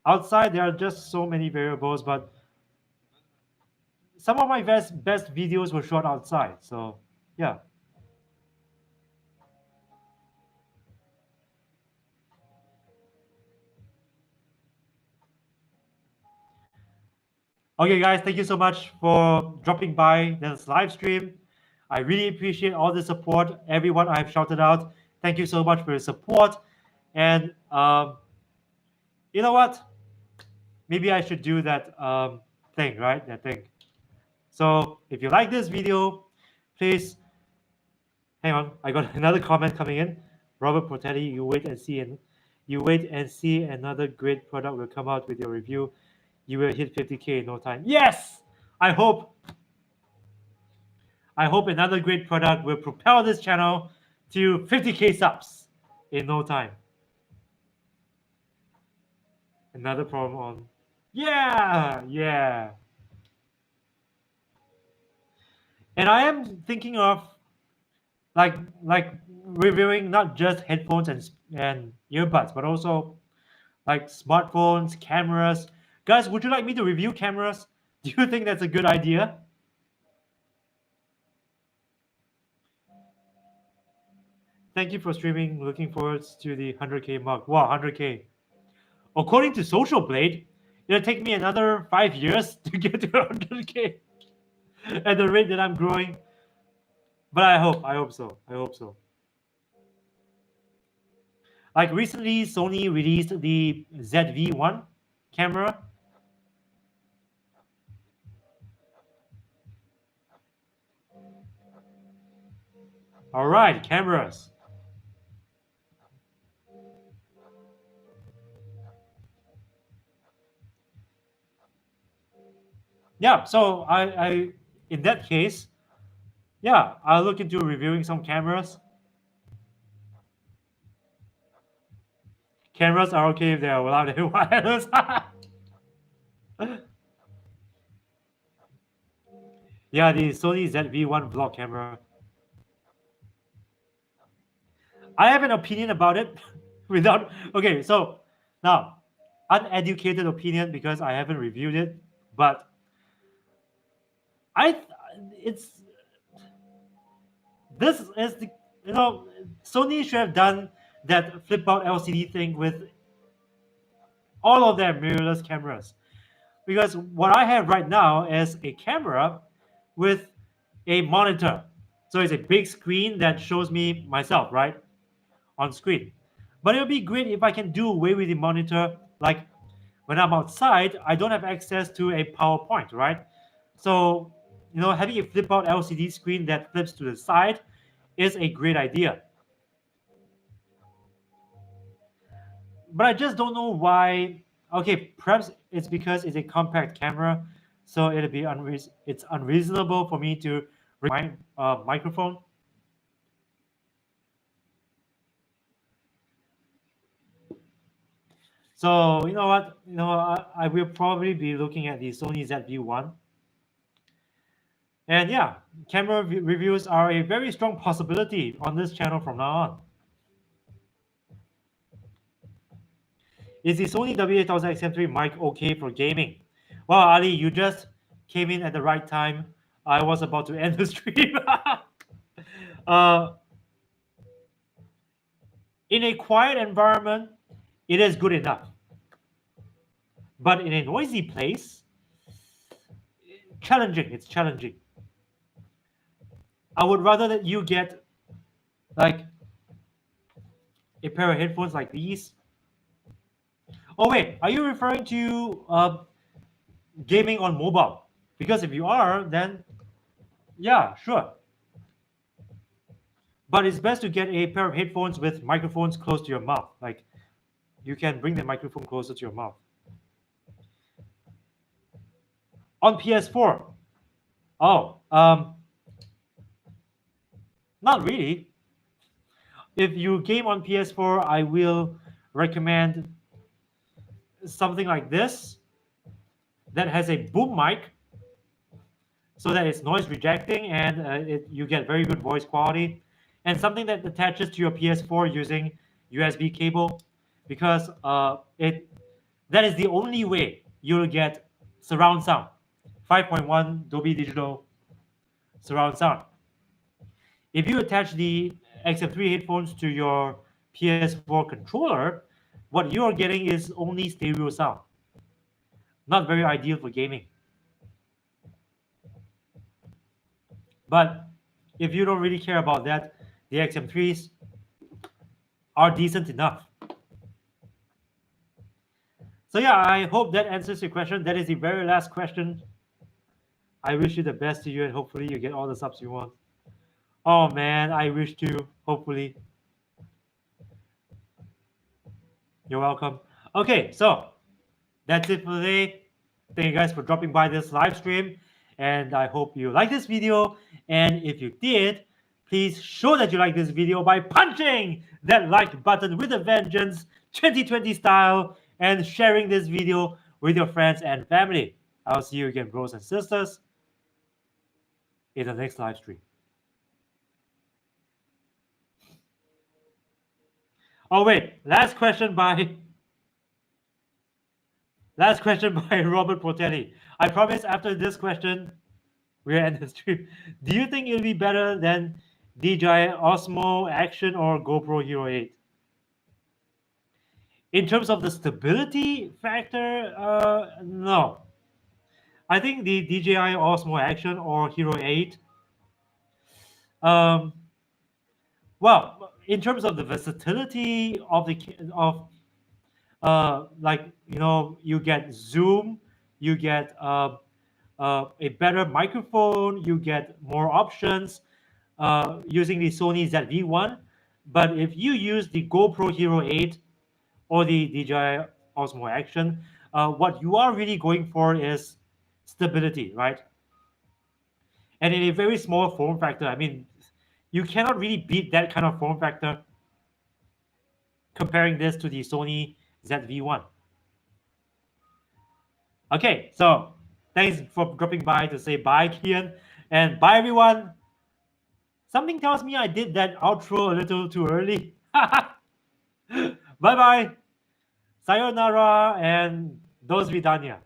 Outside, there are just so many variables, but some of my best videos were shot outside. So, yeah. Okay, guys, thank you so much for dropping by this live stream. I really appreciate all the support. Everyone I've shouted out, thank you so much for your support. And you know what? Maybe I should do that thing, right? That thing. So if you like this video, please hang on. I got another comment coming in. Robert Protetti, you wait and see, and you wait and see another great product will come out with your review. You will hit 50K in no time. Yes, I hope. I hope another great product will propel this channel to 50K subs in no time. Another problem on. Yeah. And I am thinking of like reviewing not just headphones and earbuds, but also like smartphones, cameras. Guys, would you like me to review cameras? Do you think that's a good idea? Thank you for streaming. Looking forward to the 100K mark. Wow, 100K. According to Social Blade, it'll take me another 5 years to get to 100K at the rate that I'm growing. But I hope so. I hope so. Like recently, Sony released the ZV-1 camera. All right, cameras. Yeah, so I in that case, yeah, I'll look into reviewing some cameras. Cameras are okay if they are loud and wireless. Yeah, the Sony ZV-1 vlog camera. I have an opinion about it without. Okay, so now, uneducated opinion because I haven't reviewed it, but I, it's this is the Sony should have done that flip out LCD thing with all of their mirrorless cameras, because what I have right now is a camera with a monitor. So it's a big screen that shows me myself, right, on screen. But it would be great if I can do away with the monitor. Like when I'm outside, I don't have access to a PowerPoint, right? So, having a flip out LCD screen that flips to the side is a great idea. But I just don't know why. Okay, perhaps it's because it's a compact camera, so it's unreasonable for me to my microphone. So you know what? I will probably be looking at the Sony ZV-1. And yeah, camera reviews are a very strong possibility on this channel from now on. Is the Sony W8000 XM3 mic okay for gaming? Well, Ali, you just came in at the right time. I was about to end the stream. uh, in a quiet environment, it is good enough. But in a noisy place, challenging. It's challenging. I would rather that you get like a pair of headphones like these. Oh wait, are you referring to gaming on mobile? Because if you are, then yeah, sure. But it's best to get a pair of headphones with microphones close to your mouth. Like you can bring the microphone closer to your mouth. On PS4, oh, not really. If you game on PS4, I will recommend something like this that has a boom mic, so that it's noise rejecting and you get very good voice quality, and something that attaches to your PS4 using USB cable, because it that is the only way you'll get surround sound, 5.1 Dolby Digital surround sound. If you attach the XM3 headphones to your PS4 controller, what you're getting is only stereo sound. Not very ideal for gaming. But if you don't really care about that, the XM3s are decent enough. So yeah, I hope that answers your question. That is the very last question. I wish you the best to you, and hopefully you get all the subs you want. Oh man, I wish to. Hopefully. You're welcome. Okay, so that's it for today. Thank you guys for dropping by this live stream, and I hope you like this video. And if you did, please show that you like this video by punching that like button with a vengeance, 2020 style, and sharing this video with your friends and family. I'll see you again, bros and sisters, in the next live stream. Oh wait, last question by Robert Portelli. I promise after this question, we're end the stream. Do you think it'll be better than DJI Osmo Action or GoPro Hero 8? In terms of the stability factor, no. I think the DJI Osmo Action or Hero 8, um, well, in terms of the versatility of like, you get zoom, you get a better microphone, you get more options using the Sony ZV-1. But if you use the GoPro Hero 8 or the DJI Osmo Action, what you are really going for is stability, right? And in a very small form factor, I mean, you cannot really beat that kind of form factor comparing this to the Sony ZV-1. Okay, so thanks for dropping by to say bye, Kian, and bye, everyone. Something tells me I did that outro a little too early. Bye bye. Sayonara and dos vidania.